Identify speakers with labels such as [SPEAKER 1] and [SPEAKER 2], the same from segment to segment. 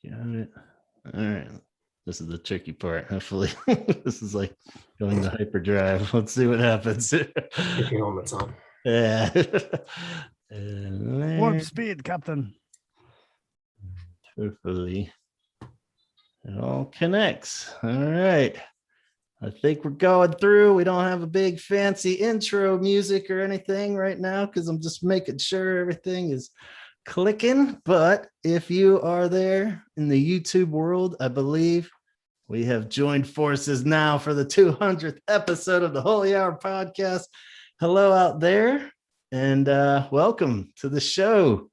[SPEAKER 1] Got it. All right. This is the tricky part. Hopefully, this is like going to hyperdrive. Let's see what happens.
[SPEAKER 2] Get your helmets on.
[SPEAKER 1] Yeah.
[SPEAKER 3] Warp speed, Captain.
[SPEAKER 1] Hopefully, it all connects. All right. I think we're going through. We don't have a big fancy intro music or anything right now because I'm just making sure everything is clicking. But if you are there in the YouTube world, I believe we have joined forces now for the 200th episode of the Holy Hour podcast. Hello out there and welcome to the show.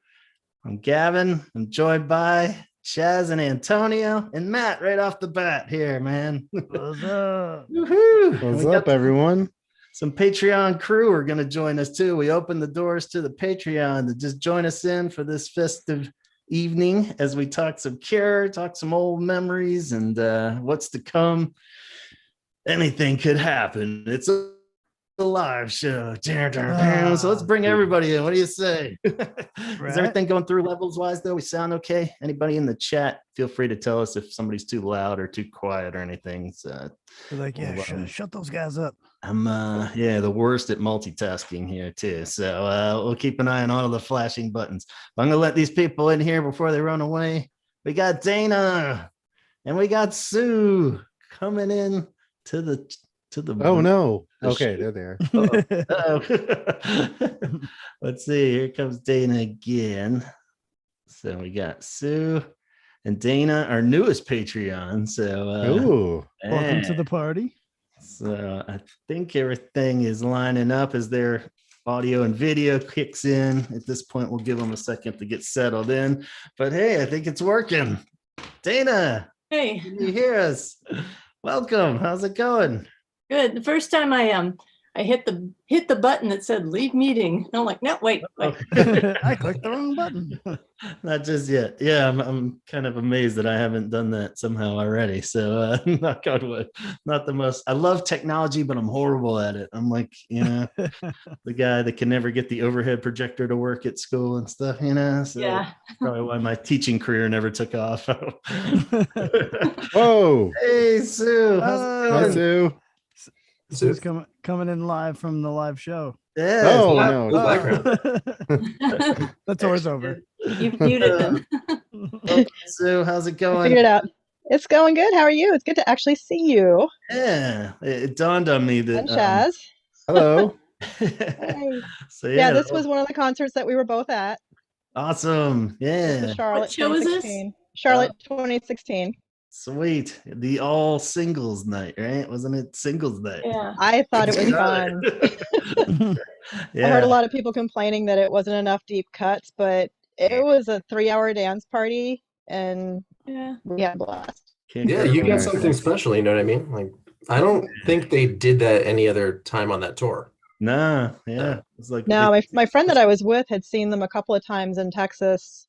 [SPEAKER 1] I'm Gavin. I'm joined by Chaz and Antonio and Matt right off the bat here, man.
[SPEAKER 3] What's up?
[SPEAKER 4] What's up, everyone?
[SPEAKER 1] Some Patreon crew are going to join us too. We opened the doors to the Patreon to just join us in for this festive evening as we talk some Cure, talk some old memories and what's to come. Anything could happen. It's a live show. So let's bring everybody in. What do you say? Is everything going through levels wise though? We sound okay? Anybody in the chat, feel free to tell us if somebody's too loud or too quiet or anything. So
[SPEAKER 3] like, yeah, shut those guys up.
[SPEAKER 1] I'm the worst at multitasking here too. So we'll keep an eye on all of the flashing buttons. But I'm gonna let these people in here before they run away. We got Dana and we got Sue coming in to the
[SPEAKER 4] oh no. Okay, they're there.
[SPEAKER 1] Let's see. Here comes Dana again. So we got Sue and Dana, our newest Patreon. So
[SPEAKER 3] welcome to the party.
[SPEAKER 1] So I think everything is lining up as their audio and video kicks in. At this point, we'll give them a second to get settled in. But hey, I think it's working. Dana,
[SPEAKER 5] hey,
[SPEAKER 1] can you hear us? Welcome. How's it going?
[SPEAKER 5] Good. The first time I hit the button that said leave meeting. And I'm like, no, wait.
[SPEAKER 3] I clicked the wrong button.
[SPEAKER 1] Not just yet. Yeah, I'm kind of amazed that I haven't done that somehow already. So knock on wood. Not the most. I love technology, but I'm horrible at it. I'm like, the guy that can never get the overhead projector to work at school and stuff, So
[SPEAKER 5] yeah.
[SPEAKER 1] Probably why my teaching career never took off.
[SPEAKER 4] Whoa.
[SPEAKER 1] Hey, Sue. How's it going?
[SPEAKER 4] Hi, Sue.
[SPEAKER 3] Sue's coming in live from the live show.
[SPEAKER 1] Yeah.
[SPEAKER 4] Oh, no.
[SPEAKER 3] The tour's over.
[SPEAKER 5] You've muted them.
[SPEAKER 1] Sue, how's it going?
[SPEAKER 6] Figured it out. It's going good. How are you? It's good to actually see you.
[SPEAKER 1] Yeah. It dawned on me that.
[SPEAKER 6] And Chaz.
[SPEAKER 4] Hello.
[SPEAKER 6] Hey.
[SPEAKER 1] So
[SPEAKER 6] yeah, this was one of the concerts that we were both at.
[SPEAKER 1] Awesome. Yeah.
[SPEAKER 5] Charlotte. What show is this?
[SPEAKER 6] Charlotte 2016.
[SPEAKER 1] Sweet. The all singles night, right? Wasn't it singles night?
[SPEAKER 5] Yeah.
[SPEAKER 6] I thought it was fun.
[SPEAKER 1] Yeah.
[SPEAKER 6] I heard a lot of people complaining that it wasn't enough deep cuts, but it was a 3-hour dance party and we had a blast.
[SPEAKER 2] Yeah, you got something special, you know what I mean? Like, I don't think they did that any other time on that tour.
[SPEAKER 1] Nah, yeah. It's like
[SPEAKER 6] my friend that I was with had seen them a couple of times in Texas.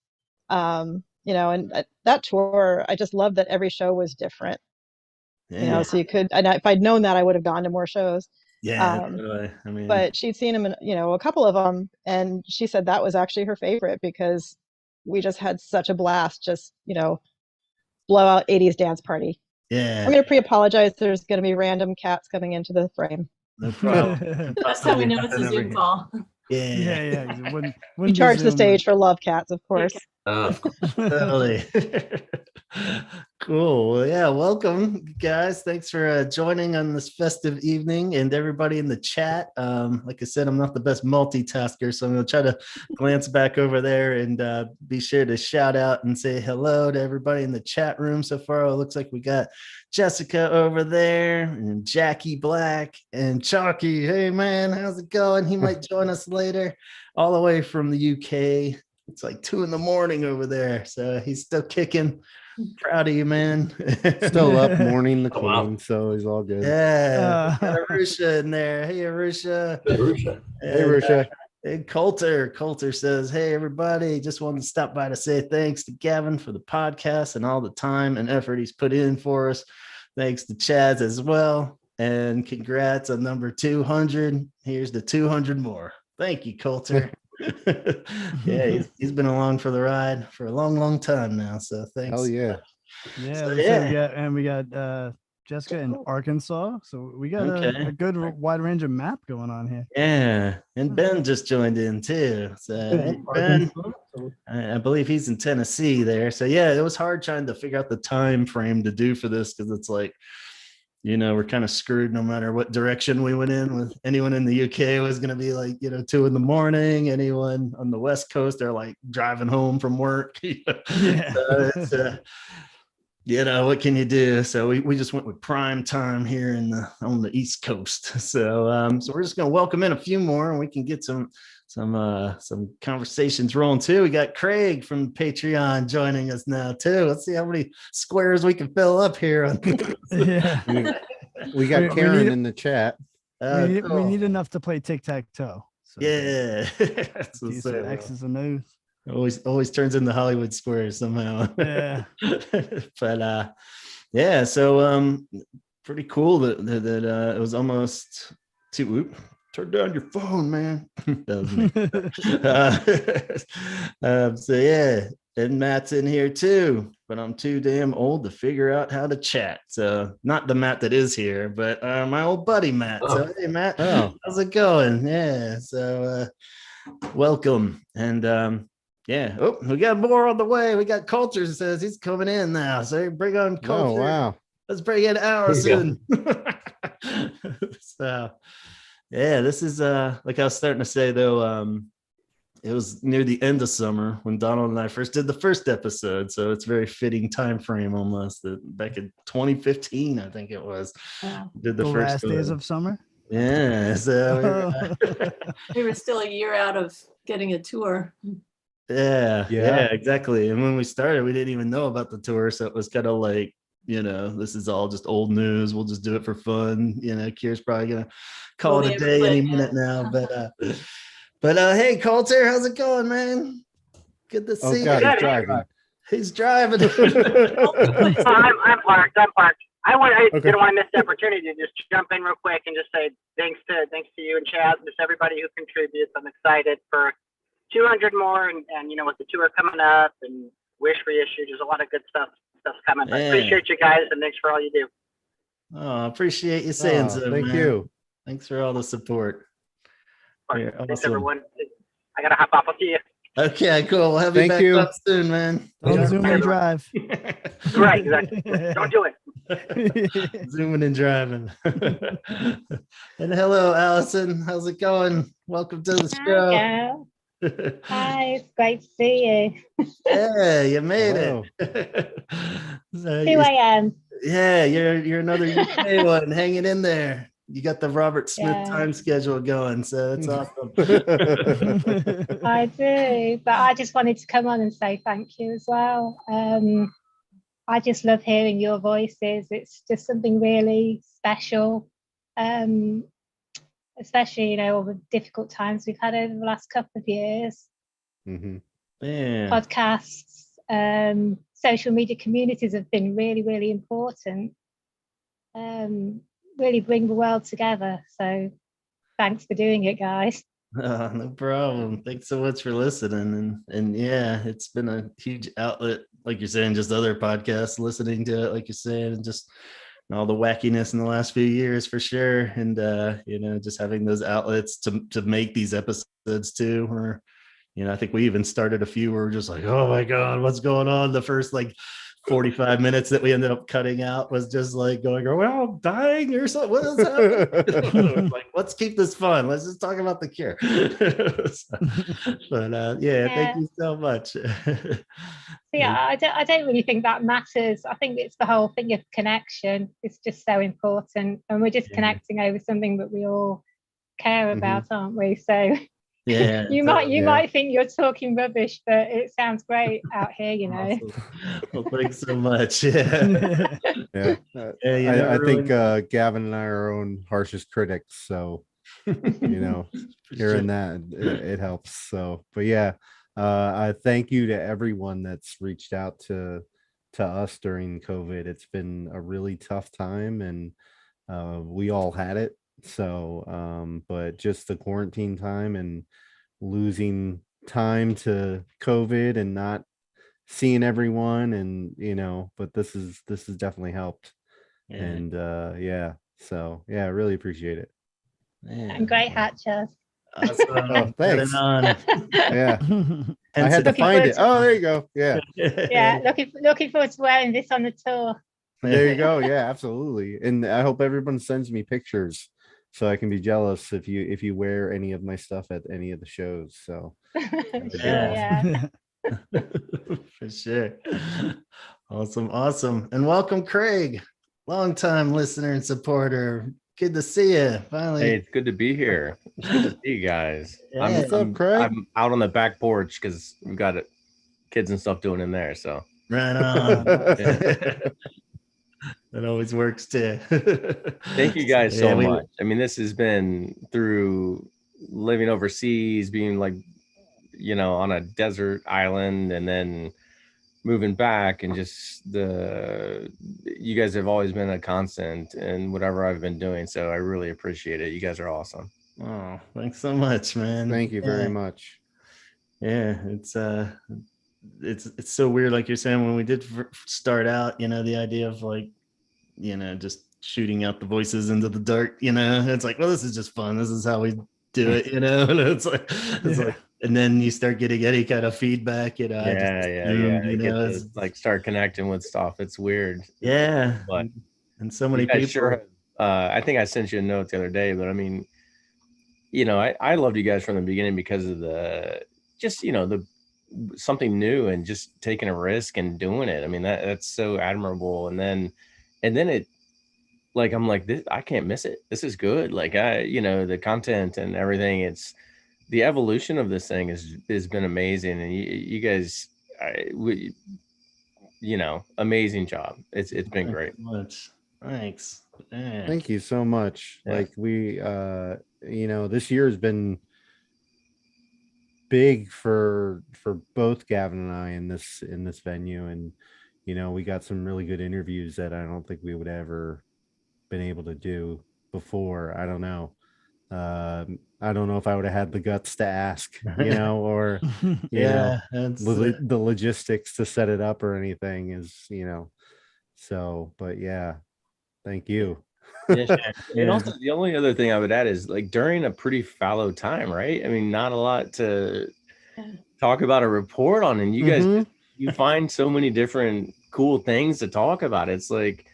[SPEAKER 6] And that tour, I just loved that every show was different.
[SPEAKER 1] Yeah.
[SPEAKER 6] So you could, and if I'd known that, I would have gone to more shows.
[SPEAKER 1] Yeah.
[SPEAKER 6] But she'd seen him in, a couple of them, and she said that was actually her favorite because we just had such a blast, just, blow out 80s dance party.
[SPEAKER 1] Yeah.
[SPEAKER 6] I'm going to pre-apologize. There's going to be random cats coming into the frame.
[SPEAKER 1] No problem.
[SPEAKER 5] That's how we know it's a Zoom call.
[SPEAKER 1] Yeah.
[SPEAKER 6] We charge the stage for love cats, of course.
[SPEAKER 1] Totally. Cool. Well, yeah, welcome guys. Thanks for joining on this festive evening, and everybody in the chat. Like I said, I'm not the best multitasker, so I'm going to try to glance back over there and be sure to shout out and say hello to everybody in the chat room. So far, it looks like we got Jessica over there and Jackie Black and Chalky. Hey man, how's it going? He might join us later, all the way from the UK. It's like 2 a.m. over there, so he's still kicking. Proud of you, man.
[SPEAKER 4] Still up mourning the queen, so he's all good.
[SPEAKER 1] Yeah. Got Arusha in there. Hey, Arusha.
[SPEAKER 4] Hey, Arusha.
[SPEAKER 1] And Coulter says, hey, everybody, just wanted to stop by to say thanks to Gavin for the podcast and all the time and effort he's put in for us. Thanks to Chaz as well. And congrats on number 200. Here's the 200 more. Thank you, Coulter. Yeah, he's been along for the ride for a long time now. So thanks.
[SPEAKER 4] Hell yeah.
[SPEAKER 3] Yeah,
[SPEAKER 1] So,
[SPEAKER 3] we
[SPEAKER 1] yeah.
[SPEAKER 3] got Jessica in Arkansas, so we got
[SPEAKER 1] Okay.
[SPEAKER 3] a good wide range of map going on here.
[SPEAKER 1] Yeah, and Ben just joined in too. So hey, Ben, I believe he's in Tennessee there. So yeah, it was hard trying to figure out the time frame to do for this because it's like, we're kind of screwed no matter what direction we went in. With anyone in the UK was going to be like 2 a.m. Anyone on the West Coast, they're like driving home from work.
[SPEAKER 3] Yeah.
[SPEAKER 1] So it's, what can you do? So we just went with prime time here on the East Coast. So we're just gonna welcome in a few more, and we can get some conversations rolling too. We got Craig from Patreon joining us now too. Let's see how many squares we can fill up here.
[SPEAKER 3] Yeah.
[SPEAKER 4] We got
[SPEAKER 3] We
[SPEAKER 4] Karen
[SPEAKER 3] need-
[SPEAKER 4] in the chat.
[SPEAKER 3] we
[SPEAKER 1] Cool.
[SPEAKER 3] need enough to play tic-tac-toe. So
[SPEAKER 1] Yeah. That's
[SPEAKER 3] do
[SPEAKER 1] what's
[SPEAKER 3] some
[SPEAKER 1] up.
[SPEAKER 3] X's and O's.
[SPEAKER 1] Always turns into Hollywood squares somehow.
[SPEAKER 3] Yeah.
[SPEAKER 1] But yeah, so pretty cool that it was almost two. Whoop, turn down your phone, man. That was me. So yeah, and Matt's in here too, but I'm too damn old to figure out how to chat. So not the Matt that is here, but my old buddy Matt. So hey Matt, how's it going? Yeah, so welcome. And yeah, oh, we got more on the way. We got Culture says he's coming in now. So bring on Culture.
[SPEAKER 4] Oh, wow.
[SPEAKER 1] Let's bring in Allison. So yeah, this is like I was starting to say though, it was near the end of summer when Donald and I first did the first episode. So it's very fitting time frame almost that back in 2015, I think it was.
[SPEAKER 5] Wow.
[SPEAKER 1] Did
[SPEAKER 3] The
[SPEAKER 1] first
[SPEAKER 3] last days
[SPEAKER 1] one.
[SPEAKER 3] of summer.
[SPEAKER 1] Yeah. So
[SPEAKER 5] We were still a year out of getting a tour.
[SPEAKER 1] Yeah,
[SPEAKER 4] Yeah.
[SPEAKER 1] exactly. And when we started, we didn't even know about the tour. So it was kind of like, this is all just old news. We'll just do it for fun. Kier's probably gonna call it a day any minute now. But hey, Coulter, how's it going, man? Good to see
[SPEAKER 4] God,
[SPEAKER 1] you.
[SPEAKER 4] he's driving.
[SPEAKER 1] He's driving.
[SPEAKER 7] I'm parked. I
[SPEAKER 4] Okay.
[SPEAKER 7] didn't want to miss the opportunity to just jump in real quick and just say thanks to you and Chaz, just everybody who contributes. I'm excited for 200 more, and with the tour coming up and Wish reissue, there's a lot of good stuff's coming. I appreciate you guys, and thanks for all you do.
[SPEAKER 1] Oh, appreciate you saying so.
[SPEAKER 4] Thank
[SPEAKER 1] man.
[SPEAKER 4] you.
[SPEAKER 1] Thanks for all the support. Yeah,
[SPEAKER 7] Thanks
[SPEAKER 1] awesome.
[SPEAKER 7] everyone. I gotta hop off. I'll see you.
[SPEAKER 1] Okay, cool. We'll have you
[SPEAKER 4] Thank
[SPEAKER 1] back
[SPEAKER 4] you.
[SPEAKER 1] up soon, man.
[SPEAKER 3] Don't zoom and drive.
[SPEAKER 7] Right, exactly. Don't do it.
[SPEAKER 1] Zooming and driving. And hello, Allison. How's it going? Welcome to the show.
[SPEAKER 8] Hi, Hi, it's great to see you.
[SPEAKER 1] Yeah, you made
[SPEAKER 4] Hello.
[SPEAKER 1] it. So
[SPEAKER 8] 2
[SPEAKER 1] you-
[SPEAKER 8] a.m.
[SPEAKER 1] yeah, you're another UK one hanging in there. You got the Robert Smith
[SPEAKER 8] Yeah.
[SPEAKER 1] time schedule going, so that's awesome.
[SPEAKER 8] I do, but I just wanted to come on and say thank you as well. I just love hearing your voices. It's just something really special, especially all the difficult times we've had over the last couple of years.
[SPEAKER 4] Mhm.
[SPEAKER 1] Yeah.
[SPEAKER 8] Podcasts, social media communities have been really, really important. Really bring the world together. So thanks for doing it, guys.
[SPEAKER 1] Oh, no problem. Thanks so much for listening. And yeah, it's been a huge outlet, like you're saying, just other podcasts, listening to it, like you're saying, and just all the wackiness in the last few years for sure. And just having those outlets to make these episodes too, or I think we even started a few where we're just like, oh my God, what's going on? The first 45 minutes that we ended up cutting out was just like going, are we all dying or something? What is happening? Let's keep this fun. Let's just talk about the cure. But thank you so much.
[SPEAKER 8] I don't really think that matters. I think it's the whole thing of connection. It's just so important. And we're just connecting over something that we all care about, aren't we? So
[SPEAKER 1] yeah,
[SPEAKER 8] you might think you're talking rubbish, but it sounds great out here,
[SPEAKER 1] Awesome. Well, thanks so much. Yeah.
[SPEAKER 4] Yeah. I think Gavin and I are our own harshest critics. So, hearing that, it helps. So, but yeah, I thank you to everyone that's reached out to us during COVID. It's been a really tough time, and we all had it. So, but just the quarantine time, and losing time to COVID and not seeing everyone, and but this has definitely helped.
[SPEAKER 1] Yeah.
[SPEAKER 4] And so I really appreciate it.
[SPEAKER 8] And great hat, Chaz.
[SPEAKER 1] Awesome.
[SPEAKER 4] Oh, thanks.
[SPEAKER 1] On.
[SPEAKER 4] Yeah, I had to
[SPEAKER 8] Looking
[SPEAKER 4] find
[SPEAKER 8] forward
[SPEAKER 4] it.
[SPEAKER 8] to-
[SPEAKER 4] Oh, there you go. Yeah,
[SPEAKER 8] Yeah, looking forward to wearing this on the tour.
[SPEAKER 4] there you go. Yeah, absolutely. And I hope everyone sends me pictures so I can be jealous if you wear any of my stuff at any of the shows. So
[SPEAKER 8] Sure, yeah.
[SPEAKER 1] For sure. Awesome. And welcome, Craig, longtime listener and supporter. Good to see you. Finally.
[SPEAKER 9] Hey, it's good to be here. It's good to see you guys.
[SPEAKER 1] Yeah. What's
[SPEAKER 4] up, Craig?
[SPEAKER 9] I'm out on the back porch because we've got kids and stuff doing in there. So
[SPEAKER 1] Right on. That always works too.
[SPEAKER 9] thank you guys so
[SPEAKER 1] Yeah,
[SPEAKER 9] much. I mean, this has been through living overseas, being like, on a desert island, and then moving back, and just you guys have always been a constant in whatever I've been doing. So I really appreciate it. You guys are awesome.
[SPEAKER 1] Oh, thanks so much, man.
[SPEAKER 4] Thank you very much.
[SPEAKER 1] Yeah, it's so weird, like you're saying, when we did start out, the idea of like, just shooting out the voices into the dark, it's like, well, this is just fun. This is how we do it, and it's like, and then you start getting any kind of feedback,
[SPEAKER 9] Yeah. It's like start connecting with stuff. It's weird.
[SPEAKER 1] Yeah.
[SPEAKER 9] But
[SPEAKER 1] and so many
[SPEAKER 9] people.
[SPEAKER 1] Sure.
[SPEAKER 9] I think I sent you a note the other day, but I mean, I loved you guys from the beginning because of the something new and just taking a risk and doing it. I mean, that's so admirable. And then it, like, I'm like, this, I can't miss it. This is good. Like, the content and everything, it's the evolution of this thing has been amazing. And you guys, amazing job. It's been great.
[SPEAKER 1] Much. Thanks. Yeah.
[SPEAKER 4] Thank you so much.
[SPEAKER 9] Yeah.
[SPEAKER 4] Like we, this year has been big for both Gavin and I in this venue, and we got some really good interviews that I don't think we would ever been able to do before. I don't know. I don't know if I would have had the guts to ask, or the logistics to set it up or anything is, so, but yeah, thank you.
[SPEAKER 9] Yeah. And also the only other thing I would add is, like, during a pretty fallow time, right? I mean, not a lot to talk about or report on, and you guys, you find so many different cool things to talk about. It's like,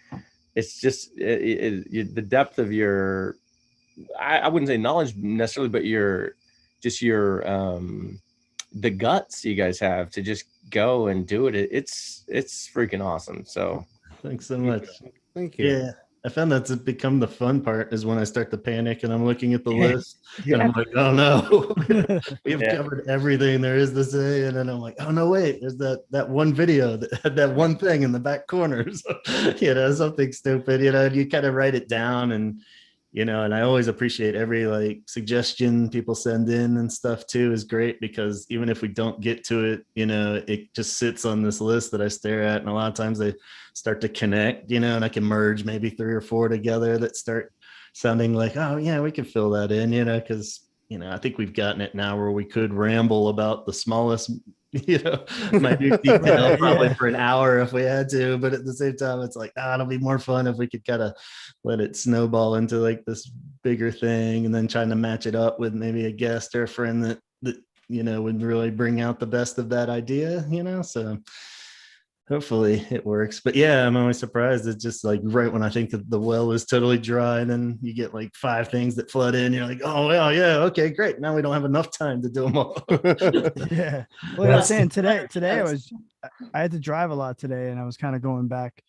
[SPEAKER 9] it's just the depth of your, I wouldn't say knowledge necessarily, but the guts you guys have to just go and do it. It's freaking awesome. So
[SPEAKER 1] thanks so much.
[SPEAKER 4] Thank you.
[SPEAKER 1] Yeah. I found that's become the fun part, is when I start to panic and I'm looking at the list and I'm like, oh no, we've covered everything there is to say. And then I'm like, oh no, wait, there's that one video that had that one thing in the back corner. So, something stupid, and you kind of write it down, and, and I always appreciate every like suggestion people send in and stuff too is great, because even if we don't get to it, it just sits on this list that I stare at. And a lot of times they start to connect, and I can merge maybe 3 or 4 together that start sounding like, oh yeah, we can fill that in, because, I think we've gotten it now where we could ramble about the smallest, minute detail probably for an hour if we had to. But at the same time, it's like, it'll be more fun if we could kind of let it snowball into like this bigger thing, and then trying to match it up with maybe a guest or a friend that would really bring out the best of that idea, so hopefully it works. But yeah, I'm always surprised. It's just like right when I think that the well is totally dry, and then you get like 5 things that flood in. You're like, oh well, yeah, okay, great. Now we don't have enough time to do them all.
[SPEAKER 3] Yeah. Well, I was saying today I had to drive a lot today, and I was kind of going back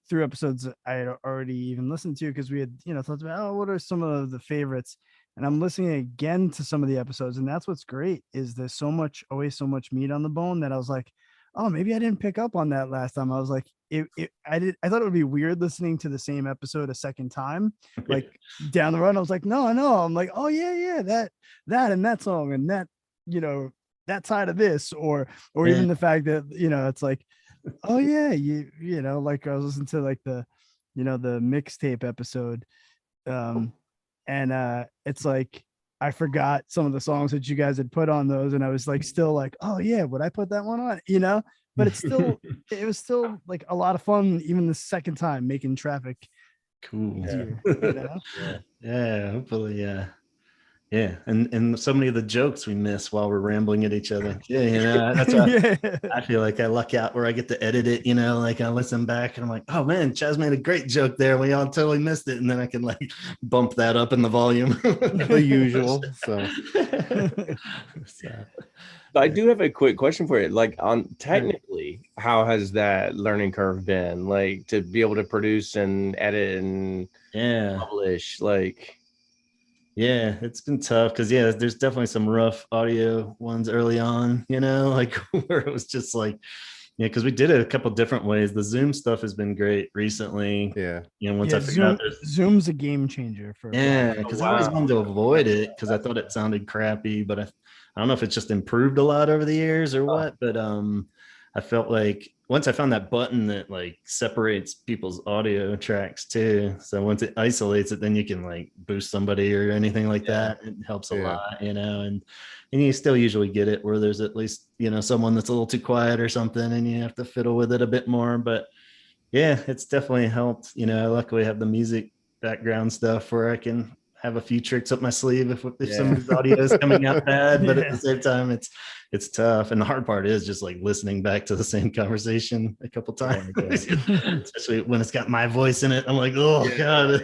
[SPEAKER 3] through episodes I had already even listened to, because we had, thought about, what are some of the favorites, and I'm listening again to some of the episodes, and that's what's great, is there's always so much meat on the bone that I was like, oh, maybe I didn't pick up on that last time. I was like, I thought it would be weird listening to the same episode a second time, like down the road. I was like, no, I know. I'm like, oh yeah, that and that song and that, that side of this, or even the fact that, it's like, oh yeah, like I was listening to like the, the mixtape episode, and it's like, I forgot some of the songs that you guys had put on those, and I was like, still like, oh yeah, would I put that one on? You know, but it was still like a lot of fun, even the second time making traffic
[SPEAKER 1] Cool.
[SPEAKER 3] easier. You know?
[SPEAKER 1] Yeah, hopefully, yeah, and so many of the jokes we miss while we're rambling at each other. Yeah, that's why
[SPEAKER 3] Yeah.
[SPEAKER 1] I feel like I luck out where I get to edit it. Like I listen back and I'm like, oh man, Chaz made a great joke there. We all totally missed it, and then I can like bump that up in the volume.
[SPEAKER 4] The usual. So.
[SPEAKER 9] I do have a quick question for you. Like, on technically, how has that learning curve been? Like, to be able to produce and edit and publish, like.
[SPEAKER 1] Yeah, it's been tough because there's definitely some rough audio ones early on, like where it was just like, because we did it a couple different ways. The Zoom stuff has been great recently.
[SPEAKER 4] Yeah.
[SPEAKER 1] Once I figured out
[SPEAKER 3] Zoom's a game changer for
[SPEAKER 1] because I always wanted to avoid it because I thought it sounded crappy, but I don't know if it's just improved a lot over the years or what, but I felt like once I found that button that like separates people's audio tracks too. So once it isolates it, then you can like boost somebody or anything like that. It helps a lot, and you still usually get it where there's at least, someone that's a little too quiet or something and you have to fiddle with it a bit more. But yeah, it's definitely helped. Luckily I have the music background stuff where I can have a few tricks up my sleeve if somebody's audio is coming out bad, but at the same time it's tough. And the hard part is just like listening back to the same conversation a couple times, especially when it's got my voice in it. I'm like, oh god.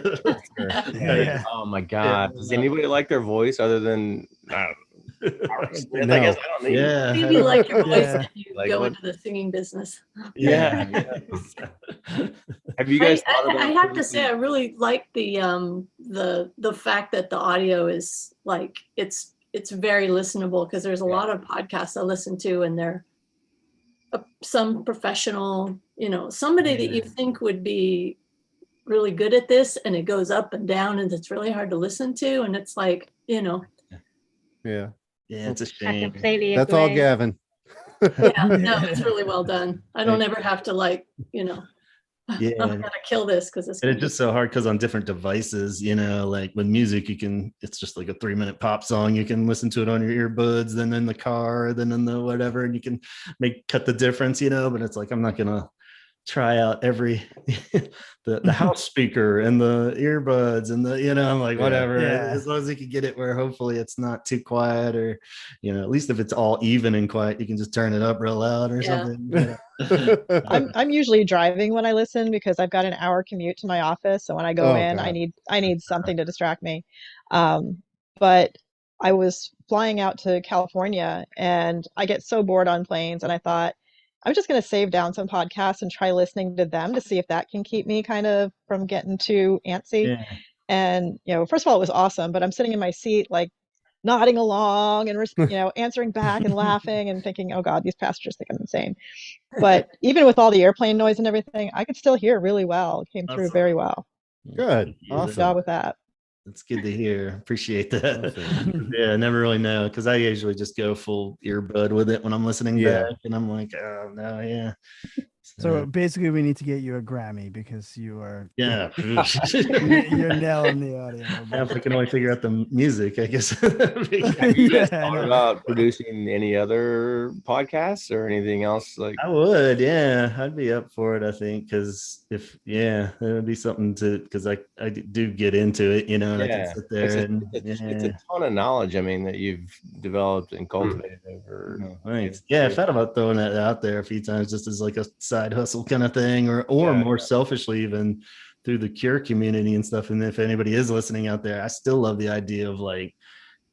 [SPEAKER 9] Oh my god. Does anybody like their voice other than
[SPEAKER 1] No.
[SPEAKER 9] I guess I don't need
[SPEAKER 1] Yeah.
[SPEAKER 5] Maybe you like your voice and you go into the singing business.
[SPEAKER 1] Yeah.
[SPEAKER 9] Have you guys
[SPEAKER 5] I have to say I really like the fact that the audio is like it's very listenable, because there's a lot of podcasts I listen to and they're some professional, somebody that you think would be really good at this, and it goes up and down and it's really hard to listen to, and it's like,
[SPEAKER 4] Yeah.
[SPEAKER 1] Yeah, it's a
[SPEAKER 8] I
[SPEAKER 1] shame.
[SPEAKER 8] completely
[SPEAKER 4] That's all
[SPEAKER 8] agree.
[SPEAKER 4] Gavin.
[SPEAKER 5] No, it's really well done. I don't ever have to like, I'm gonna kill this because it's
[SPEAKER 1] just so hard because on different devices, like with music, it's just like a 3-minute pop song. You can listen to it on your earbuds, then in the car, then in the whatever, and you can cut the difference, but it's like, I'm not gonna try out every the house speaker and the earbuds and I'm like, whatever, as long as you can get it where hopefully it's not too quiet, or at least if it's all even and quiet, you can just turn it up real loud or something.
[SPEAKER 6] I'm usually driving when I listen because I've got an hour commute to my office, so when I go in,
[SPEAKER 4] God.
[SPEAKER 6] I need something to distract me. But I was flying out to California and I get so bored on planes, and I thought I'm just going to save down some podcasts and try listening to them to see if that can keep me kind of from getting too antsy. And, first of all, it was awesome, but I'm sitting in my seat, like nodding along and, answering back and laughing and thinking, oh God, these passengers think I'm insane. But even with all the airplane noise and everything, I could still hear really well. It came through very well.
[SPEAKER 4] Good. Awesome.
[SPEAKER 6] Good job with that.
[SPEAKER 1] That's good to hear. Appreciate that.
[SPEAKER 4] Awesome.
[SPEAKER 1] I never really know, because I usually just go full earbud with it when I'm listening back, and I'm like, oh no,
[SPEAKER 3] So basically, we need to get you a Grammy because you are
[SPEAKER 1] you're
[SPEAKER 3] nailing the audio.
[SPEAKER 1] If I can only figure out the music, I guess.
[SPEAKER 9] Have you guys thought about producing any other podcasts or anything else? Like,
[SPEAKER 1] I would, I'd be up for it. I think because it would be something because I do get into it, and I can sit there
[SPEAKER 9] it's a ton of knowledge. I mean, that you've developed and cultivated over.
[SPEAKER 1] Thanks. I've thought about throwing that out there a few times, just as like a side hustle kind of thing, or more selfishly, even through the Cure community and stuff. And if anybody is listening out there, I still love the idea of like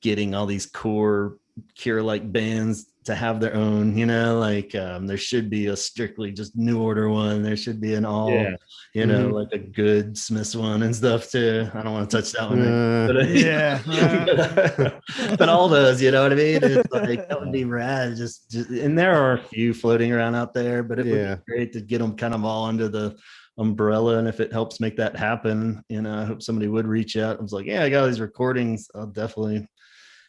[SPEAKER 1] getting all these core Cure like bands to have their own, there should be a strictly just New Order one. There should be an all, like a good Smiths one and stuff too. I don't want to touch that one. But all those, you know what I mean? It's like, that would be rad. Just and there are a few floating around out there, but it would be great to get them kind of all under the umbrella. And if it helps make that happen, I hope somebody would reach out. I was like, I got all these recordings. I'll definitely.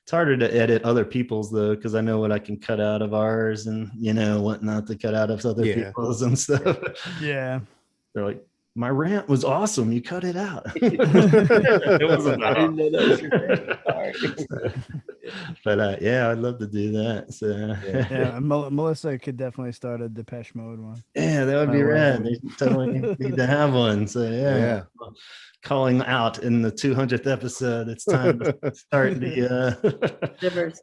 [SPEAKER 1] It's harder to edit other people's though, because I know what I can cut out of ours and what not to cut out of other people's and stuff.
[SPEAKER 3] Yeah.
[SPEAKER 1] They're like my rant was awesome. You cut it out.
[SPEAKER 9] It wasn't. I didn't know that was your thing. Sorry.
[SPEAKER 1] But yeah, I'd love to do that. So
[SPEAKER 3] Yeah, and Melissa could definitely start a Depeche Mode one.
[SPEAKER 1] yeah, that would be rad. They totally need to have one. So yeah. Calling out in the 200th episode. It's time to start the
[SPEAKER 5] Shivers.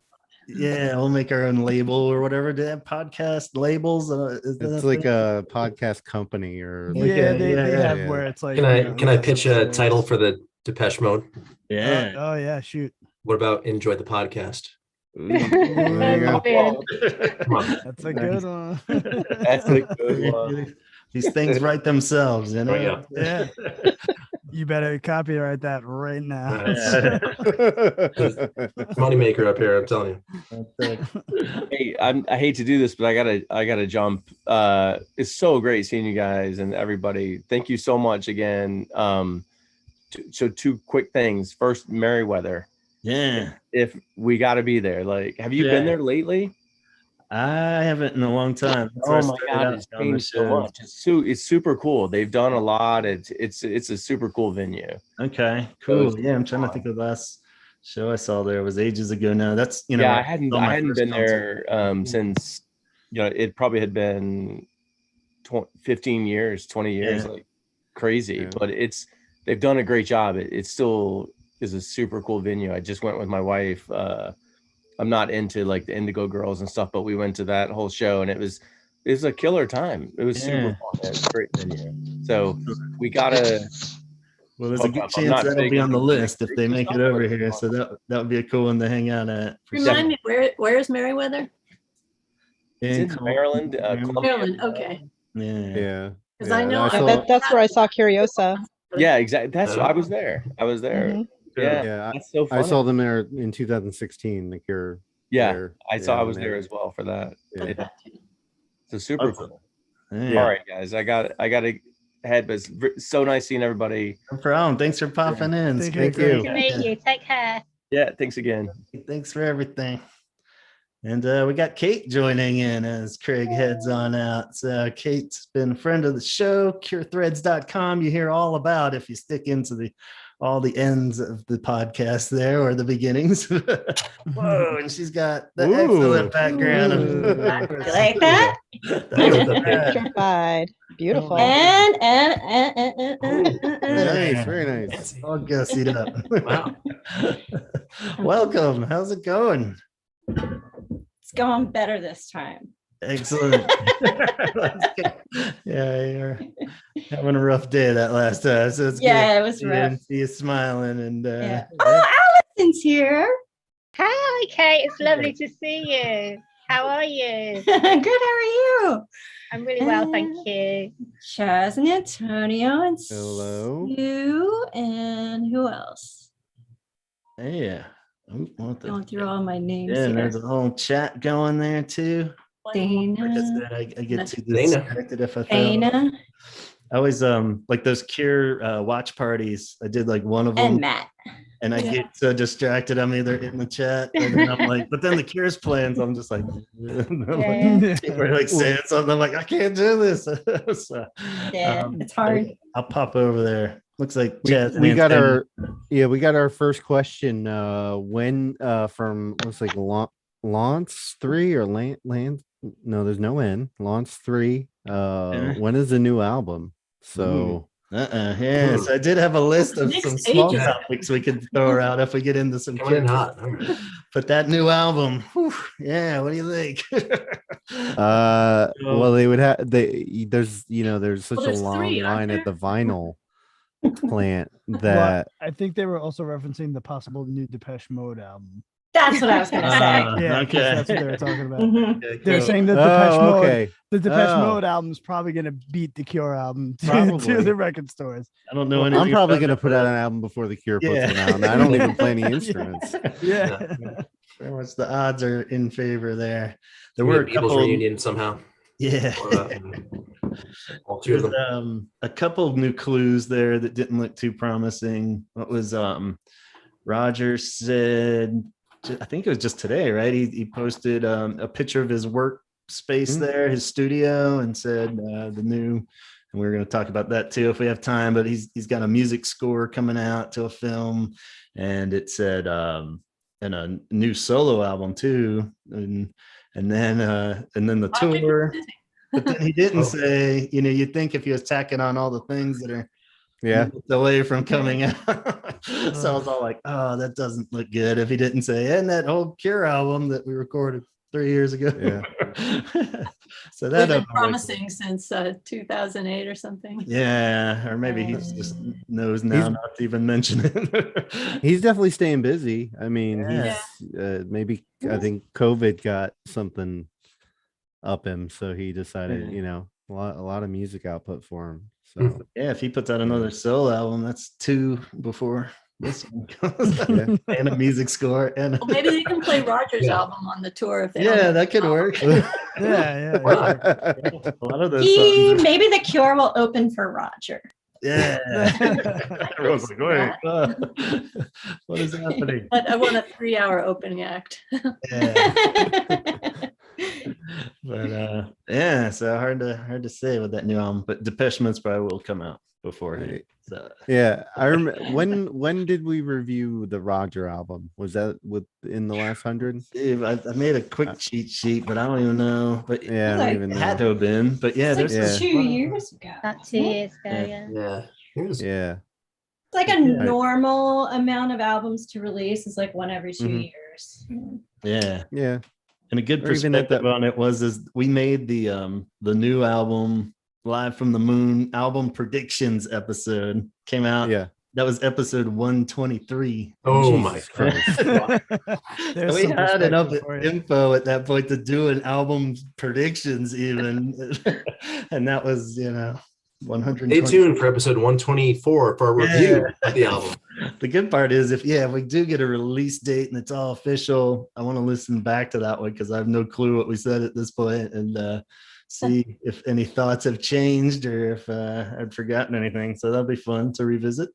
[SPEAKER 1] yeah, we'll make our own label or whatever. Do they have podcast labels?
[SPEAKER 4] It's like a podcast company or like
[SPEAKER 3] Yeah, they have where it's like.
[SPEAKER 2] Can I pitch a title for the Depeche Mode?
[SPEAKER 1] Yeah.
[SPEAKER 3] Oh yeah, shoot.
[SPEAKER 2] What about Enjoy the Podcast?
[SPEAKER 4] There you go.
[SPEAKER 3] That's a good one.
[SPEAKER 9] That's a good one.
[SPEAKER 1] These things write themselves, you know.
[SPEAKER 3] Yeah. You better copyright that right now.
[SPEAKER 2] Moneymaker up here, I'm telling you.
[SPEAKER 9] Hey, I hate to do this, but I gotta jump. It's so great seeing you guys and everybody. Thank you so much again. So two quick things. First, Merriweather.
[SPEAKER 1] Yeah.
[SPEAKER 9] If we got to be there, like, have you been there lately?
[SPEAKER 1] I haven't in a long time.
[SPEAKER 9] Oh my God, it's changed so much. It's super cool. They've done a lot. It's a super cool venue.
[SPEAKER 1] Okay, cool. Yeah, I'm trying to think of the last show I saw there. It was ages ago now. That's
[SPEAKER 9] I hadn't been there since it probably had been 15 years, 20 years, like crazy. But they've done a great job. It still is a super cool venue. I just went with my wife. I'm not into like the Indigo Girls and stuff, but we went to that whole show and it was a killer time. It was super fun. It was a great venue. So we gotta.
[SPEAKER 1] Well, there's a good chance that'll be on the list if they make it over here. So that would be a cool one to hang out at.
[SPEAKER 5] Remind me, where is Merriweather?
[SPEAKER 9] In Maryland.
[SPEAKER 5] Maryland. Okay.
[SPEAKER 1] Yeah.
[SPEAKER 5] Because I know
[SPEAKER 6] that's where I saw Curiosa.
[SPEAKER 9] Yeah, exactly. I was there. Mm-hmm. Yeah, that's so fun.
[SPEAKER 4] I saw them there in 2016. The Cure.
[SPEAKER 9] Yeah, I was there as well for that. It's super cool. Yeah. All right, guys, I got to head, but it's so nice seeing everybody.
[SPEAKER 1] No problem. Thanks for popping in.
[SPEAKER 8] Thank you. Nice to meet you. Take care.
[SPEAKER 9] Yeah, thanks again.
[SPEAKER 1] Thanks for everything. And we got Kate joining in as Craig heads on out. So Kate's been a friend of the show, curethreads.com. You hear all about if you stick into all the ends of the podcast there or the beginnings. Whoa, and she's got the excellent background.
[SPEAKER 10] You like that?
[SPEAKER 6] Petrified. Beautiful.
[SPEAKER 10] And
[SPEAKER 4] nice, very nice.
[SPEAKER 1] All gussied up.
[SPEAKER 2] Wow.
[SPEAKER 1] Welcome. How's it going?
[SPEAKER 10] It's going better this time.
[SPEAKER 1] Excellent. Yeah, you're having a rough day that last time. So it's good.
[SPEAKER 10] It was rough.
[SPEAKER 1] See you smiling and
[SPEAKER 10] Oh, Allison's here.
[SPEAKER 8] Hi, Kate. It's lovely to see you. How are you?
[SPEAKER 10] Good. How are you?
[SPEAKER 8] I'm really well, thank you.
[SPEAKER 10] Chaz and Antonio and
[SPEAKER 4] hello.
[SPEAKER 10] Sue and who else?
[SPEAKER 1] Yeah.
[SPEAKER 10] Going through all my names.
[SPEAKER 1] Yeah,
[SPEAKER 10] here.
[SPEAKER 1] there's a whole chat going there too.
[SPEAKER 10] Dana.
[SPEAKER 1] I get too distracted if I fail.
[SPEAKER 10] Dana.
[SPEAKER 1] I always like those Cure watch parties. I did like one of them.
[SPEAKER 10] And Matt.
[SPEAKER 1] And I get so distracted. I'm either in the chat and then I'm like, but then the Cure's playing. So I'm just like, we're like saying something. I'm like, I can't do this. So,
[SPEAKER 10] it's hard.
[SPEAKER 1] I'll pop over there. Looks like
[SPEAKER 4] we got our first question. When from looks like Lance 3 or Land? No, there's no N. Lance 3. When is the new album? So.
[SPEAKER 1] Yeah, so I did have a list of some small topics we could throw around if we get into some. But that new album, yeah, what do you think?
[SPEAKER 4] Well, they would have there's such a long line at the vinyl plant that
[SPEAKER 3] I think they were also referencing the possible new Depeche Mode album.
[SPEAKER 10] That's what I was going to say.
[SPEAKER 3] Yeah,
[SPEAKER 1] okay.
[SPEAKER 3] That's what they were talking about.
[SPEAKER 10] Okay,
[SPEAKER 3] They're saying that the Depeche Mode album is probably going to beat the Cure album to the record stores.
[SPEAKER 1] I don't know.
[SPEAKER 4] I'm probably going to put out an album before the Cure puts it out. I don't even play any instruments.
[SPEAKER 1] Yeah. Pretty much the odds are in favor there. There were a couple
[SPEAKER 2] reunion somehow.
[SPEAKER 1] Yeah.
[SPEAKER 2] All two of them.
[SPEAKER 1] A couple new clues there that didn't look too promising. What was Roger said? I think it was just today, right? He posted a picture of his workspace there, his studio, and said the new and we're going to talk about that too if we have time. But he's got a music score coming out to a film, and it said and a new solo album too, and then the tour. But then he didn't say, you'd think if he was tacking on all the things that are away from coming out. So I was all like, oh, that doesn't look good if he didn't say, and that old Cure album that we recorded 3 years ago. So that
[SPEAKER 5] we've been promising since 2008 or something.
[SPEAKER 1] Yeah, or maybe he just knows now not to even mention it.
[SPEAKER 4] He's definitely staying busy. I mean, he's maybe I think COVID got something up him, so he decided, a lot of music output for him. So
[SPEAKER 1] yeah, if he puts out another solo album, that's 2 before this one comes. And a music score, and
[SPEAKER 5] well, maybe they can play Roger's album on the tour if they
[SPEAKER 1] that could work.
[SPEAKER 3] Yeah.
[SPEAKER 1] A lot of those songs
[SPEAKER 10] Maybe the Cure will open for Roger.
[SPEAKER 1] Yeah. Everyone's like, wait, what is happening?
[SPEAKER 5] But I want a 3-hour opening act.
[SPEAKER 1] But so hard to say with that new album. But Depeche Mode's probably will come out beforehand. So
[SPEAKER 4] I remember when did we review the Roger album? Was that in the last 100?
[SPEAKER 1] I made a quick cheat sheet, but I don't even know. But
[SPEAKER 4] I don't even know.
[SPEAKER 1] Had to have been. But
[SPEAKER 10] there's 2 years ago.
[SPEAKER 8] About 2 years ago,
[SPEAKER 4] Yeah.
[SPEAKER 10] It's like a normal amount of albums to release is like one every 2 years.
[SPEAKER 1] Yeah.
[SPEAKER 4] Yeah.
[SPEAKER 1] And a good perspective on it is we made the new album Live from the Moon album predictions episode came out.
[SPEAKER 4] Yeah.
[SPEAKER 1] That was episode 123.
[SPEAKER 2] Oh my Christ.
[SPEAKER 1] We had enough info at that point to do an album predictions even. And that was, 100.
[SPEAKER 2] Stay tuned for episode 124 for a review of the album.
[SPEAKER 1] The good part is if we do get a release date and it's all official, I want to listen back to that one because I have no clue what we said at this point and see if any thoughts have changed or if I've forgotten anything. So that'll be fun to revisit.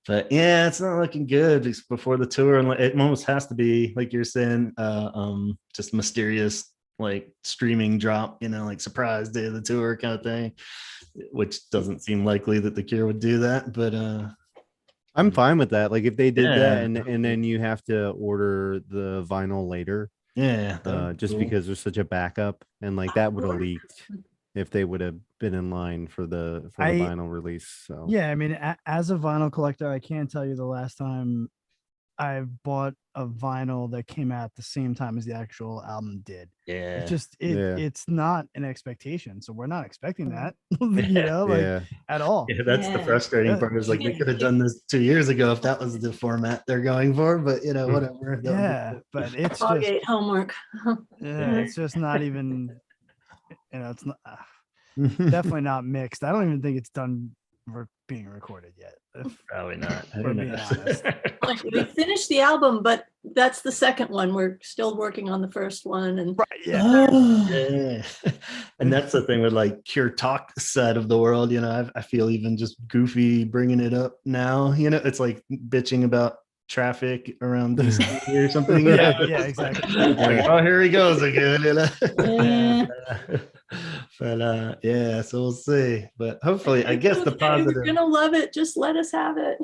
[SPEAKER 1] But it's not looking good before the tour, and it almost has to be like you're saying, just mysterious like streaming drop, like surprise day of the tour kind of thing, which doesn't seem likely that the Cure would do that, but
[SPEAKER 4] I'm fine with that. Like if they did that and then you have to order the vinyl later, just because there's such a backup, and like that would have leaked if they would have been in line for the vinyl release. So
[SPEAKER 3] I mean, as a vinyl collector, I can't tell you the last time I bought a vinyl that came out at the same time as the actual album did. It's not an expectation, so we're not expecting that at all.
[SPEAKER 1] That's the frustrating part, is like we could have done this 2 years ago if that was the format they're going for, but whatever.
[SPEAKER 3] But it's
[SPEAKER 5] just homework.
[SPEAKER 3] It's just not even, it's not definitely not mixed. I don't even think it's done being recorded yet.
[SPEAKER 1] Probably not.
[SPEAKER 3] We're being honest.
[SPEAKER 5] Like, we finished the album, but that's the second one. We're still working on the first one, and
[SPEAKER 1] and that's the thing with like Cure Talk side of the world. I feel even just goofy bringing it up now. It's like bitching about traffic around DC or something.
[SPEAKER 3] Exactly.
[SPEAKER 1] Like, oh, here he goes again. But so we'll see. But hopefully, I guess the positive.
[SPEAKER 5] You're gonna love it. Just let us have it.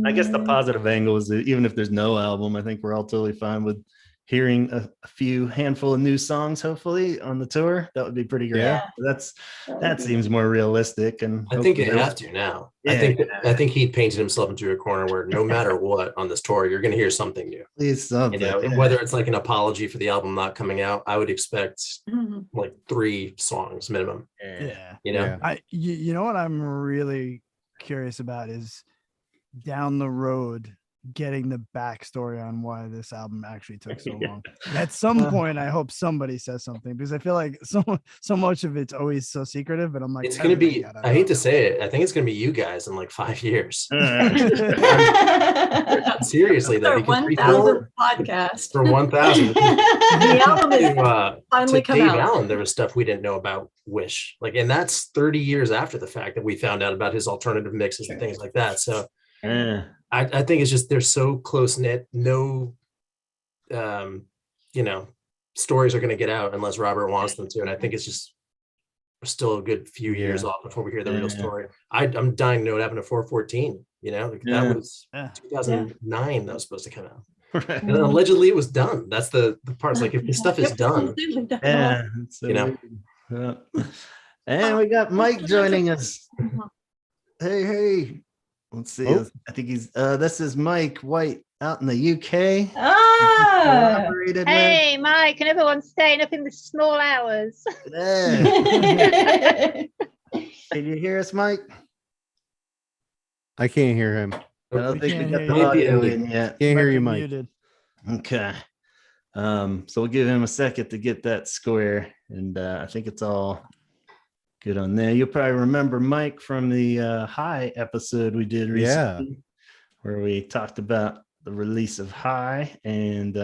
[SPEAKER 1] I guess the positive angle is that even if there's no album, I think we're all totally fine with hearing a handful of new songs, hopefully on the tour. That would be pretty great. That seems more realistic, and
[SPEAKER 2] I think you have to now. I think he painted himself into a corner where no matter what on this tour, you're going to hear something new. Whether it's like an apology for the album not coming out, I would expect like 3 songs minimum. You know
[SPEAKER 3] what I'm really curious about is down the road getting the backstory on why this album actually took so long. At some point, I hope somebody says something, because I feel like so much of it's always so secretive, but I'm like,
[SPEAKER 2] it's going to be, I hate to say it, I think it's going to to be you guys in like 5 years. Seriously, though.
[SPEAKER 5] 1,000 podcast.
[SPEAKER 2] For 1,000.
[SPEAKER 5] The album is finally come
[SPEAKER 2] Dave
[SPEAKER 5] out.
[SPEAKER 2] Allen, there was stuff we didn't know about Wish. And that's 30 years after the fact that we found out about his alternative mixes and things like that. So I think it's just, they're so close knit. No, stories are going to get out unless Robert wants them to. And I think it's just we're still a good few years off before we hear the real story. I'm dying to know what happened to 414. You know, that was 2009. That was supposed to come out. Right. And allegedly it was done. That's the part. It's like if the stuff is done,
[SPEAKER 1] so and we got Mike joining us. Hey, let's see. I think he's this is Mike White out in the UK.
[SPEAKER 8] Hey, Mike, and everyone's staying up in the small hours.
[SPEAKER 1] Can you hear us, Mike?
[SPEAKER 4] I can't hear him.
[SPEAKER 1] I don't think we got the audio in yet.
[SPEAKER 4] Can't hear you, Mike.
[SPEAKER 3] Muted.
[SPEAKER 1] Okay. So we'll give him a second to get that square, and I think it's all good on there. You'll probably remember Mike from the High episode we did recently, where we talked about the release of High, and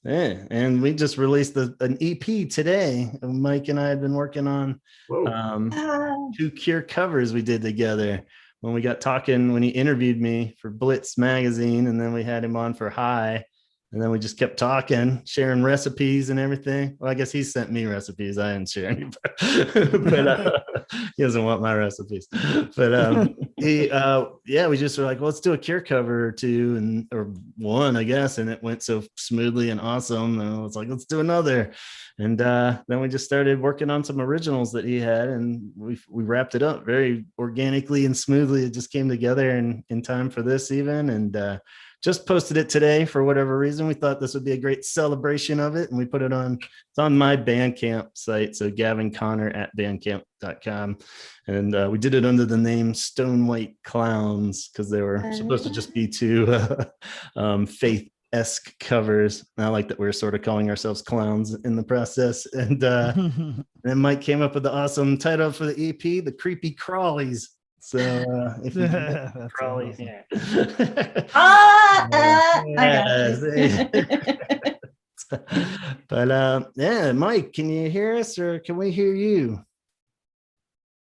[SPEAKER 1] and we just released an EP today. Mike and I had been working on 2 Cure covers we did together when we got talking, when he interviewed me for Blitz magazine, and then we had him on for High. And then we just kept talking, sharing recipes and everything. Well, I guess he sent me recipes. I didn't share any, but he doesn't want my recipes. But we just were like, well, let's do a Cure cover or 2 or 1, I guess. And it went so smoothly and awesome. And I was like, let's do another. And then we just started working on some originals that he had, and we wrapped it up very organically and smoothly. It just came together in time for this even. And just posted it today for whatever reason. We thought this would be a great celebration of it, and we put it on. It's on my Bandcamp site, so Gavin Connor at bandcamp.com, and we did it under the name Stone White Clowns because they were supposed to just be 2 faith-esque covers. And I like that we're sort of calling ourselves clowns in the process. And then Mike came up with the awesome title for the EP, The Creepy Crawlies. So if you Crawley, but Mike, can you hear us, or can we hear you?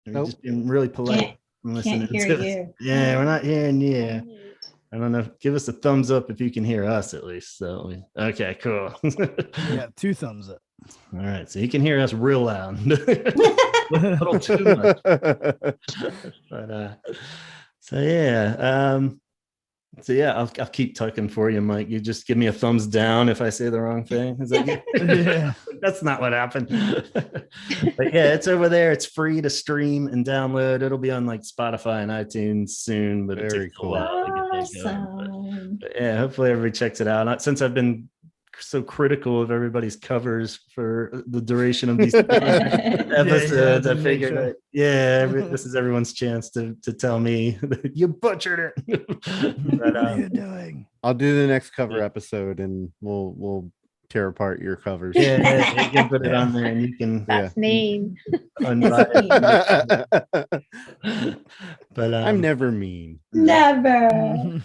[SPEAKER 1] You're just being really polite.
[SPEAKER 10] Can't hear you.
[SPEAKER 1] Yeah, we're not hearing you. I don't know. Give us a thumbs up if you can hear us at least. So okay, cool.
[SPEAKER 3] Yeah, 2 thumbs up.
[SPEAKER 1] All right, so you can hear us real loud. A little too much. But I'll keep talking for you, Mike. You just give me a thumbs down if I say the wrong thing. Is that good? Yeah. That's not what happened. But yeah, it's over there. It's free to stream and download. It'll be on like Spotify and iTunes soon, but it takes a while to get going. But yeah, hopefully everybody checks it out. Since I've been so critical of everybody's covers for the duration of these episodes, I figured this is everyone's chance to tell me that you butchered it. But,
[SPEAKER 3] what are you doing?
[SPEAKER 4] I'll do the next cover episode, and we'll tear apart your covers.
[SPEAKER 1] You can put it on there, and you can.
[SPEAKER 8] That's mean.
[SPEAKER 1] But
[SPEAKER 4] I'm never mean.
[SPEAKER 10] Never.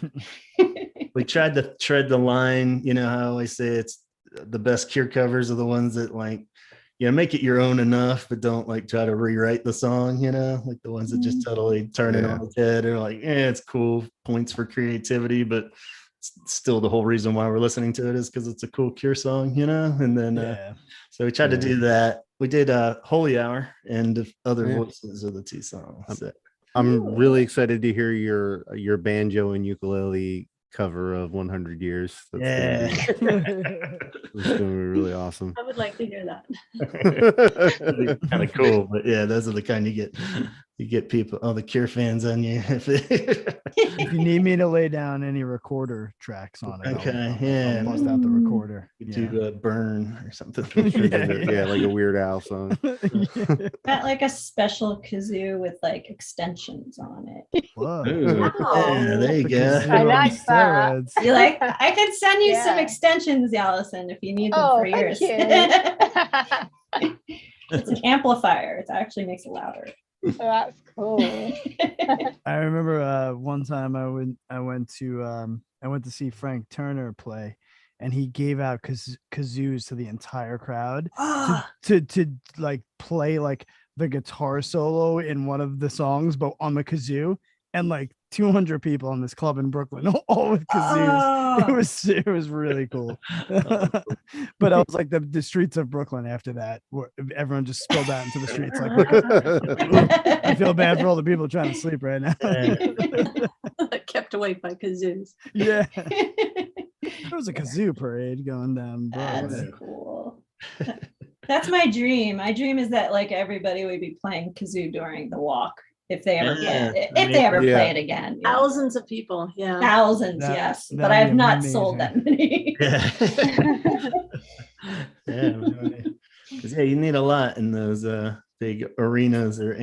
[SPEAKER 1] We tried to tread the line. You know how I always say it's the best Cure covers are the ones that make it your own enough, but don't like try to rewrite the song, like the ones that just totally turn it on its head, or like, it's cool, points for creativity, but still the whole reason why we're listening to it is because it's a cool Cure song, and then so we tried to do that. We did Holy Hour and the other voices of the 2 songs.
[SPEAKER 4] I'm really excited to hear your banjo and ukulele cover of 100 Years. That's gonna be really awesome.
[SPEAKER 5] I would like to hear that.
[SPEAKER 1] Kind of cool, but those are the kind you get people, all the Cure fans on you.
[SPEAKER 3] If you need me to lay down any recorder tracks on it, I'll bust out the recorder.
[SPEAKER 1] Do Burn or something.
[SPEAKER 4] Like a Weird Al song.
[SPEAKER 10] Got like a special kazoo with like extensions on it.
[SPEAKER 3] Whoa.
[SPEAKER 1] Yeah, there you go.
[SPEAKER 8] I like that.
[SPEAKER 10] You like? I could send you some extensions, Allison, if you need them for yours. It's an amplifier. It actually makes it louder.
[SPEAKER 8] Oh, that's cool.
[SPEAKER 3] I remember one time I went to see Frank Turner play, and he gave out kazoos to the entire crowd to like play like the guitar solo in one of the songs, but on the kazoo, and like 200 people in this club in Brooklyn, all with kazoos. It was really cool. But I was like the streets of Brooklyn after that, where everyone just spilled out into the streets. Like, I feel bad for all the people trying to sleep right now.
[SPEAKER 5] Kept awake by kazoos.
[SPEAKER 3] Yeah. There was a kazoo parade going down Broadway.
[SPEAKER 10] That's cool. That's my dream. My dream is that like everybody would be playing kazoo during the walk if they ever play it. If they ever play it again.
[SPEAKER 5] Thousands of people. Yeah.
[SPEAKER 10] Thousands, yes. But I have not sold that many.
[SPEAKER 1] Yeah, you need a lot in those big arenas or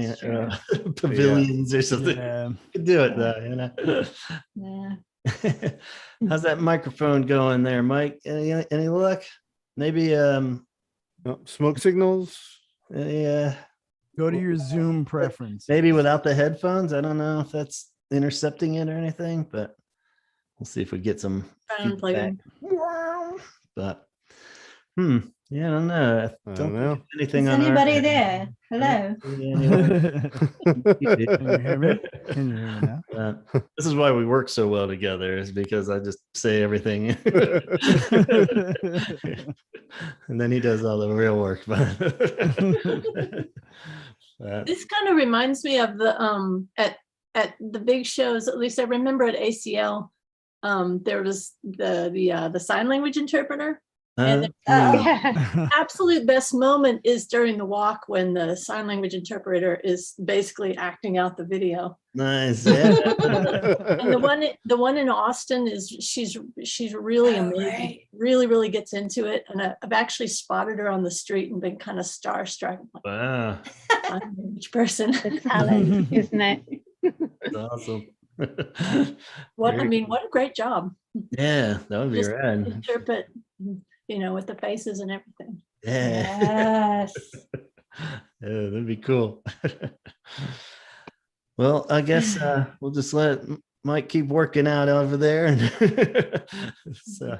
[SPEAKER 1] pavilions or something. You could do it though, you know.
[SPEAKER 10] Yeah.
[SPEAKER 1] How's that microphone going there, Mike? Any luck? Maybe
[SPEAKER 4] smoke signals.
[SPEAKER 1] Yeah.
[SPEAKER 3] Go to your Zoom preference.
[SPEAKER 1] Maybe without the headphones. I don't know if that's intercepting it or anything, but we'll see if we get some feedback. But yeah, I don't know. I don't know anything.
[SPEAKER 10] Is anybody there? Hello.
[SPEAKER 3] Can you hear me? Can you hear me now?
[SPEAKER 1] This is why we work so well together, is because I just say everything. And then he does all the real work.
[SPEAKER 5] This kind of reminds me of the at the big shows. At least I remember at ACL, there was the sign language interpreter. And the absolute best moment is during the walk when the sign language interpreter is basically acting out the video.
[SPEAKER 1] Nice. Yeah.
[SPEAKER 5] And the one in Austin is she's really amazing. Right. Really gets into it. And I've actually spotted her on the street and been kind of starstruck.
[SPEAKER 1] Wow.
[SPEAKER 5] Each person.
[SPEAKER 8] The talent, isn't it?
[SPEAKER 1] That's awesome.
[SPEAKER 5] What a great job.
[SPEAKER 1] Yeah, that would be
[SPEAKER 5] Just
[SPEAKER 1] rad.
[SPEAKER 5] interpret, with the faces and everything.
[SPEAKER 1] Yeah.
[SPEAKER 10] Yes.
[SPEAKER 1] Yeah, that'd be cool. Well, I guess we'll just let Mike keep working out over there. So,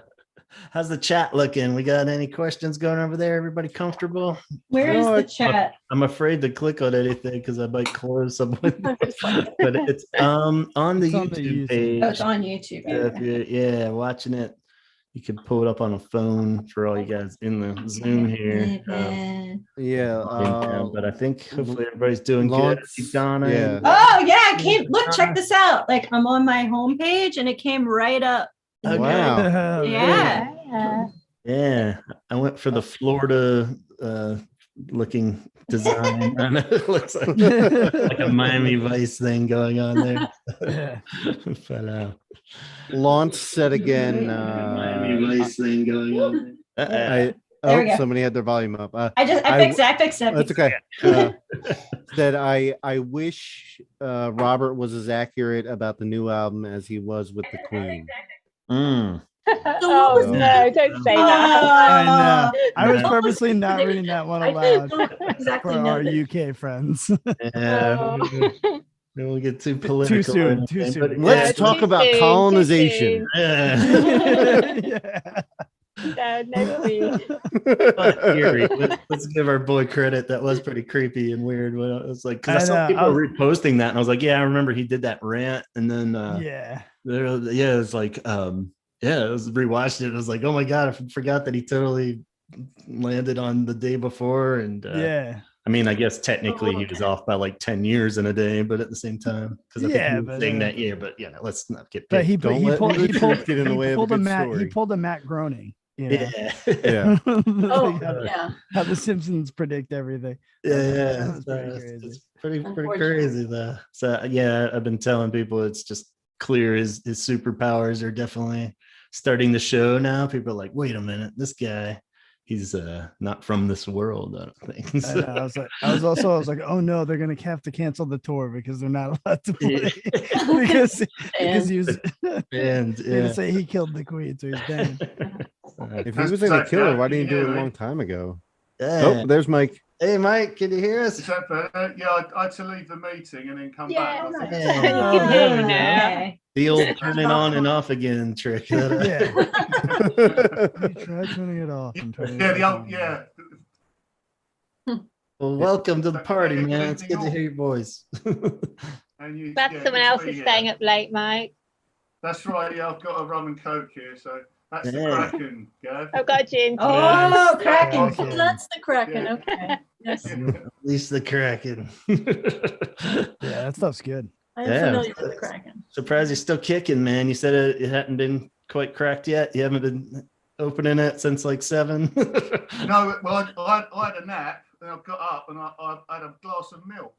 [SPEAKER 1] how's the chat looking? We got any questions going over there? Everybody comfortable?
[SPEAKER 10] Where is the chat?
[SPEAKER 1] I'm afraid to click on anything because I might close something. But it's on the YouTube page.
[SPEAKER 10] Oh, it's on YouTube.
[SPEAKER 1] Yeah, watching it. You can pull it up on a phone for all you guys in the Zoom here. But I think hopefully everybody's doing good. Donna.
[SPEAKER 10] Yeah. Oh yeah, it came. Look, check this out. Like I'm on my homepage and it came right up.
[SPEAKER 1] Okay.
[SPEAKER 4] Wow.
[SPEAKER 1] Yeah. I went for the Florida looking design. It looks like a Miami Vice thing going on there. But
[SPEAKER 4] launch set again.
[SPEAKER 1] Miami Vice thing going on there.
[SPEAKER 4] Somebody had their volume up.
[SPEAKER 10] I fixed it.
[SPEAKER 4] That's okay. That I wish Robert was as accurate about the new album as he was with the Queen.
[SPEAKER 8] Oh no, don't say that.
[SPEAKER 3] I know. I was purposely not reading that one aloud for our UK friends.
[SPEAKER 1] Yeah. We won't get too political.
[SPEAKER 3] Too soon.
[SPEAKER 4] Let's talk about colonization.
[SPEAKER 3] Yeah.
[SPEAKER 8] No, please.
[SPEAKER 1] Let's give our boy credit. That was pretty creepy and weird. It was like, because I saw people reposting that, and I was like, yeah, I remember he did that rant, and then it's like I was rewatching it. I was like, oh my god, I forgot that he totally landed on the day before, and I mean, I guess technically he was off by like 10 years in a day, but at the same time, because I think he was saying that year. But let's not get.
[SPEAKER 3] But he pulled a Matt Groening.
[SPEAKER 4] Yeah.
[SPEAKER 3] How the Simpsons predict everything.
[SPEAKER 1] It's pretty crazy though. So I've been telling people it's just clear his superpowers are definitely starting to show now. People are like, wait a minute, this guy, he's not from this world, I don't think. So.
[SPEAKER 3] I was like, oh no, they're gonna have to cancel the tour because they're not allowed to play because he was gonna say he killed the Queen, so he's banned.
[SPEAKER 4] If he was gonna kill her, why didn't he do it a long time ago? Oh, there's Mike.
[SPEAKER 1] Hey Mike, can you hear us?
[SPEAKER 11] I had to leave the meeting and then come back.
[SPEAKER 8] You can hear me now.
[SPEAKER 1] The old turn it on and off again trick.
[SPEAKER 3] You try turning it off.
[SPEAKER 1] Well, welcome to the party, man. It's good to hear your voice.
[SPEAKER 11] And you,
[SPEAKER 8] Glad someone else is staying up late, Mike.
[SPEAKER 11] That's right. Yeah, I've got a rum and coke here, so that's the Kraken, Gav.
[SPEAKER 8] I've got a gin.
[SPEAKER 10] Oh, Kraken.
[SPEAKER 5] Oh, that's the Kraken. Okay. Yes.
[SPEAKER 1] At least the Kraken.
[SPEAKER 3] Yeah, that stuff's good.
[SPEAKER 5] I am familiar with the Kraken.
[SPEAKER 1] Surprised you're still kicking, man. You said it hadn't been quite cracked yet. You haven't been opening it since like 7.
[SPEAKER 11] No, well, I had a nap, and I got up and I had a glass of milk.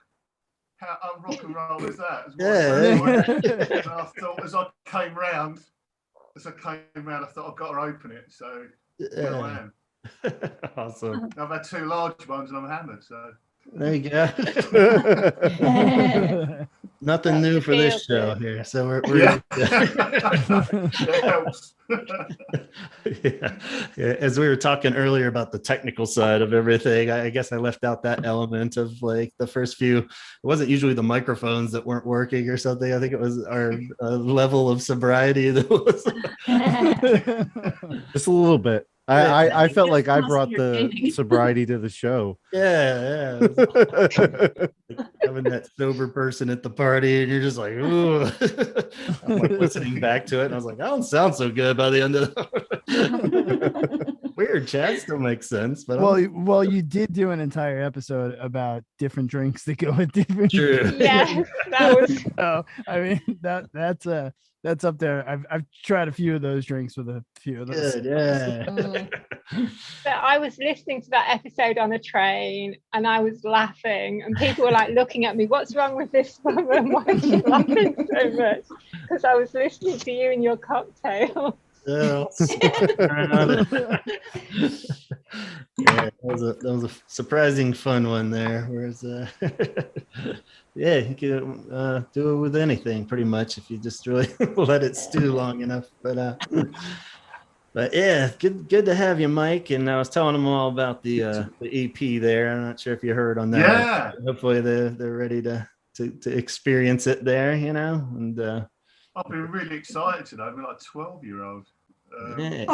[SPEAKER 11] How rock and roll is that? And I thought, as I came round, I thought I've got to open it. So here I am.
[SPEAKER 1] Awesome.
[SPEAKER 11] I've had 2 large ones and I'm hammered. So
[SPEAKER 1] there you go. Nothing new for this show here. So we're
[SPEAKER 11] it helps.
[SPEAKER 1] Yeah. As we were talking earlier about the technical side of everything, I guess I left out that element of like the first few. It wasn't usually the microphones that weren't working or something. I think it was our level of sobriety that was
[SPEAKER 4] just a little bit. I felt like I brought the sobriety to the show.
[SPEAKER 1] Yeah. Like having that sober person at the party, and you're just like, ooh. I'm like listening back to it, and I was like, I don't sound so good by the end of the weird. Chaz still makes sense, but
[SPEAKER 3] well, you did do an entire episode about different drinks that go with different.
[SPEAKER 1] True.
[SPEAKER 8] Yeah, that was.
[SPEAKER 3] Oh, I mean that's up there. I've tried a few of those drinks with a few of those.
[SPEAKER 1] Good, yeah.
[SPEAKER 8] But I was listening to that episode on a train and I was laughing and people were like looking at me, what's wrong with this woman? Why is she laughing so much? Because I was listening to you and your cocktail.
[SPEAKER 1] Yeah, that was a surprising fun one there. Whereas yeah, you can do it with anything pretty much if you just really let it stew long enough. But yeah, good to have you, Mike. And I was telling them all about the EP there. I'm not sure if you heard on that.
[SPEAKER 11] Yeah.
[SPEAKER 1] Hopefully they're ready to experience it there, you know. And
[SPEAKER 11] I've been really excited today. I've been like a 12-year-old. But the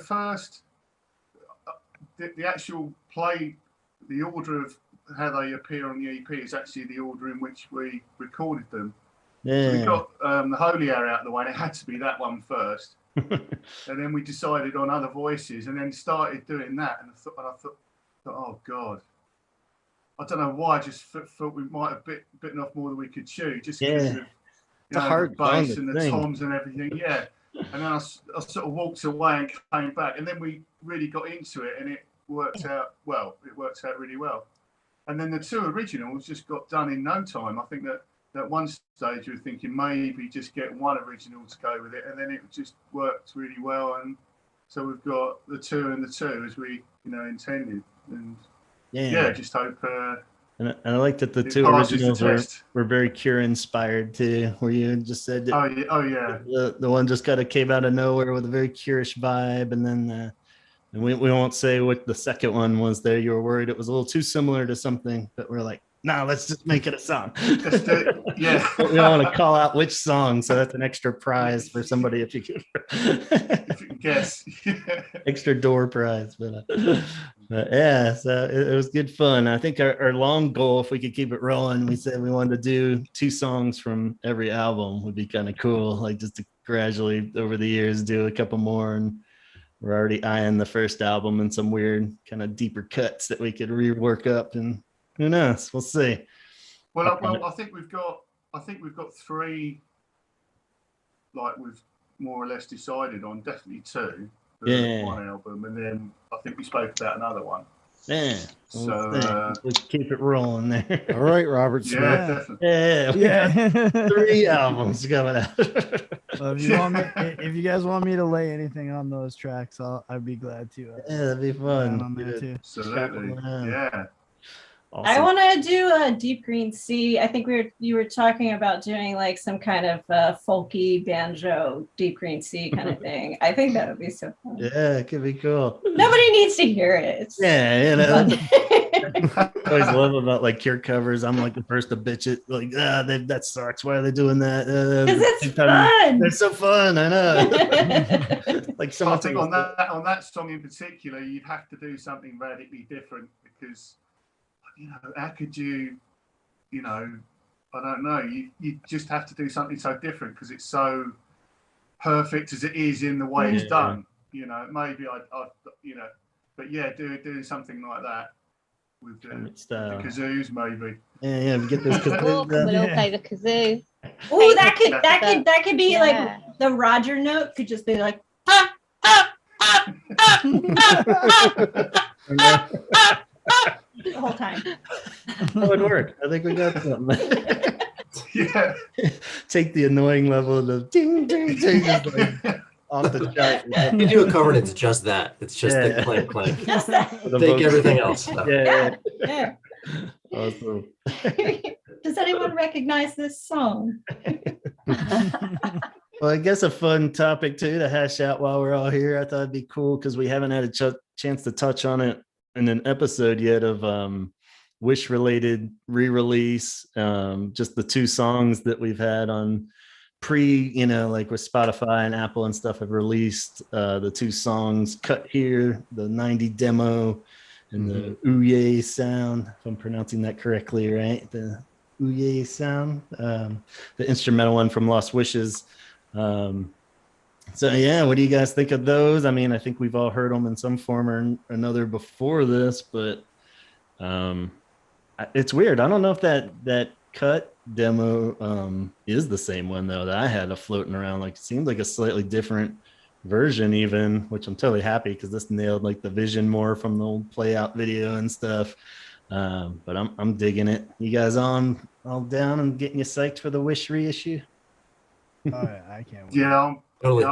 [SPEAKER 11] first, the actual play, the order of how they appear on the EP is actually the order in which we recorded them.
[SPEAKER 1] Yeah.
[SPEAKER 11] So we got the Holy Hour out of the way, and it had to be that one first. And then we decided on Other Voices, and then started doing that. And I thought, oh God, I don't know why. I just thought we might have bitten off more than we could chew, just because of the bass and the toms and everything. Yeah. And then I sort of walked away and came back, and then we really got into it, and it worked out well. It worked out really well. And then the 2 originals just got done in no time. I think that at one stage we were thinking maybe just get one original to go with it, and then it just worked really well. And so we've got the 2 and the 2 as we intended. And just hope.
[SPEAKER 1] And I like that the 2 originals were very Cure inspired too, where you just said that, the one just kind of came out of nowhere with a very Cure-ish vibe, and then and we won't say what the second one was there. You were worried it was a little too similar to something, but we're like, no, let's just make it a song.
[SPEAKER 11] Yeah.
[SPEAKER 1] We don't want to call out which song, so that's an extra prize for somebody if you could
[SPEAKER 11] guess.
[SPEAKER 1] Extra door prize, but yeah, so it was good fun. I think our long goal, if we could keep it rolling, we said we wanted to do 2 songs from every album would be kind of cool, like just to gradually over the years do a couple more. And we're already eyeing the first album and some weird kind of deeper cuts that we could rework up, and who knows, we'll see.
[SPEAKER 11] Well, I think we've got 3 like we've more or less decided on, definitely 2 for one album, and then I think we spoke about another one.
[SPEAKER 1] Yeah.
[SPEAKER 11] So
[SPEAKER 1] let's keep it rolling there.
[SPEAKER 4] All right, Robert Smith.
[SPEAKER 11] Yeah, definitely.
[SPEAKER 1] Yeah. 3 albums coming out.
[SPEAKER 3] Well, if you guys want me to lay anything on those tracks, I'd be glad to.
[SPEAKER 1] Yeah, that'd be fun.
[SPEAKER 3] On there too.
[SPEAKER 11] Absolutely. Yeah.
[SPEAKER 10] Awesome. I want to do a Deep Green Sea. I think you were talking about doing like some kind of folky banjo Deep Green Sea kind of thing. I think that would be so fun.
[SPEAKER 1] Yeah, it could be cool.
[SPEAKER 10] Nobody needs to hear it.
[SPEAKER 1] I always love about like Cure covers. I'm like the first to bitch it. Like, that sucks. Why are they doing that?
[SPEAKER 10] Because it's fun.
[SPEAKER 1] They're so fun. I know. Like
[SPEAKER 11] I think on that song in particular, you'd have to do something radically different because, how could you you know, I don't know. You just have to do something so different because it's so perfect as it is in the way it's done. You know, maybe I you know, but yeah, doing something like that with the kazoos, maybe.
[SPEAKER 1] Yeah, get this kazoo.
[SPEAKER 8] We'll all play the kazoo.
[SPEAKER 10] Oh, that could be like the Roger note. Could just be like. The whole time.
[SPEAKER 1] That would work. I think we got something.
[SPEAKER 11] Yeah.
[SPEAKER 1] Take the annoying level of the ding, ding, ding, just like off the chart.
[SPEAKER 2] You do a cover and it's just that. It's just the clank, clank.
[SPEAKER 10] Just that.
[SPEAKER 2] Take everything else.
[SPEAKER 1] Yeah.
[SPEAKER 10] Awesome. Does anyone recognize this song?
[SPEAKER 1] Well, I guess a fun topic too to hash out while we're all here. I thought it'd be cool because we haven't had a chance to touch on it in an episode yet of Wish related re-release. Just the 2 songs that we've had on you know, like with Spotify and Apple and stuff have released the 2 songs, Cut Here, the 90 demo, and the Ouye sound, if I'm pronouncing that correctly, right? The Ouye sound, the instrumental one from Lost Wishes. So yeah, what do you guys think of those? I mean, I think we've all heard them in some form or another before this, but it's weird. I don't know if that cut demo is the same one though that I had floating around. Like, it seemed like a slightly different version even, which I'm totally happy because this nailed like the vision more from the old play out video and stuff. But I'm digging it. You guys all down and getting you psyched for the Wish reissue?
[SPEAKER 3] Oh, yeah, I can't wait.
[SPEAKER 11] Yeah,
[SPEAKER 2] Totally.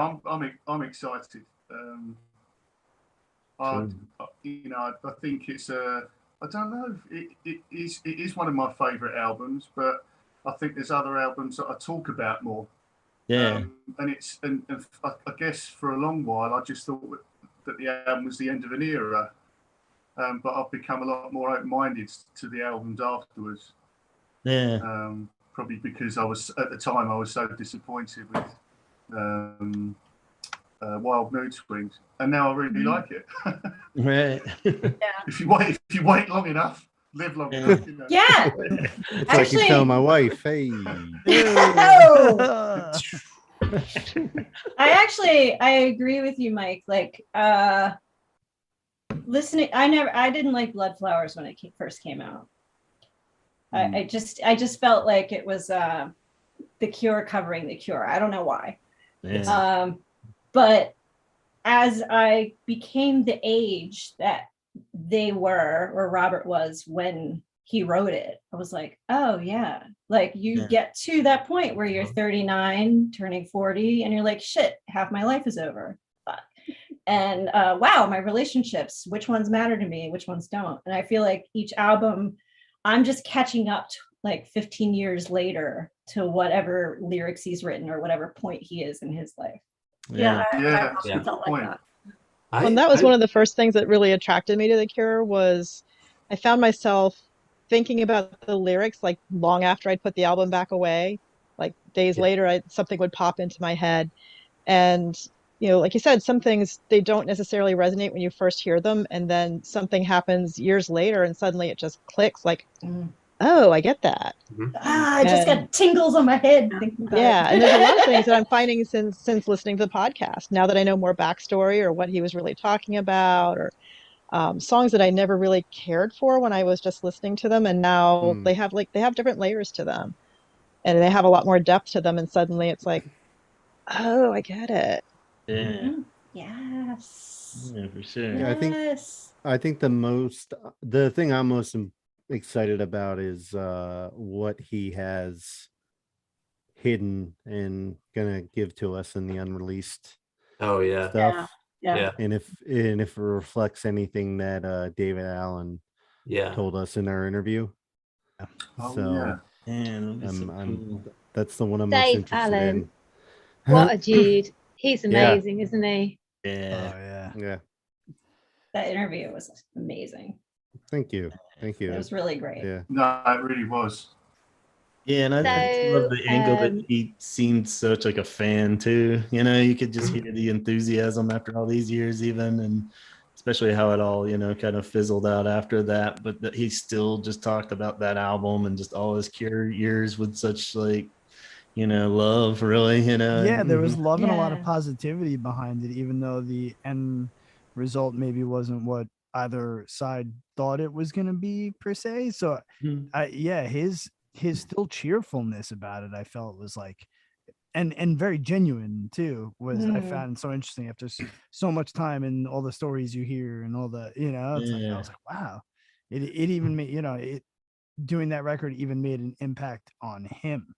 [SPEAKER 11] I'm excited. You know, I think it's I don't know. It is one of my favorite albums, but I think there's other albums that I talk about more.
[SPEAKER 1] Yeah.
[SPEAKER 11] And I guess for a long while I just thought that the album was the end of an era. But I've become a lot more open-minded to the albums afterwards.
[SPEAKER 1] Yeah.
[SPEAKER 11] Probably because at the time I was so disappointed with Wild Mood Swings, and now I really like it.
[SPEAKER 1] Right.
[SPEAKER 11] If you wait long enough, live long enough. You know?
[SPEAKER 10] Yeah.
[SPEAKER 4] It's like you tell my wife, hey.
[SPEAKER 10] I agree with you, Mike. Like listening, I didn't like Blood Flowers when it first came out. I just felt like it was The Cure covering The Cure. I don't know why.
[SPEAKER 1] Yeah.
[SPEAKER 10] But as I became the age that they were, or Robert was when he wrote it, I was like, oh yeah. Like you get to that point where you're 39, turning 40, and you're like, shit, half my life is over. Fuck. And wow, my relationships, which ones matter to me, which ones don't. And I feel like each album, I'm just catching up to like 15 years later to whatever lyrics he's written or whatever point he is in his life.
[SPEAKER 11] Yeah.
[SPEAKER 10] I felt like that.
[SPEAKER 6] And that was one of the first things that really attracted me to The Cure was I found myself thinking about the lyrics like long after I'd put the album back away. Like days later, something would pop into my head. And, you know, like you said, some things, they don't necessarily resonate when you first hear them. And then something happens years later and suddenly it just clicks like, oh, I get that.
[SPEAKER 10] I just got tingles on my head.
[SPEAKER 6] Yeah, and there's a lot of things that I'm finding since listening to the podcast. Now that I know more backstory or what he was really talking about, or songs that I never really cared for when I was just listening to them, and now they have different layers to them, and they have a lot more depth to them. And suddenly it's like, oh, I get it.
[SPEAKER 1] Yeah.
[SPEAKER 10] Yes.
[SPEAKER 1] Yeah, for sure.
[SPEAKER 4] Yeah, I think the thing I'm most excited about is what he has hidden and gonna give to us in the unreleased stuff.
[SPEAKER 2] Yeah.
[SPEAKER 4] And if it reflects anything that David Allen told us in our interview. That's the one I'm most interested
[SPEAKER 8] Allen.
[SPEAKER 4] in.
[SPEAKER 8] What a dude. He's amazing, isn't he?
[SPEAKER 4] Yeah.
[SPEAKER 10] That interview was amazing.
[SPEAKER 4] Thank you. It
[SPEAKER 10] was really great.
[SPEAKER 4] Yeah.
[SPEAKER 11] No, it really was.
[SPEAKER 1] Yeah, and I love the angle that he seemed such like a fan too. You know, you could just hear the enthusiasm after all these years, even, and especially how it all, kind of fizzled out after that. But that he still just talked about that album and just all his Cure years with such like, love, really,
[SPEAKER 3] Yeah, there was love and a lot of
[SPEAKER 8] Yeah.
[SPEAKER 3] positivity behind it, even though the end result maybe wasn't what either side thought it was going to be per se. So, his still cheerfulness about it, I felt was like, and very genuine too. Was I found so interesting after so much time and all the stories you hear and all the, it's like I was like, wow, it even made it doing that record even made an impact on him.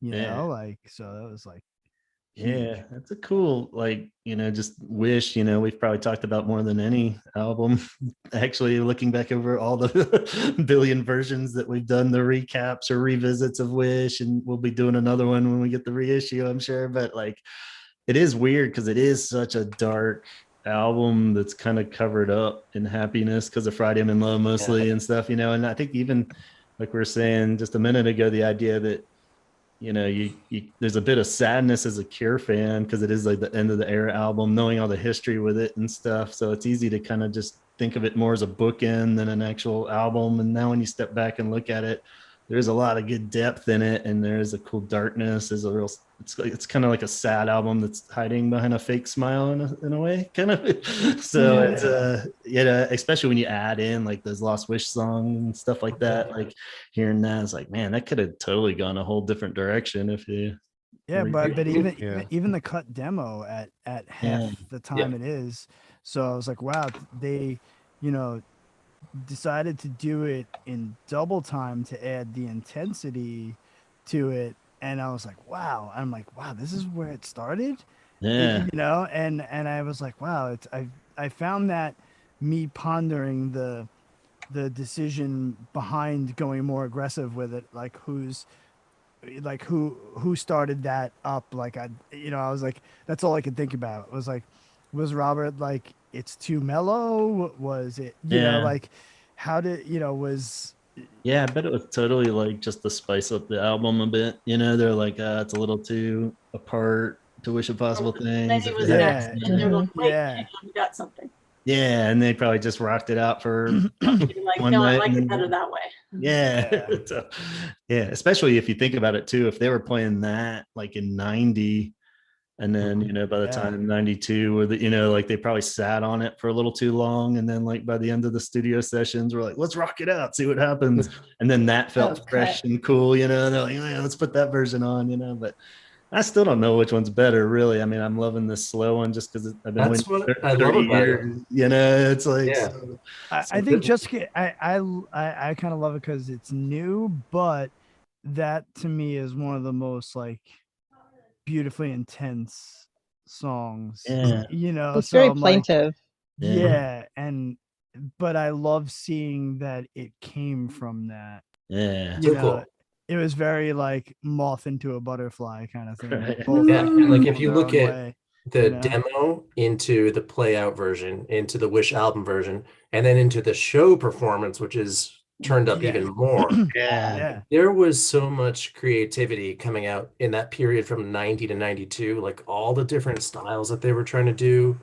[SPEAKER 3] Like so that was like huge.
[SPEAKER 1] Yeah, that's a cool, like, just Wish, we've probably talked about more than any album. Actually, looking back over all the billion versions that we've done, the recaps or revisits of Wish, and we'll be doing another one when we get the reissue, I'm sure. But like, it is weird because it is such a dark album that's kind of covered up in happiness because of Friday I'm in Love mostly and stuff, and I think even like we were saying just a minute ago, the idea that you there's a bit of sadness as a Cure fan because it is like the end of the era album, knowing all the history with it and stuff. So it's easy to kind of just think of it more as a bookend than an actual album. And now when you step back and look at it, there's a lot of good depth in it, and there's a cool darkness. There's a real, it's kind of like a sad album that's hiding behind a fake smile in a way, kind of. So it's especially when you add in like those Lost Wish songs and stuff like that. Like hearing that, it's like, man, that could have totally gone a whole different direction if you.
[SPEAKER 3] But even the cut demo at half the time it is. So I was like, wow, they, decided to do it in double time to add the intensity to it, and I was like, wow. I'm like, wow, this is where it started. And I was like, wow, I found that me pondering the decision behind going more aggressive with it, like who started that up. Like I was like, that's all I could think about. It was like, was Robert like, it's too mellow? Was it, like, how did, was.
[SPEAKER 1] Yeah, I bet it was totally like just to spice up the album a bit. They're like, it's a little too apart to Wish a Possible Things.
[SPEAKER 5] Maybe it was next, and they're like, wait, hang on, we got something.
[SPEAKER 1] Yeah, and they probably just rocked it out for
[SPEAKER 5] like,
[SPEAKER 1] one
[SPEAKER 5] no,
[SPEAKER 1] night.
[SPEAKER 5] I like it better that way.
[SPEAKER 1] Yeah. Yeah, especially if you think about it too, if they were playing that like in 90, and then by the time 92, or like they probably sat on it for a little too long, and then like by the end of the studio sessions we're like, let's rock it out, see what happens. And then that felt fresh and cool, and they're like, yeah, let's put that version on, but I still don't know which one's better, really. I mean, I'm loving this slow one just because I've been
[SPEAKER 2] waiting what I love about
[SPEAKER 1] years, it's like
[SPEAKER 3] I think I kind of love it because it's new, but that to me is one of the most like beautifully intense songs.
[SPEAKER 6] It's very plaintive.
[SPEAKER 3] Like, but I love seeing that it came from that.
[SPEAKER 2] Cool.
[SPEAKER 3] It was very like moth into a butterfly kind of thing.
[SPEAKER 2] Like if you look at the demo into the play out version, into the Wish album version, and then into the show performance, which is turned up even more. There was so much creativity coming out in that period from 90 to 92, like all the different styles that they were trying to do.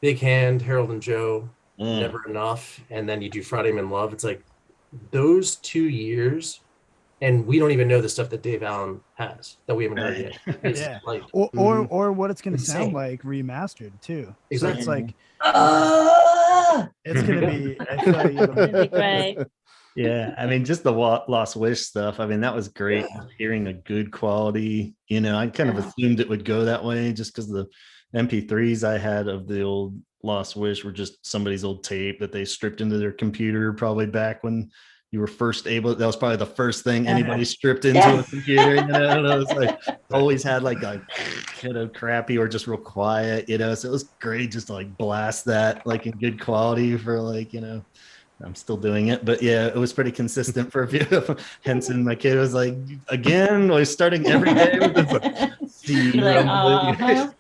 [SPEAKER 2] Big Hand, Harold and Joe, Never Enough, and then you do Friday I'm in Love. It's like those 2 years, and we don't even know the stuff that Dave Allen has that we haven't heard yet. It's like,
[SPEAKER 3] or what it's going to sound like remastered too.
[SPEAKER 2] Exactly.
[SPEAKER 3] So it's like it's going to be, I feel like
[SPEAKER 5] it'll be great.
[SPEAKER 1] Yeah, I mean, just the Lost Wish stuff. I mean, that was great. Hearing a good quality. I kind of assumed it would go that way just because the MP3s I had of the old Lost Wish were just somebody's old tape that they stripped into their computer, probably back when you were first able. That was probably the first thing anybody stripped into a computer. It's like always had like a crappy or just real quiet. So it was great just to like blast that like in good quality for like I'm still doing it, but yeah, it was pretty consistent for a few. Henson, my kid, was like, again, we're starting every day with this C. It's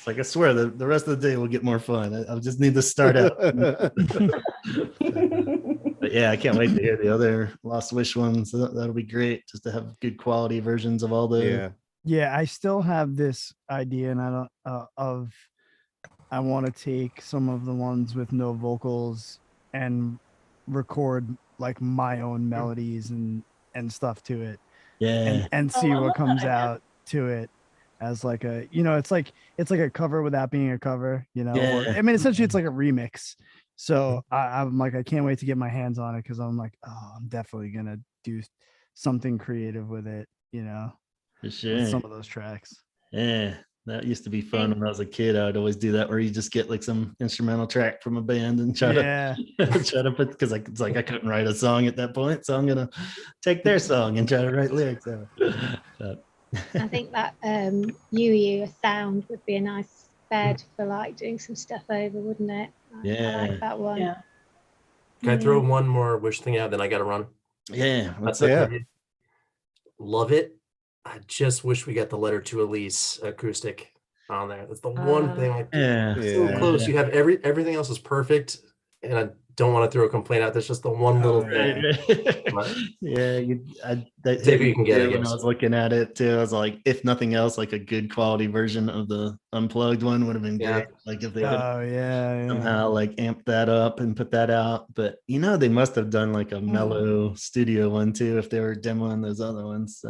[SPEAKER 1] like, I swear, the rest of the day will get more fun. I just need to start out. But yeah, I can't wait to hear the other Lost Wish ones. That'll be great, just to have good quality versions of all the.
[SPEAKER 3] Yeah, I still have this idea, and I don't of I want to take some of the ones with no vocals and record like my own melodies and stuff to it.
[SPEAKER 1] Yeah.
[SPEAKER 3] And see
[SPEAKER 10] I
[SPEAKER 3] what
[SPEAKER 10] love
[SPEAKER 3] comes
[SPEAKER 10] that idea.
[SPEAKER 3] out to it as like a, it's like a cover without being a cover, or
[SPEAKER 1] Yeah.
[SPEAKER 3] I mean, essentially it's like a remix. So I'm like, I can't wait to get my hands on it, because I'm like, oh, I'm definitely gonna do something creative with it,
[SPEAKER 1] For
[SPEAKER 3] with
[SPEAKER 1] sure.
[SPEAKER 3] some of those tracks.
[SPEAKER 1] Yeah. That used to be fun when I was a kid. I'd always do that, where you just get like some instrumental track from a band and try
[SPEAKER 3] Yeah.
[SPEAKER 1] to try to put, because it's like I couldn't write a song at that point, so I'm gonna take their song and try to write lyrics out. But
[SPEAKER 8] I think that you sound would be a nice bed for like doing some stuff over, wouldn't it? I like that one.
[SPEAKER 10] Yeah.
[SPEAKER 2] Can I throw one more wish thing out? Then I got to run.
[SPEAKER 1] Yeah.
[SPEAKER 2] That's it. Love it. I just wish we got the Letter to Elise acoustic on there. That's the one thing. So close. You have everything else is perfect, and I don't want to throw a complaint out. There's just the one little thing.
[SPEAKER 1] Yeah, that
[SPEAKER 2] Take what you can get, I
[SPEAKER 1] when I
[SPEAKER 2] guess.
[SPEAKER 1] was looking at it too, I was like, if nothing else, like a good quality version of the unplugged one would have been great. Like if they could somehow like amp that up and put that out. But they must have done like a mellow studio one too if they were demoing those other ones.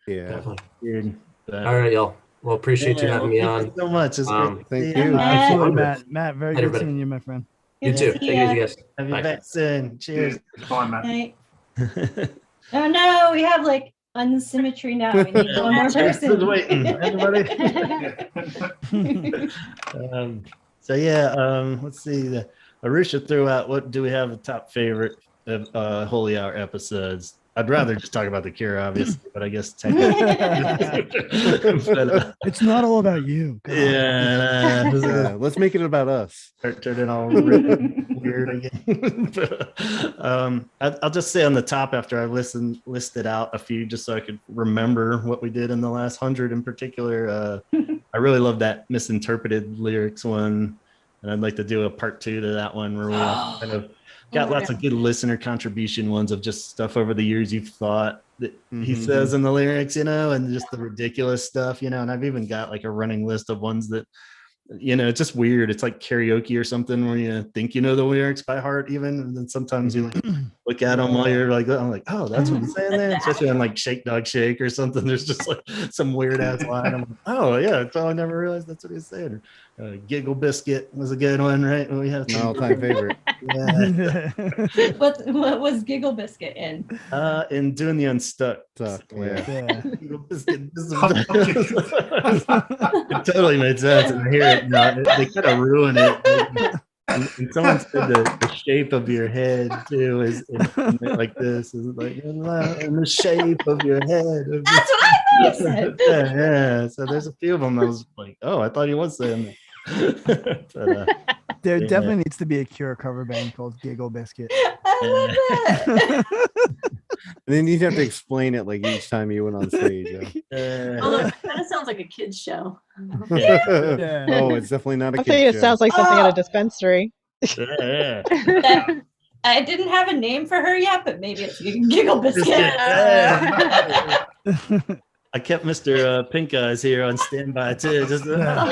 [SPEAKER 2] Yeah.
[SPEAKER 1] Weird, but
[SPEAKER 2] All right, y'all. Well, appreciate you having me on.
[SPEAKER 1] Thank you so much. It's great.
[SPEAKER 3] Thank you. Absolutely, Matt. Very good seeing you, my friend.
[SPEAKER 2] You too. Take it easy, guys.
[SPEAKER 1] Have you back soon. Cheers.
[SPEAKER 11] Bye, Matt.
[SPEAKER 10] Night. Oh no, we have like unsymmetry now. We need one more person.
[SPEAKER 1] Who's waiting? Everybody. So yeah, let's see. Arusha threw out, what do we have a top favorite of Holy Hour episodes? I'd rather just talk about The Cure, obviously, but I guess technically.
[SPEAKER 3] It's not all about you.
[SPEAKER 1] Yeah,
[SPEAKER 4] let's make it about us.
[SPEAKER 1] Turn it all weird again. I'll just say on the top, after I listed out a few, just so I could remember what we did in the last 100 in particular. I really love that misinterpreted lyrics one, and I'd like to do a part 2 to that one, where we kind of got lots of good listener contribution ones of just stuff over the years you've thought that he says in the lyrics, and just the ridiculous stuff, and I've even got like a running list of ones that, it's just weird. It's like karaoke or something where you think the lyrics by heart even, and then sometimes you like look at them while you're like, I'm like, oh, that's what he's saying there. Especially on like Shake Dog Shake or something. There's just like some weird ass line. I'm like, oh yeah, I never realized that's what he's saying. Giggle Biscuit was a good one, right? We have
[SPEAKER 4] my all-time favorite.
[SPEAKER 1] Yeah.
[SPEAKER 10] What was Giggle Biscuit in?
[SPEAKER 1] In doing the Unstuck. Giggle Biscuit. It totally made sense. And I hear it now. They kind of ruin it. And someone said the shape of your head too is like this. Is like in the shape of your head.
[SPEAKER 10] That's what I thought he said.
[SPEAKER 1] Yeah. So there's a few of them. I was like, oh, I thought he was saying that. But,
[SPEAKER 3] there definitely needs to be a Cure cover band called Giggle Biscuit.
[SPEAKER 10] I love that.
[SPEAKER 4] And then you'd have to explain it like each time you went on stage.
[SPEAKER 5] Although it kind of sounds like a kid's show.
[SPEAKER 4] Oh, it's definitely not a
[SPEAKER 6] I'll tell you,
[SPEAKER 4] kid's
[SPEAKER 6] it
[SPEAKER 4] show.
[SPEAKER 6] sounds like something at a dispensary.
[SPEAKER 10] I didn't have a name for her yet, but maybe it's Giggle Biscuit.
[SPEAKER 1] I kept Mr. Pink Eyes here on standby too. Just
[SPEAKER 5] I'm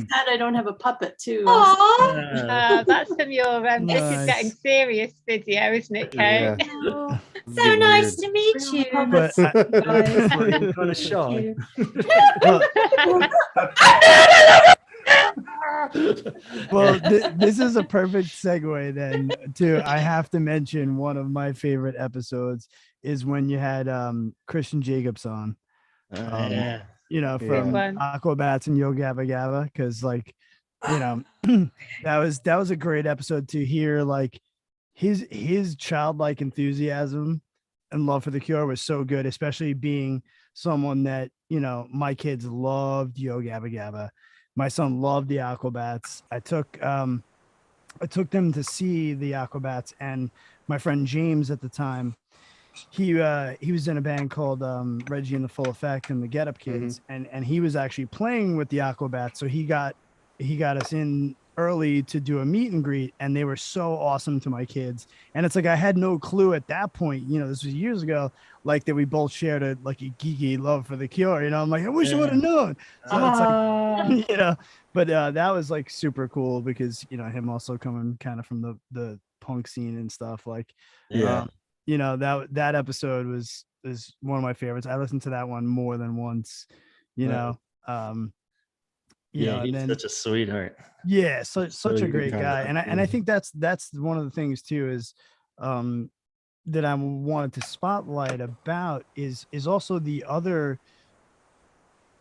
[SPEAKER 5] sad I don't have a puppet too.
[SPEAKER 8] That's from your This Is Getting Serious video, isn't it, Kate?
[SPEAKER 10] Yeah. So nice to meet you.
[SPEAKER 3] But
[SPEAKER 1] kind of shy.
[SPEAKER 3] Well, this is a perfect segue then to, I have to mention one of my favorite episodes is when you had Christian Jacobs on. From Aquabats and Yo Gabba Gabba, because like, that was a great episode to hear. Like his childlike enthusiasm and love for the Cure was so good, especially being someone that, my kids loved Yo Gabba Gabba. My son loved the Aquabats. I took them to see the Aquabats, and my friend James at the time, he was in a band called Reggie and the Full Effect and the Get Up Kids, and he was actually playing with the Aquabats. So he got us in early to do a meet and greet, and they were so awesome to my kids. And it's like I had no clue at that point, you know, this was years ago, like that we both shared a geeky love for the Cure. You know, I'm like, I wish I would have known. So it's like, you know, but that was like super cool because, you know, him also coming kind of from the punk scene and stuff, like, you know, that episode is one of my favorites. I listened to that one more than once, you know. You know,
[SPEAKER 1] he's
[SPEAKER 3] and then,
[SPEAKER 1] such a sweetheart.
[SPEAKER 3] Yeah, such a great guy. And I think that's one of the things too is that I wanted to spotlight about is also the other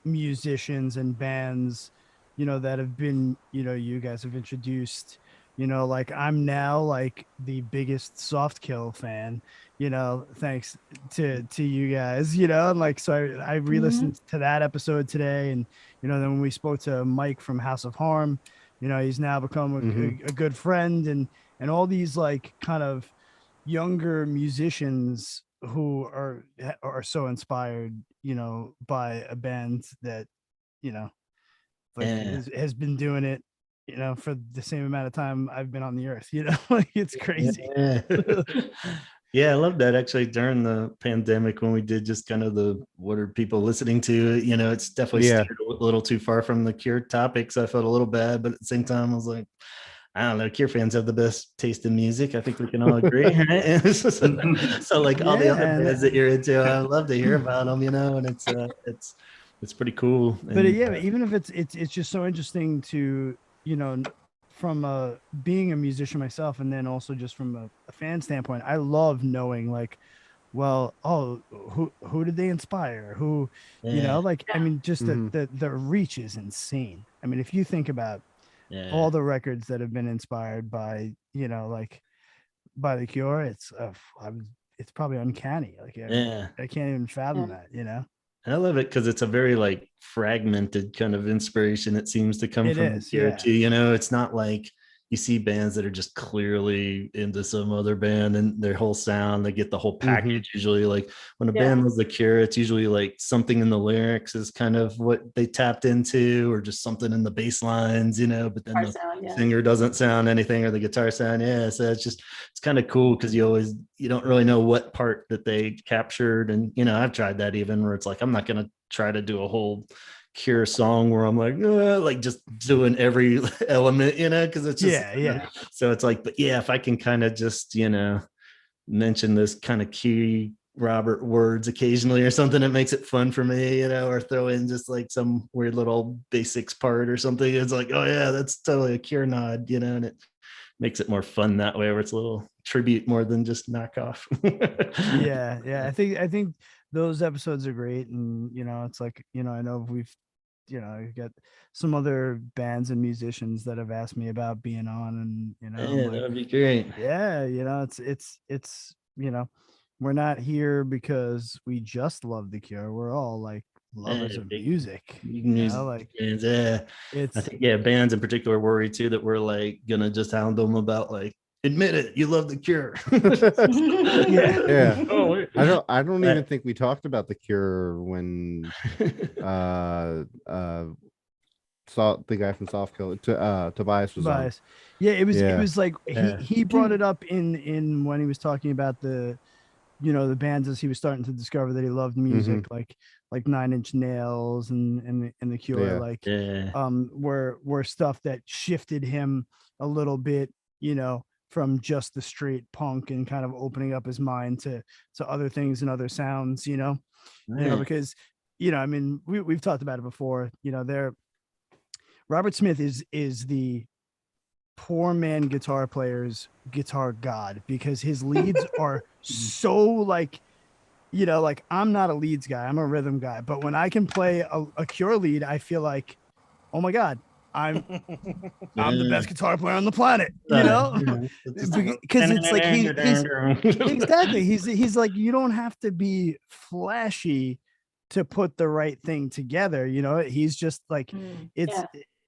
[SPEAKER 3] musicians and bands, you know, that have been, you know, you guys have introduced. You know, like I'm now like the biggest Soft Kill fan, you know, thanks to you guys, you know, and like, so I re-listened to that episode today. And, you know, then when we spoke to Mike from House of Harm, you know, he's now become a good friend, and all these like kind of younger musicians who are so inspired, you know, by a band that, you know, like has been doing it, you know, for the same amount of time I've been on the earth, you know, like it's crazy.
[SPEAKER 1] Yeah, I love that actually during the pandemic when we did just kind of the what are people listening to, you know, it's definitely steered a little too far from the Cure topics. I felt a little bad, but at the same time I was like, I don't know, Cure fans have the best taste in music. I think we can all agree, right? So like all the other bands that you're into, I love to hear about them, you know, and it's pretty cool.
[SPEAKER 3] But
[SPEAKER 1] And,
[SPEAKER 3] yeah, even if it's just so interesting to, you know, from being a musician myself, and then also just from a fan standpoint, I love knowing like, well, oh, who did they inspire? Who, you know, like, I mean, just the reach is insane. I mean, if you think about all the records that have been inspired by, you know, like by the Cure, it's probably uncanny. Like, I can't even fathom that, you know.
[SPEAKER 1] I love it because it's a very like fragmented kind of inspiration. It seems to come from here too. You know, it's not like you see bands that are just clearly into some other band and their whole sound, they get the whole package. Usually like when a band was the Cure, it's usually like something in the lyrics is kind of what they tapped into, or just something in the bass lines, you know, but then the singer doesn't sound anything, or the guitar sound. Yeah. So it's kind of cool because you don't really know what part that they captured. And, you know, I've tried that even where it's like, I'm not going to try to do a whole Cure song where I'm like just doing every element, you know, because it's just so it's like, but yeah, if I can kind of just, you know, mention this kind of key Robert words occasionally or something, it makes it fun for me, you know, or throw in just like some weird little basics part or something. It's like, oh yeah, that's totally a Cure nod, you know, and it makes it more fun that way, where it's a little tribute more than just knockoff.
[SPEAKER 3] yeah. I think those episodes are great. And, you know, it's like, you know, I know we've, you know, got some other bands and musicians that have asked me about being on, and, you know,
[SPEAKER 1] like, that'd be great.
[SPEAKER 3] Yeah. You know, it's, you know, we're not here because we just love the Cure. We're all like lovers of music. You know, like
[SPEAKER 1] bands, I think bands in particular worry too that we're like gonna just hound them about like, admit it, you love the Cure.
[SPEAKER 4] I don't even think we talked about the Cure when saw the guy from Soft Kill, Tobias was on.
[SPEAKER 3] Yeah, it was like he brought it up in when he was talking about the, you know, the bands as he was starting to discover that he loved music, like 9 Inch Nails and the Cure, were stuff that shifted him a little bit, you know, from just the straight punk and kind of opening up his mind to other things and other sounds, you know, because, you know, I mean, we've talked about it before, you know, Robert Smith is the poor man guitar player's guitar god, because his leads are so like, you know, like I'm not a leads guy, I'm a rhythm guy, but when I can play a Cure lead, I feel like, oh my God, I'm the best guitar player on the planet, you know, because it's like he's exactly, he's like, you don't have to be flashy to put the right thing together, you know. He's just like,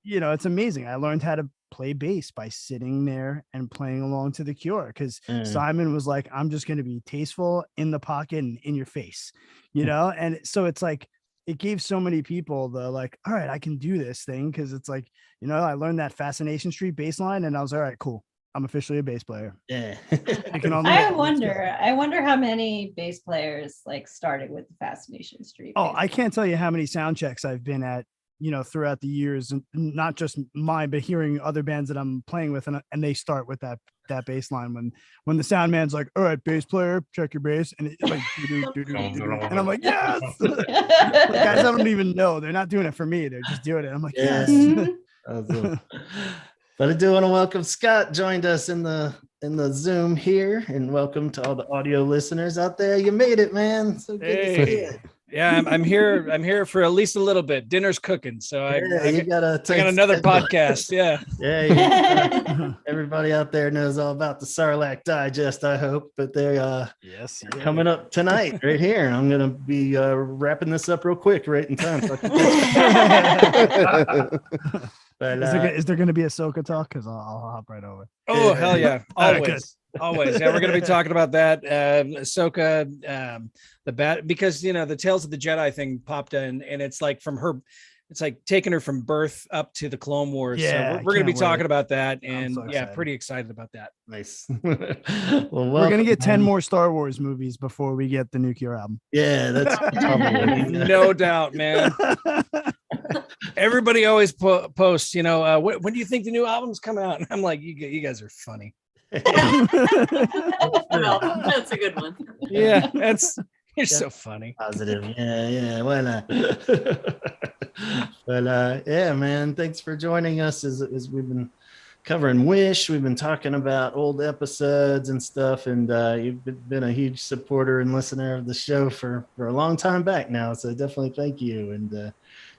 [SPEAKER 3] you know, it's amazing. I learned how to play bass by sitting there and playing along to the Cure, because Simon was like, I'm just going to be tasteful, in the pocket, and in your face, you know. And so it's like, it gave so many people the like, all right, I can do this thing. Cause it's like, you know, I learned that Fascination Street bass line and I was all right, cool. I'm officially a bass player.
[SPEAKER 1] Yeah.
[SPEAKER 10] I wonder how many bass players like started with the Fascination Street.
[SPEAKER 3] Oh, I can't tell you how many sound checks I've been at, you know, throughout the years, and not just mine, but hearing other bands that I'm playing with, and they start with that bass line when the sound man's like, all right, bass player, check your bass, and it's like, and I'm like, yes. Like, guys, I don't even know. They're not doing it for me. They're just doing it. I'm like, yes.
[SPEAKER 1] Awesome. But I do want to welcome Scott joined us in the Zoom here, and welcome to all the audio listeners out there. You made it, man. So good to see you.
[SPEAKER 12] Yeah, I'm here. I'm here for at least a little bit. Dinner's cooking, so I got another podcast. Yeah,
[SPEAKER 1] yeah. Everybody out there knows all about the Sarlacc Digest, I hope. But they're coming up tonight, right here. I'm gonna be wrapping this up real quick, right in time. So but,
[SPEAKER 3] is there going to be Ahsoka talk? Because I'll hop right over.
[SPEAKER 12] Oh, hell yeah. Always. Always. Yeah, we're going to be talking about that. Ahsoka, the bat, because, you know, the Tales of the Jedi thing popped in, and it's like from her, it's like taking her from birth up to the Clone Wars.
[SPEAKER 3] Yeah,
[SPEAKER 12] so we're going to be talking about that. And pretty excited about that.
[SPEAKER 1] Nice.
[SPEAKER 3] Well, we're going to get 10 more Star Wars movies before we get the nuclear album.
[SPEAKER 1] Yeah, that's probably
[SPEAKER 12] no doubt, man. Everybody always posts, you know, when do you think the new album's coming out? And I'm like, you guys are funny.
[SPEAKER 5] Well, that's a good one.
[SPEAKER 12] Yeah, you're so funny.
[SPEAKER 1] Positive. Yeah. Why not? But yeah, man, thanks for joining us as we've been covering Wish. We've been talking about old episodes and stuff, and you've been a huge supporter and listener of the show for a long time back now. So definitely thank you, and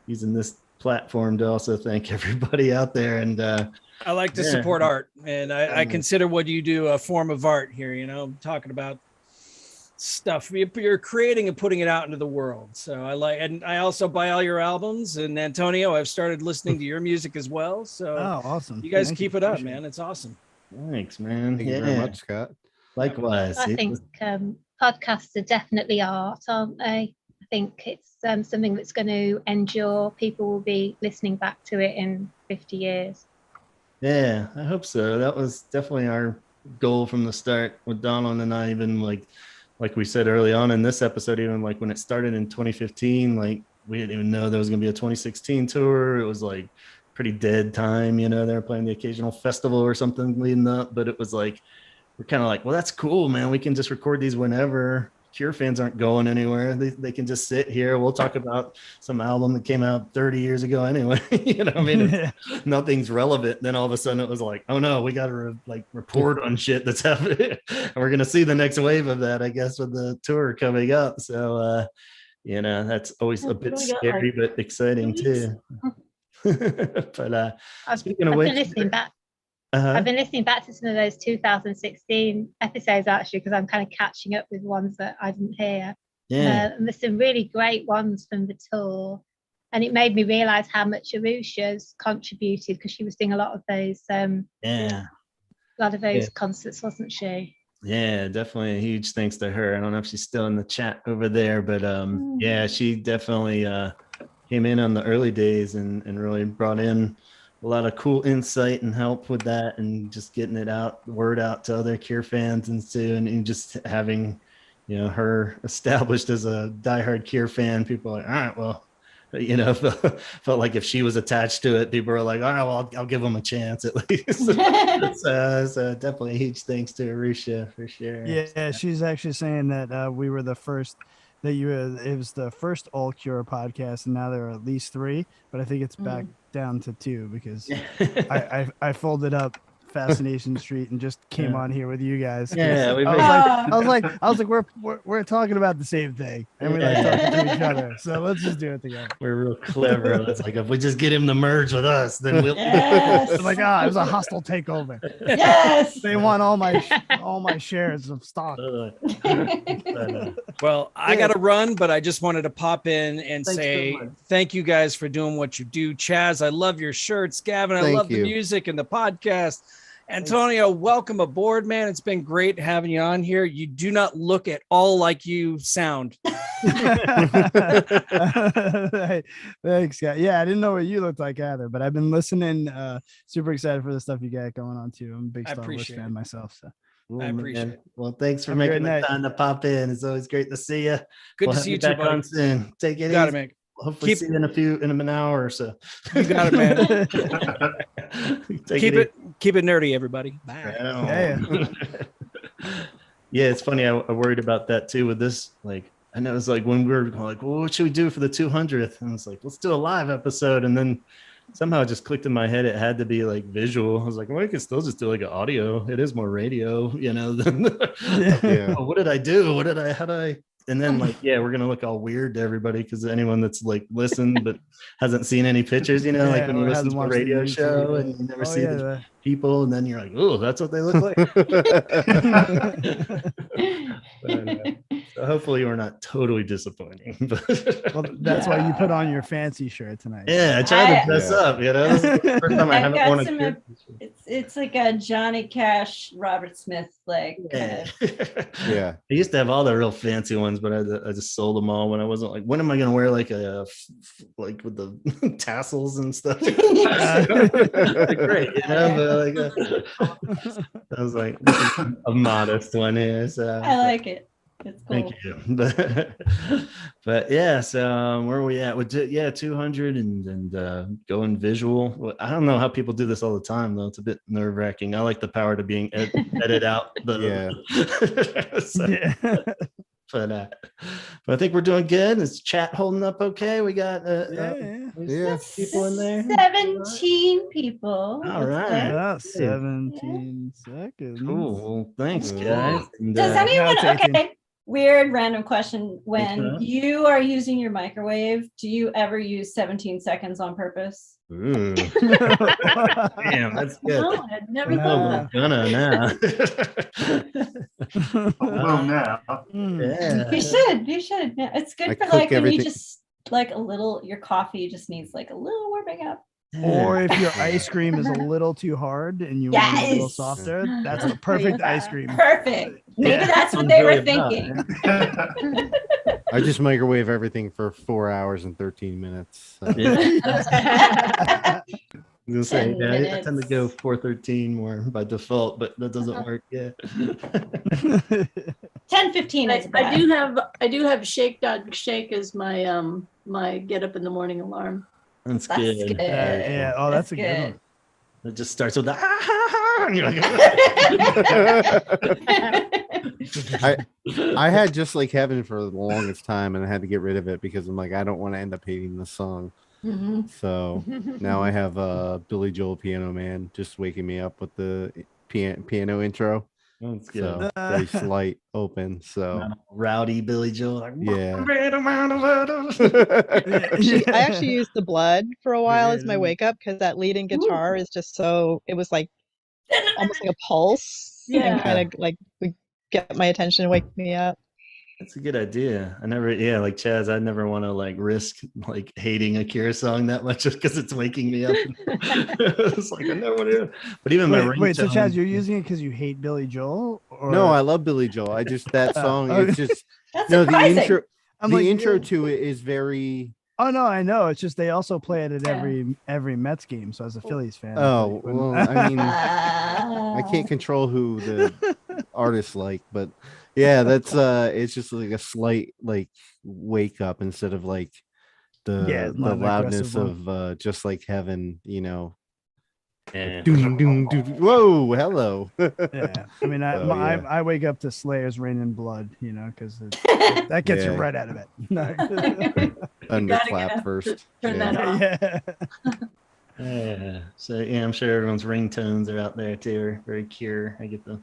[SPEAKER 1] using this platform to also thank everybody out there. And
[SPEAKER 12] I like to support art, and I consider what you do a form of art here. You know, talking about stuff you're creating and putting it out into the world. So and I also buy all your albums. And Antonio, I've started listening to your music as well. So
[SPEAKER 3] awesome!
[SPEAKER 12] You guys keep it up, man. It's awesome.
[SPEAKER 1] Thanks, man.
[SPEAKER 4] Thank you very much, Scott.
[SPEAKER 1] Likewise.
[SPEAKER 8] I think podcasts are definitely art, aren't they? I think it's something that's going to endure. People will be listening back to it in 50 years.
[SPEAKER 1] Yeah, I hope so. That was definitely our goal from the start with Donald and I, even like we said early on in this episode, even like when it started in 2015, like we didn't even know there was going to be a 2016 tour. It was like pretty dead time, you know, they were playing the occasional festival or something leading up, but it was like, we're kind of like, well, that's cool, man. We can just record these whenever. Cure fans aren't going anywhere. They can just sit here. We'll talk about some album that came out 30 years ago anyway. You know, I mean, nothing's relevant. Then all of a sudden it was like, oh no, we got to report on shit that's happening. And we're going to see the next wave of that, I guess, with the tour coming up. So, you know, that's always a bit scary, but exciting too. But speaking of which,
[SPEAKER 8] I've been listening back to some of those 2016 episodes actually, because I'm kind of catching up with ones that I didn't hear.
[SPEAKER 1] Yeah,
[SPEAKER 8] and there's some really great ones from the tour, and it made me realize how much Arusha's contributed, because she was doing a lot of those concerts, wasn't she?
[SPEAKER 1] Yeah, definitely a huge thanks to her. I don't know if she's still in the chat over there, but yeah, she definitely came in on the early days and really brought in a lot of cool insight and help with that, and just getting it out, the word out to other Cure fans and just having, you know, her established as a diehard Cure fan. People are like, all right, well, you know, felt like if she was attached to it, people were like, all right, well, I'll give them a chance at least. So definitely a huge thanks to Arusha for sure.
[SPEAKER 3] Yeah, she's actually saying that we were the first. It was the first all Cure podcast, and now there are at least 3, but I think it's back down to 2 because I folded up Fascination Street and just came on here with you guys.
[SPEAKER 1] Yeah,
[SPEAKER 3] I was like, we're talking about the same thing, and we like talking to each other. So let's just do it together.
[SPEAKER 1] We're real clever. It's like if we just get him to merge with us, then we'll.
[SPEAKER 3] It's like, it was a hostile takeover.
[SPEAKER 10] Yes,
[SPEAKER 3] they want all my shares of stock.
[SPEAKER 12] Well, I got to run, but I just wanted to pop in and say thank you guys for doing what you do. Chaz, I love your shirts. Gavin, I love the music and the podcast. Antonio, welcome aboard, man. It's been great having you on here. You do not look at all like you sound.
[SPEAKER 3] Thanks, guys. Yeah, I didn't know what you looked like either, but I've been listening. Super excited for the stuff you got going on too. I'm a big Star Wars fan myself. So
[SPEAKER 12] I appreciate it.
[SPEAKER 1] Well, thanks for making the time to pop in. It's always great to see you.
[SPEAKER 12] Good to see you too, buddy.
[SPEAKER 1] On soon. Take it
[SPEAKER 12] got
[SPEAKER 1] easy.
[SPEAKER 12] It, man.
[SPEAKER 1] Hopefully see you in an hour or so.
[SPEAKER 12] You got it, man. Keep it nerdy, everybody. Bye.
[SPEAKER 1] Yeah, it's funny. I worried about that too with this. Like, and it was like when we were like, well, what should we do for the 200th? And it's like, let's do a live episode. And then somehow it just clicked in my head. It had to be like visual. I was like, well, I could still just do like an audio. It is more radio, you know. Oh, what did I do? How did I? And then like, yeah, we're going to look all weird to everybody because anyone that's like listened but hasn't seen any pictures, you know, like when you listen to a radio show and you never see the people and then you're like, oh, that's what they look like. So hopefully we're not totally disappointing.
[SPEAKER 3] Well, that's why you put on your fancy shirt tonight.
[SPEAKER 1] Yeah, I tried to dress up, you know. This is the first time I haven't worn a shirt.
[SPEAKER 10] It's like a Johnny Cash, Robert Smith, like.
[SPEAKER 1] Yeah. I used to have all the real fancy ones, but I just sold them all when I wasn't like, when am I going to wear like a like with the tassels and stuff? Great, you know, but like I was like a modest one here. So
[SPEAKER 10] I like it. It's cool.
[SPEAKER 1] Thank you. But yeah, so where are we at? 200 and going visual. I don't know how people do this all the time though. It's a bit nerve-wracking. I like the power to being edit out the But I think we're doing good. Is chat holding up okay? We got people in there.
[SPEAKER 10] 17 people.
[SPEAKER 1] All right.
[SPEAKER 3] 17 seconds.
[SPEAKER 1] Cool. Thanks, guys. And,
[SPEAKER 10] does anyone weird random question. When you are using your microwave, do you ever use 17 seconds on purpose?
[SPEAKER 1] Damn, that's good.
[SPEAKER 10] No, I've never thought
[SPEAKER 1] that. Gonna now.
[SPEAKER 11] Well, now.
[SPEAKER 1] Yeah.
[SPEAKER 10] You should. Yeah, it's good for like when you just like a little, your coffee just needs like a little warming up.
[SPEAKER 3] Or if your ice cream is a little too hard and you want it a little softer, that's the perfect ice cream.
[SPEAKER 10] Perfect. Maybe that's what they were thinking.
[SPEAKER 4] I just microwave everything for 4 hours and 13 minutes. So.
[SPEAKER 1] You'll say, I tend to go 4:13 more by default, but that doesn't work yet.
[SPEAKER 10] 10:15 is bad.
[SPEAKER 5] I do have Shake Dog Shake as my my get up in the morning alarm.
[SPEAKER 1] That's good.
[SPEAKER 3] Yeah. Oh, that's a good one.
[SPEAKER 1] It just starts with the and you're
[SPEAKER 4] like, I had Just Like Heaven for the longest time, and I had to get rid of it because I'm like, I don't want to end up hating the song.
[SPEAKER 10] Mm-hmm.
[SPEAKER 4] So now I have Billy Joel Piano Man just waking me up with the piano intro.
[SPEAKER 1] That's good.
[SPEAKER 4] So very slight open. So
[SPEAKER 1] rowdy Billy Joel. Like,
[SPEAKER 4] yeah.
[SPEAKER 6] I actually used The Blood for a while as my wake up because that leading guitar is just so, it was like almost like a pulse and kind of like would get my attention and wake me up.
[SPEAKER 1] That's a good idea. I never, like Chaz, I never want to like risk like hating a Cure song that much just because it's waking me up. It's like I never want to. But even my
[SPEAKER 3] wait, so Chaz, you're using it because you hate Billy Joel? Or?
[SPEAKER 4] No, I love Billy Joel. I just that song. It's just
[SPEAKER 10] that's
[SPEAKER 4] no
[SPEAKER 10] surprising.
[SPEAKER 4] the intro.
[SPEAKER 3] The
[SPEAKER 4] intro to it is very.
[SPEAKER 3] Oh no, I know. It's just they also play it at every Mets game. So as a Phillies fan,
[SPEAKER 4] oh well, I mean, I can't control who the artists like, but. Yeah, that's it's just like a slight like wake up instead of like the loudness of Just Like Heaven, you know.
[SPEAKER 1] Yeah.
[SPEAKER 4] Whoa, hello.
[SPEAKER 3] Yeah, I mean, I wake up to Slayer's Rain in Blood, you know, because that gets you right out of it.
[SPEAKER 4] Thunderclap first.
[SPEAKER 5] Turn that off.
[SPEAKER 1] Yeah. So I'm sure everyone's ringtones are out there too. Very Cure. I get the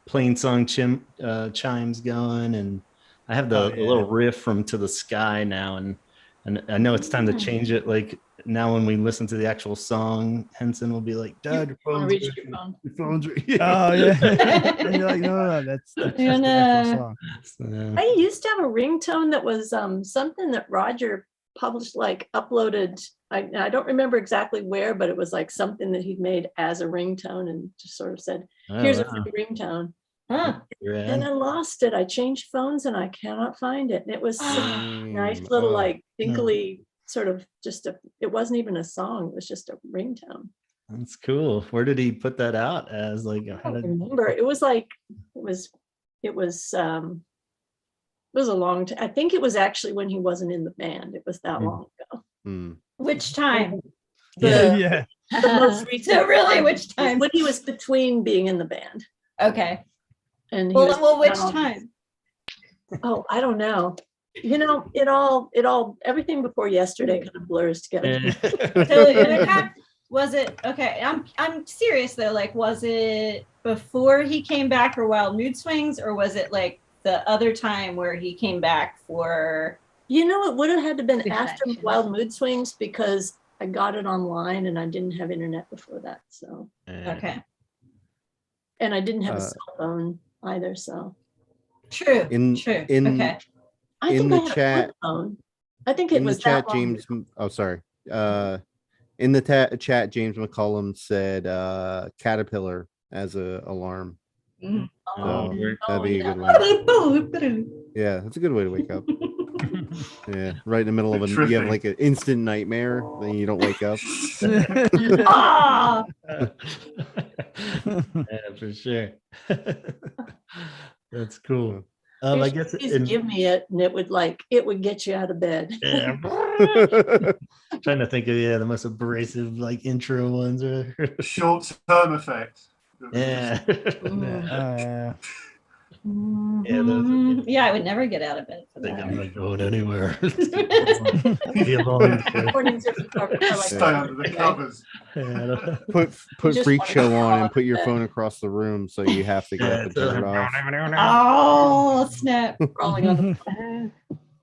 [SPEAKER 1] plain song chimes going, and I have the little riff from To the Sky now, and I know it's time to change it. Like now when we listen to the actual song, Henson will be like, Dad, your phone's ringing.
[SPEAKER 3] Oh yeah. And you're like, no, that's the actual song.
[SPEAKER 5] I used to have a ringtone that was something that Roger published, like uploaded, I don't remember exactly where, but it was like something that he'd made as a ringtone and just sort of said, here's a free ringtone. And I lost it. I changed phones and I cannot find it. And it was a nice little like tinkly sort of it wasn't even a song. It was just a ringtone.
[SPEAKER 1] That's cool. Where did he put that out as? Like,
[SPEAKER 5] I don't remember. It was like, it was a long time. I think it was actually when he wasn't in the band. It was that long ago.
[SPEAKER 10] Which time?
[SPEAKER 5] The most recent.
[SPEAKER 10] So really, which time?
[SPEAKER 5] When he was between being in the band.
[SPEAKER 10] Okay.
[SPEAKER 5] And
[SPEAKER 10] well, which time?
[SPEAKER 5] Oh, I don't know. You know, it all everything before yesterday kind of blurs together.
[SPEAKER 10] So was it okay? I'm serious though. Like, was it before he came back for Wild Mood Swings, or was it like the other time where he came back for?
[SPEAKER 5] You know, it would have had to have been after Wild Mood Swings because I got it online and I didn't have internet before that. So
[SPEAKER 10] okay.
[SPEAKER 5] And I didn't have a cell phone either. So
[SPEAKER 10] true.
[SPEAKER 5] Okay. I
[SPEAKER 4] in
[SPEAKER 5] think
[SPEAKER 4] the
[SPEAKER 5] I had
[SPEAKER 4] chat.
[SPEAKER 5] a phone. I think it
[SPEAKER 4] in
[SPEAKER 5] was
[SPEAKER 4] the chat,
[SPEAKER 5] that long
[SPEAKER 4] James.
[SPEAKER 5] ago.
[SPEAKER 4] Oh, sorry. In the chat, James McCullum said caterpillar as a alarm. So that'd be a good way. Yeah, that's a good way to wake up. Yeah, right in the middle of you have like an instant nightmare, then you don't wake up.
[SPEAKER 5] Ah!
[SPEAKER 1] Yeah, for sure. That's cool.
[SPEAKER 5] You
[SPEAKER 1] I
[SPEAKER 5] should
[SPEAKER 1] guess
[SPEAKER 5] just give me it and it would get you out of bed.
[SPEAKER 1] Yeah. Trying to think of the most abrasive like intro ones or
[SPEAKER 11] short-term effect.
[SPEAKER 1] Yeah.
[SPEAKER 10] Yeah, I would never get out of bed for that.
[SPEAKER 1] I'm not going anywhere.
[SPEAKER 11] Stay under the covers.
[SPEAKER 4] Put Freak Show on and put your phone across the room so you have to get up and turn it off.
[SPEAKER 10] Oh snap!
[SPEAKER 5] Rolling on the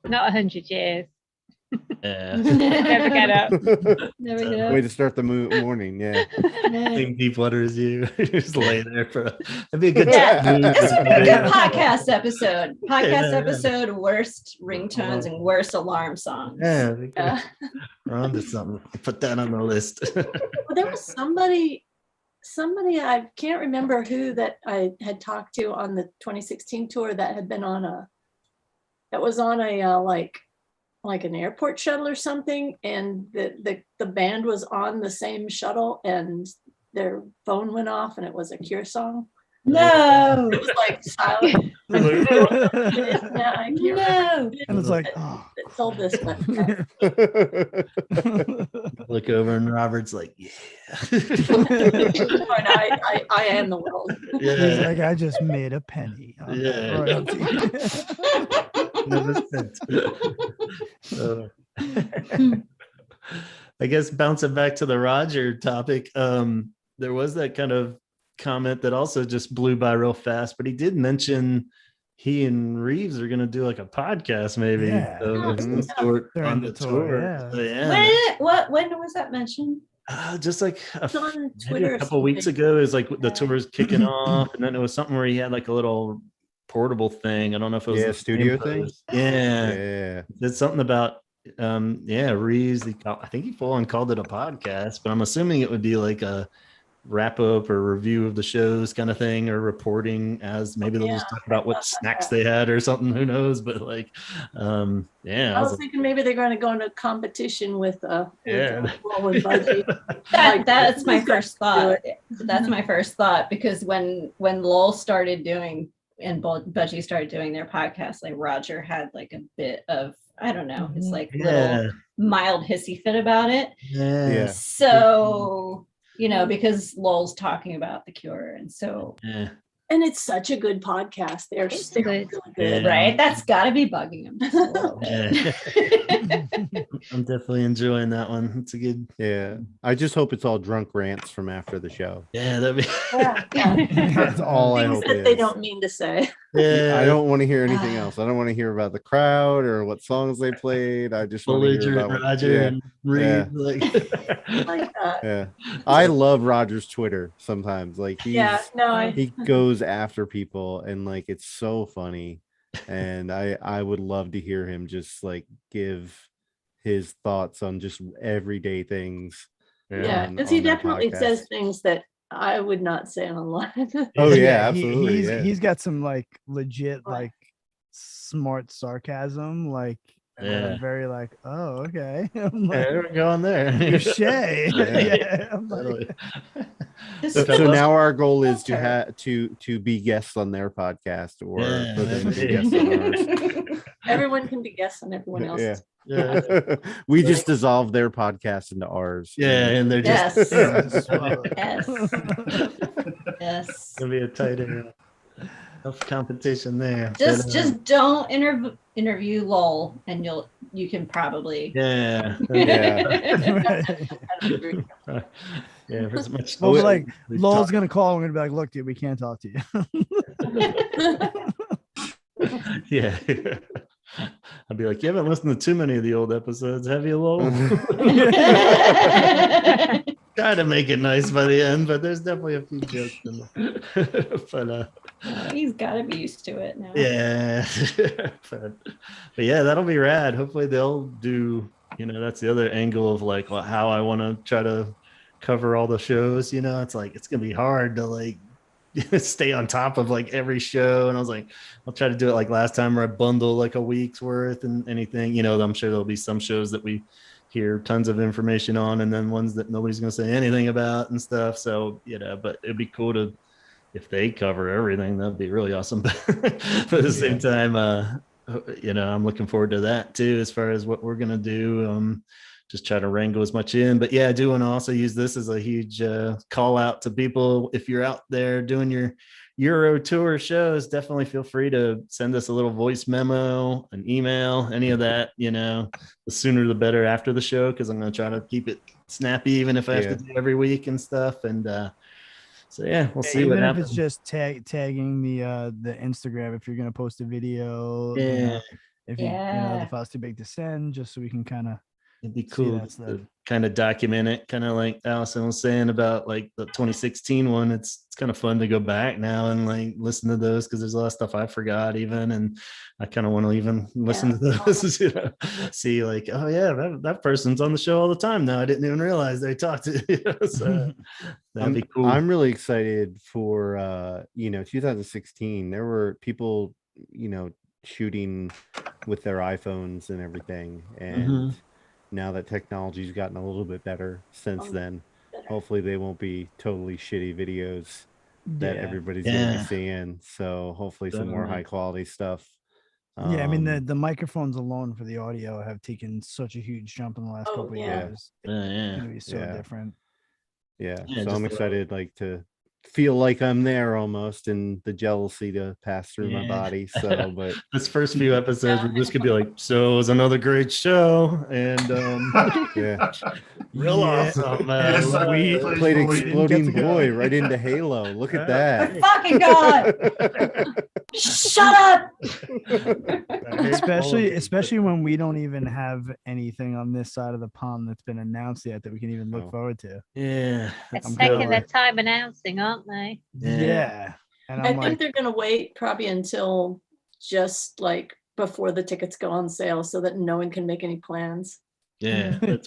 [SPEAKER 8] Not 100 years.
[SPEAKER 1] Yeah.
[SPEAKER 8] Never get up.
[SPEAKER 10] Never get up.
[SPEAKER 4] Way to start the morning. Yeah.
[SPEAKER 1] Same deep water as you. Just lay there for that'd be a good
[SPEAKER 10] podcast episode. Episode worst ringtones and worst alarm songs.
[SPEAKER 1] Yeah. We're on to something. Put that on the list.
[SPEAKER 5] Well, there was somebody I can't remember who that I had talked to on the 2016 tour that had been on a like an airport shuttle or something, and the band was on the same shuttle and their phone went off and it was a Cure song.
[SPEAKER 10] No,
[SPEAKER 5] it was like silent. I can't remember.
[SPEAKER 3] And it's like,
[SPEAKER 5] it told this, but
[SPEAKER 1] look over and Robert's like, yeah.
[SPEAKER 5] I am the world.
[SPEAKER 1] Yeah.
[SPEAKER 3] He's like, I just made a penny.
[SPEAKER 1] Never spent. I guess bouncing back to the Roger topic, there was that kind of comment that also just blew by real fast, but he did mention he and Reeves are going to do like a podcast maybe of some sort on the tour.
[SPEAKER 10] When was that mentioned?
[SPEAKER 1] Just like
[SPEAKER 5] on Twitter
[SPEAKER 1] a couple weeks ago, it was like the tour's kicking off, and then it was something where he had like a little portable thing. I don't know if it was
[SPEAKER 4] a studio thing.
[SPEAKER 1] Yeah. It's something about Reeves. I think he full on called it a podcast, but I'm assuming it would be like a wrap up or review of the shows kind of thing, or reporting as maybe they'll just talk about what snacks they had or something. Who knows? But like, I
[SPEAKER 5] was thinking maybe they're going to go into competition with
[SPEAKER 10] that's my first thought. That's my first thought, because when Lowell started doing and Budgie started doing their podcast, like Roger had like a bit of, I don't know, it's like little mild hissy fit about it.
[SPEAKER 4] Yeah.
[SPEAKER 10] So, because Lowell's talking about the Cure, and so
[SPEAKER 5] and it's such a good podcast. They're really good,
[SPEAKER 10] right? That's got to be bugging him.
[SPEAKER 1] I'm definitely enjoying that one. It's a good.
[SPEAKER 4] Yeah, I just hope it's all drunk rants from after the show.
[SPEAKER 1] Yeah, that'd be.
[SPEAKER 4] That's all I hope.
[SPEAKER 5] That they don't mean to say.
[SPEAKER 4] Yeah, I don't want to hear anything else. I don't want to hear about the crowd or what songs they played. I just want to hear about
[SPEAKER 1] Roger and Reed.
[SPEAKER 5] Like that.
[SPEAKER 4] Yeah, I love Roger's Twitter sometimes. Like he goes after people and like it's so funny, and I would love to hear him just like give his thoughts on just everyday things.
[SPEAKER 5] Yeah, because he definitely says things that I would not say online.
[SPEAKER 4] Oh yeah, absolutely.
[SPEAKER 3] He's got some like legit like smart sarcasm, like I'm very like, oh okay. I'm like,
[SPEAKER 1] we're going there.
[SPEAKER 3] Touche. Yeah. I'm like,
[SPEAKER 4] so now our goal is to have to be guests on their podcast, or for them to be guests on ours.
[SPEAKER 5] Everyone can be guests on everyone else's.
[SPEAKER 4] Yeah. We just dissolve their podcast into ours.
[SPEAKER 1] Yeah, and they're just
[SPEAKER 5] yes.
[SPEAKER 1] It'll be a tight enough competition there.
[SPEAKER 10] Just don't interview Lowell, and you can probably
[SPEAKER 1] yeah.
[SPEAKER 3] As much like Lowell's gonna call. I'm gonna be like, look, dude, we can't talk to
[SPEAKER 1] you. Yeah. I'd be like, you haven't listened to too many of the old episodes, have you, Lowell? Try to make it nice by the end, but there's definitely a few jokes in there. But
[SPEAKER 10] he's got to be used to it now.
[SPEAKER 1] Yeah. but yeah, that'll be rad. Hopefully they'll do, that's the other angle of like how I want to try to cover all the shows. It's like it's gonna be hard to like stay on top of like every show, and I was like, I'll try to do it like last time where I bundle like a week's worth and anything. I'm sure there'll be some shows that we hear tons of information on, and then ones that nobody's going to say anything about and stuff. So but it'd be cool to, if they cover everything, that'd be really awesome. But at the same time, I'm looking forward to that too, as far as what we're going to do. Just try to wrangle as much in. But yeah, I do want to also use this as a huge call out to people. If you're out there doing your Euro tour shows, definitely feel free to send us a little voice memo, an email, any of that. The sooner the better after the show, because I'm going to try to keep it snappy, even if I have to do every week and stuff. And so yeah, we'll see what happens.
[SPEAKER 3] If it's just tagging the Instagram, if you're going to post a video, if you the file's too big to send, just so we can kind of.
[SPEAKER 1] It'd be cool to kind of document it, kind of like Allison was saying about like the 2016 one. It's kind of fun to go back now and like listen to those, because there's a lot of stuff I forgot even, and I kind of want to even listen to those, see like, oh yeah, that person's on the show all the time now. I didn't even realize they talked to so that'd be cool.
[SPEAKER 4] I'm really excited for 2016. There were people shooting with their iPhones and everything, and now that technology's gotten a little bit better since then, hopefully they won't be totally shitty videos that everybody's gonna be seeing. So hopefully some more high quality stuff.
[SPEAKER 3] I mean the microphones alone for the audio have taken such a huge jump in the last couple of years. It's gonna be so different.
[SPEAKER 4] So I'm excited to feel like I'm there almost, and the jealousy to pass through my body. So, but
[SPEAKER 1] this first few episodes, we just could be like, so it was another great show, and real awesome.
[SPEAKER 4] We played Exploding Boy right into Halo. Look at that!
[SPEAKER 10] Fucking God! Shut up!
[SPEAKER 3] Especially when we don't even have anything on this side of the pond that's been announced yet that we can even look forward to.
[SPEAKER 1] Yeah,
[SPEAKER 8] it's taking their time announcing, aren't they?
[SPEAKER 3] Yeah. And
[SPEAKER 5] I think they're going to wait probably until just like before the tickets go on sale, so that no one can make any plans.
[SPEAKER 1] Yeah,
[SPEAKER 10] that's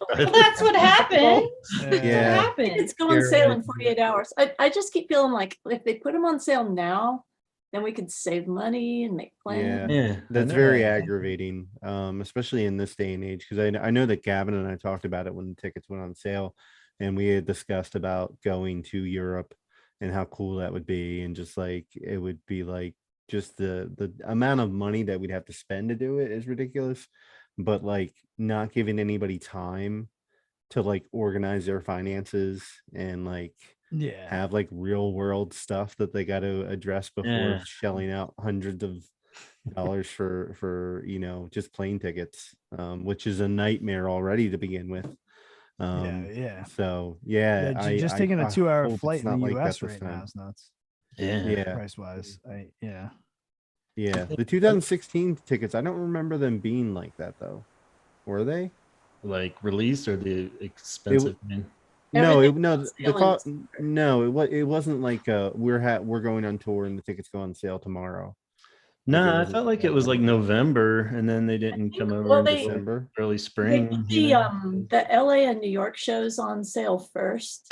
[SPEAKER 10] what happened.
[SPEAKER 5] It's going on sale in 48 hours. I just keep feeling like if they put them on sale now, then we could save money and make plans.
[SPEAKER 4] That's very aggravating, especially in this day and age, because I know that Gavin and I talked about it when the tickets went on sale, and we had discussed about going to Europe and how cool that would be, and just like it would be like just the amount of money that we'd have to spend to do it is ridiculous, but like not giving anybody time to like organize their finances and like have like real world stuff that they got to address before shelling out hundreds of dollars for just plane tickets, which is a nightmare already to begin with. So
[SPEAKER 3] just taking a 2-hour flight in the US right now is nuts. Price wise.
[SPEAKER 4] The 2016 tickets, I don't remember them being like that though. Were they
[SPEAKER 1] like released or the expensive?
[SPEAKER 4] It wasn't like we're going on tour and the tickets go on sale tomorrow.
[SPEAKER 1] No, I felt like it was like November, and then they didn't come over until
[SPEAKER 4] December,
[SPEAKER 1] early
[SPEAKER 5] They
[SPEAKER 1] spring.
[SPEAKER 5] put the LA and New York shows on sale first,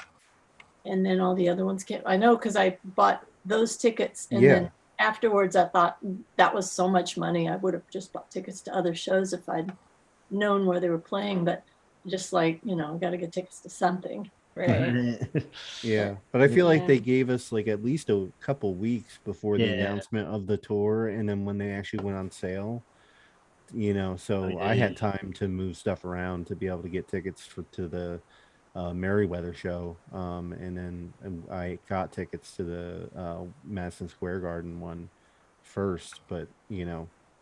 [SPEAKER 5] and then all the other ones came. I know because I bought those tickets, and then afterwards I thought that was so much money. I would have just bought tickets to other shows if I'd known where they were playing. But just like, got to get tickets to something.
[SPEAKER 10] Right.
[SPEAKER 4] Yeah, but I feel like they gave us like at least a couple weeks before the announcement of the tour, and then when they actually went on sale, so I had time to move stuff around to be able to get tickets to the Merriweather show, and then I got tickets to the Madison Square Garden one first, but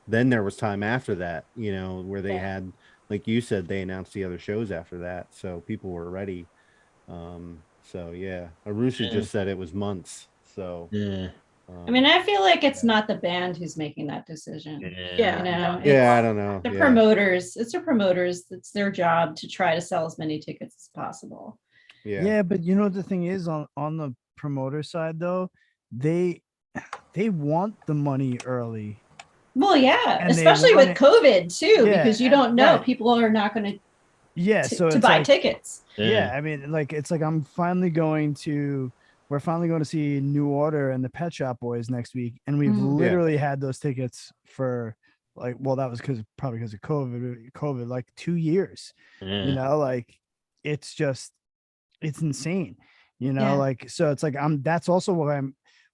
[SPEAKER 4] then there was time after that, where they had, like you said, they announced the other shows after that, so people were ready. So yeah, Arusha just said it was months. So
[SPEAKER 10] I mean, I feel like it's not the band who's making that decision.
[SPEAKER 4] I don't know.
[SPEAKER 10] The promoters, it's the promoters. It's their job to try to sell as many tickets as possible.
[SPEAKER 3] Yeah, but the thing is, on the promoter side though, they want the money early.
[SPEAKER 10] Well, yeah, especially with COVID too, because you don't know, people are not going to to buy tickets.
[SPEAKER 3] Yeah, I mean, it's like we're finally going to see New Order and the Pet Shop Boys next week, and we've literally had those tickets for that was probably because of COVID, like 2 years. It's insane. So it's like that's also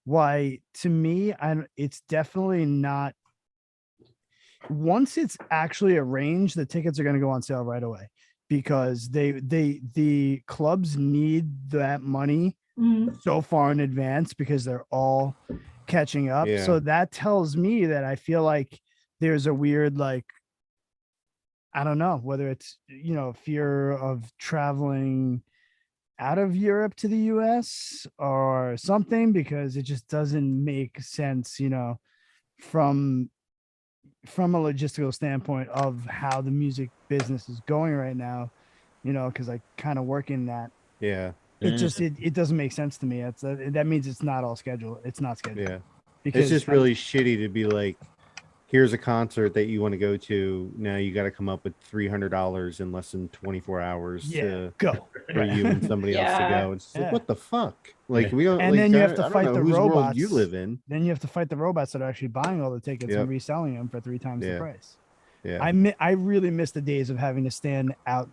[SPEAKER 3] why to me it's definitely not. Once it's actually arranged, the tickets are going to go on sale right away, because the clubs need that money so far in advance, because they're all catching up. So that tells me that I feel like there's a weird, I don't know whether it's fear of traveling out of Europe to the US or something, because it just doesn't make sense, from a logistical standpoint of how the music business is going right now, because I kind of work in that. It doesn't make sense to me. That means it's not all scheduled. It's not scheduled.
[SPEAKER 4] Because it's just really shitty to be like, here's a concert that you want to go to. Now you got to come up with $300 in less than 24 hours to
[SPEAKER 3] go
[SPEAKER 4] for you and somebody else to go. It's like, what the fuck? Like, we don't.
[SPEAKER 3] And
[SPEAKER 4] like,
[SPEAKER 3] then you have to
[SPEAKER 4] I
[SPEAKER 3] fight
[SPEAKER 4] don't know
[SPEAKER 3] the
[SPEAKER 4] whose
[SPEAKER 3] robots
[SPEAKER 4] world you live in.
[SPEAKER 3] Then you have to fight the robots that are actually buying all the tickets and reselling them for 3 times the price.
[SPEAKER 4] Yeah,
[SPEAKER 3] I really miss the days of having to stand out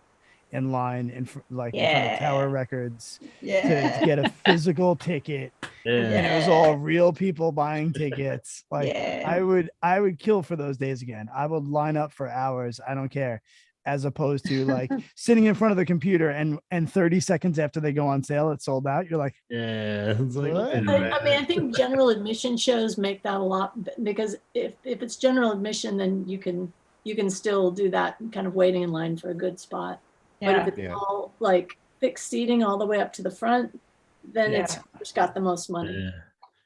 [SPEAKER 3] in line in front of Tower Records to get a physical ticket, and it was all real people buying tickets. I would kill for those days again. I would line up for hours, I don't care, as opposed to sitting in front of the computer and 30 seconds after they go on sale it's sold out. You're like,
[SPEAKER 1] it's like,
[SPEAKER 5] I mean, I think general admission shows make that a lot, because if it's general admission, then you can still do that kind of waiting in line for a good spot. But if it's all fixed seating all the way up to the front, then it's got the most money.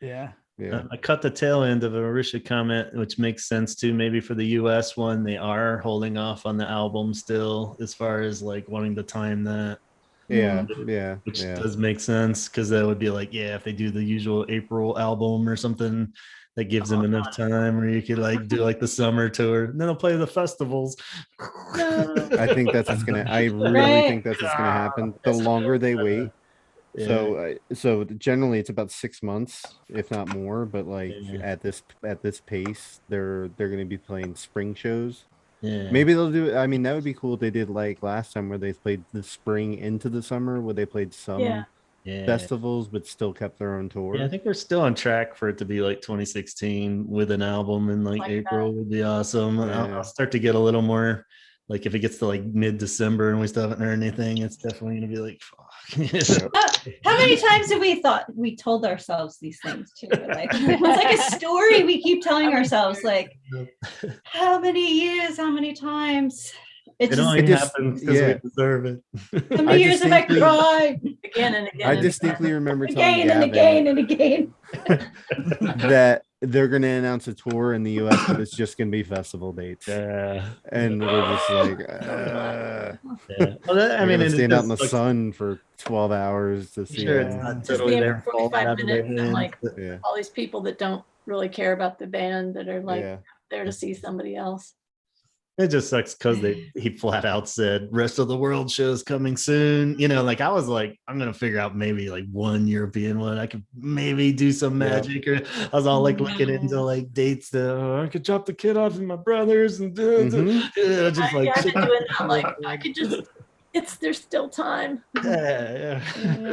[SPEAKER 1] I cut the tail end of a Marisha comment, which makes sense too. Maybe for the US one, they are holding off on the album still, as far as wanting to time that. Which does make sense, because that would be if they do the usual April album or something, that gives them enough time where you could do the summer tour, and then they'll play the festivals.
[SPEAKER 4] I think that's what's gonna. I really think that's what's gonna happen. The longer they wait, so generally it's about 6 months, if not more. But at this pace, they're gonna be playing spring shows. Maybe they'll do. I mean, that would be cool if they did last time, where they played the spring into the summer, where they played some festivals but still kept their own tour.
[SPEAKER 1] I think we're still on track for it to be 2016 with an album in April would be awesome. I'll start to get a little more if it gets to mid-December and we still haven't heard anything, it's definitely gonna be fuck.
[SPEAKER 10] How many times have we told ourselves these things too? It's like a story we keep telling ourselves, how many years, how many times?
[SPEAKER 1] It only happens because we deserve it.
[SPEAKER 10] How many years have I cried?
[SPEAKER 5] Again and again.
[SPEAKER 4] I distinctly remember telling
[SPEAKER 10] again and again and again
[SPEAKER 4] that they're going to announce a tour in the US, but it's just going to be festival dates. And we're just
[SPEAKER 1] well, I mean,
[SPEAKER 4] stand out in the sun for 12 hours to see
[SPEAKER 1] it's not totally their fault.
[SPEAKER 5] 45 minutes and all these people that don't really care about the band that are like
[SPEAKER 4] Yeah.
[SPEAKER 5] there to see somebody else.
[SPEAKER 1] It just sucks because he flat out said rest of the world shows coming soon. You know, like I was like, I'm gonna figure out maybe like one European one. I could maybe do some magic, or I was all like looking into like dates that I could drop the kid off with my brothers and just like
[SPEAKER 5] I've been doing that. Like I could just. There's still time.
[SPEAKER 1] Yeah.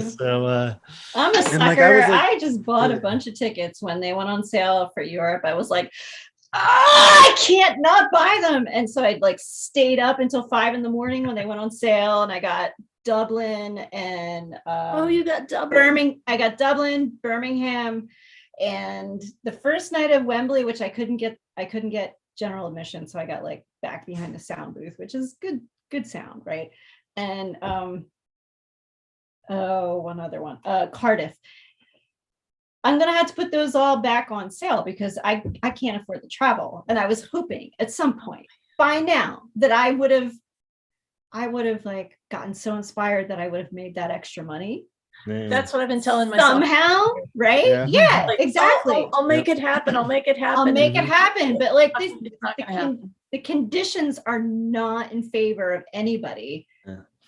[SPEAKER 1] So
[SPEAKER 10] I'm a sucker.
[SPEAKER 4] Like,
[SPEAKER 10] I just bought a bunch of tickets when they went on sale for Europe. I was like, I can't not buy them. And so I like stayed up until 5 a.m. when they went on sale, and I got Dublin and
[SPEAKER 5] you got Dublin.
[SPEAKER 10] I got Dublin, Birmingham, and the first night of Wembley, which I couldn't get general admission, so I got like back behind the sound booth, which is good sound, right? And one other one, Cardiff. I'm gonna have to put those all back on sale because I can't afford the travel. And I was hoping at some point by now that I would have like gotten so inspired that I would have made that extra money.
[SPEAKER 5] That's what I've been telling myself.
[SPEAKER 10] Somehow, right? Yeah,
[SPEAKER 5] like,
[SPEAKER 10] exactly.
[SPEAKER 5] I'll make it happen. I'll make it happen.
[SPEAKER 10] I'll make it happen. But like
[SPEAKER 5] the
[SPEAKER 10] conditions are not in favor of anybody.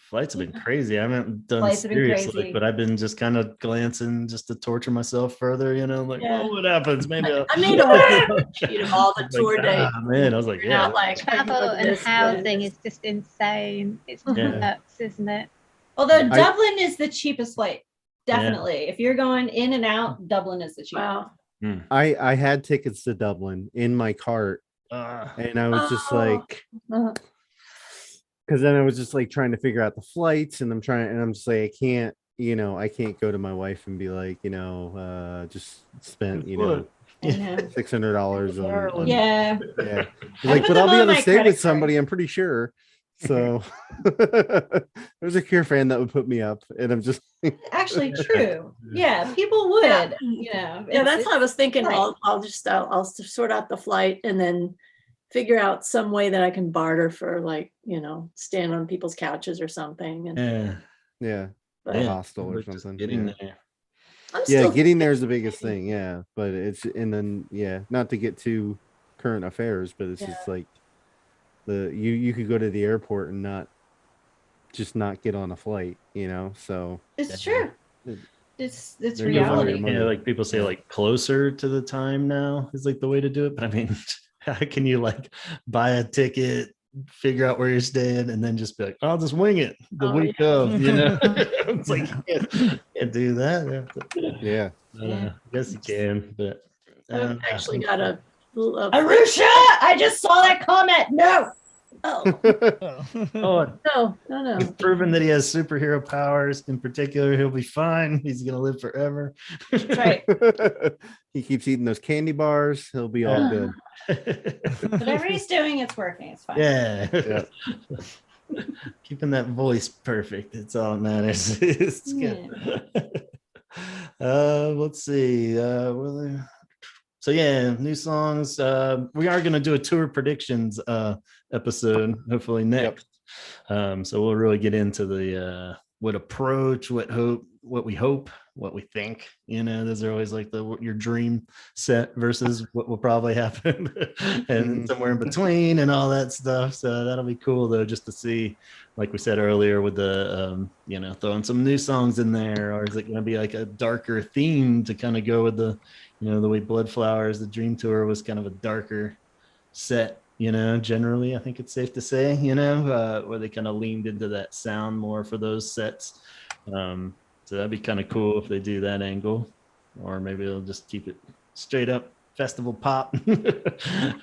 [SPEAKER 1] Flights have been crazy. I haven't done
[SPEAKER 10] Flights have been
[SPEAKER 1] seriously,
[SPEAKER 10] crazy.
[SPEAKER 1] but I've been just kind of glancing just to torture myself further, you know, like, well, what happens? Maybe
[SPEAKER 5] I made a worksheet of all the tour dates.
[SPEAKER 1] Man, I was like, yeah.
[SPEAKER 5] Like
[SPEAKER 8] travel and housing is just insane. It's nuts, isn't it?
[SPEAKER 10] Although Dublin is the cheapest flight, definitely. If you're going in and out, Dublin is the cheapest.
[SPEAKER 5] Wow.
[SPEAKER 4] I had tickets to Dublin in my cart, and I was just like, because then I was just like trying to figure out the flights, and I'm just like, I can't go to my wife and be like, just spent, $600 on
[SPEAKER 10] yeah.
[SPEAKER 4] Like, but I'll be able to stay with somebody, I'm pretty sure. So there's a Cure fan that would put me up, and I'm just
[SPEAKER 10] actually true. Yeah, people would.
[SPEAKER 5] Yeah, that's what I was thinking. Right. I'll sort out the flight and then figure out some way that I can barter for, like, stand on people's couches or something. And
[SPEAKER 4] a hostel or something.
[SPEAKER 1] Getting there.
[SPEAKER 4] Getting there is the biggest thing. Yeah, but not to get too current affairs, but it's just like you could go to the airport and not get on a flight, so
[SPEAKER 10] it's true. It's reality.
[SPEAKER 1] Like people say, like closer to the time now is like the way to do it, but I mean, how can you like buy a ticket, figure out where you're staying, and then just be like, I'll just wing it the week of, it's like you can't do that. I guess you can, but
[SPEAKER 5] I've actually got a
[SPEAKER 10] Arusha, I just saw that comment. No.
[SPEAKER 5] No.
[SPEAKER 1] He's proven that he has superhero powers. In particular, he'll be fine. He's gonna live forever.
[SPEAKER 10] That's right.
[SPEAKER 4] He keeps eating those candy bars. He'll be all good.
[SPEAKER 10] Whatever he's doing, it's working. It's fine.
[SPEAKER 1] Yeah. Keeping that voice perfect. It's all that matters. It's good. Let's see. So new songs. We are going to do a tour predictions episode, hopefully next. So we'll really get into the what approach, what we hope, what we think. Those are always like your dream set versus what will probably happen, and somewhere in between and all that stuff. So that'll be cool though, just to see, like we said earlier, with the throwing some new songs in there, or is it going to be like a darker theme to kind of go with the the way Blood Flowers, the Dream Tour, was kind of a darker set, generally, I think it's safe to say, where they kind of leaned into that sound more for those sets. So that'd be kind of cool if they do that angle, or maybe they'll just keep it straight up festival pop.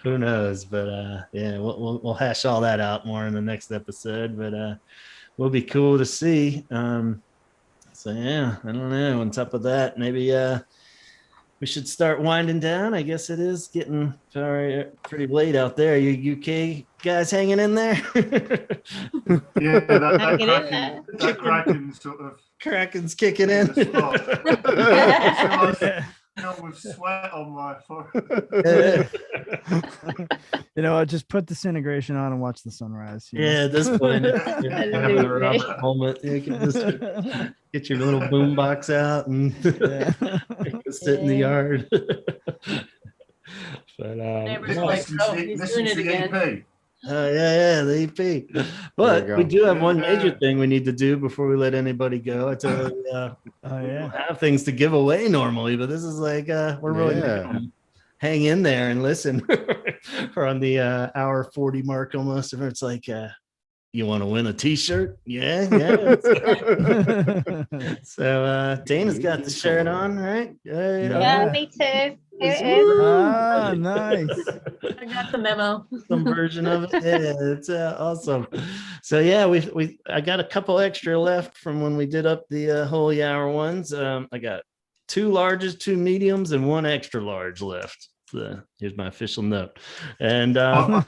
[SPEAKER 1] Who knows? But we'll hash all that out more in the next episode, but will be cool to see. So I don't know. On top of that, maybe we should start winding down. I guess it is getting pretty late out there. You UK guys hanging in there?
[SPEAKER 11] Yeah, that Kraken sort of.
[SPEAKER 1] Kraken's kicking in.
[SPEAKER 11] With sweat on my forehead.
[SPEAKER 3] Just put Disintegration on and watch the sunrise.
[SPEAKER 1] At this point, having a Robert moment. You can just get your little boom box out and sit in the yard. But
[SPEAKER 5] Neighbors
[SPEAKER 1] no.
[SPEAKER 5] like, oh, he's doing it again.
[SPEAKER 1] Yeah, the EP. But we do have one major thing we need to do before we let anybody go. I tell you, we don't have things to give away normally, but this is like we're really making them hang in there and listen. We're on the hour 40 mark almost. And it's like, you want to win a t-shirt? Yeah. So Dana's got the shirt on, right?
[SPEAKER 8] Yeah, me too. Here it is.
[SPEAKER 3] Ah, nice.
[SPEAKER 5] I got the memo.
[SPEAKER 1] Some version of it. Yeah, it's awesome. So yeah, I got a couple extra left from when we did up the holy hour ones. I got 2 larges, 2 mediums, and 1 extra large left. So here's my official note. And
[SPEAKER 11] I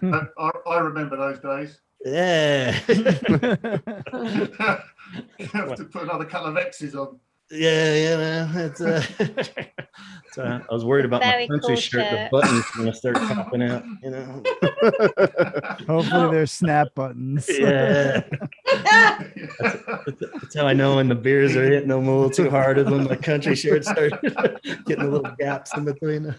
[SPEAKER 11] remember those days.
[SPEAKER 1] Yeah.
[SPEAKER 11] You have to put another couple of X's on.
[SPEAKER 1] Yeah, it's so I was worried about my country shirt. The buttons gonna start popping out,
[SPEAKER 3] Hopefully they're snap buttons.
[SPEAKER 1] Yeah. That's how I know when the beers are hitting them a little too hard, is when my country shirts start getting the little gaps in between.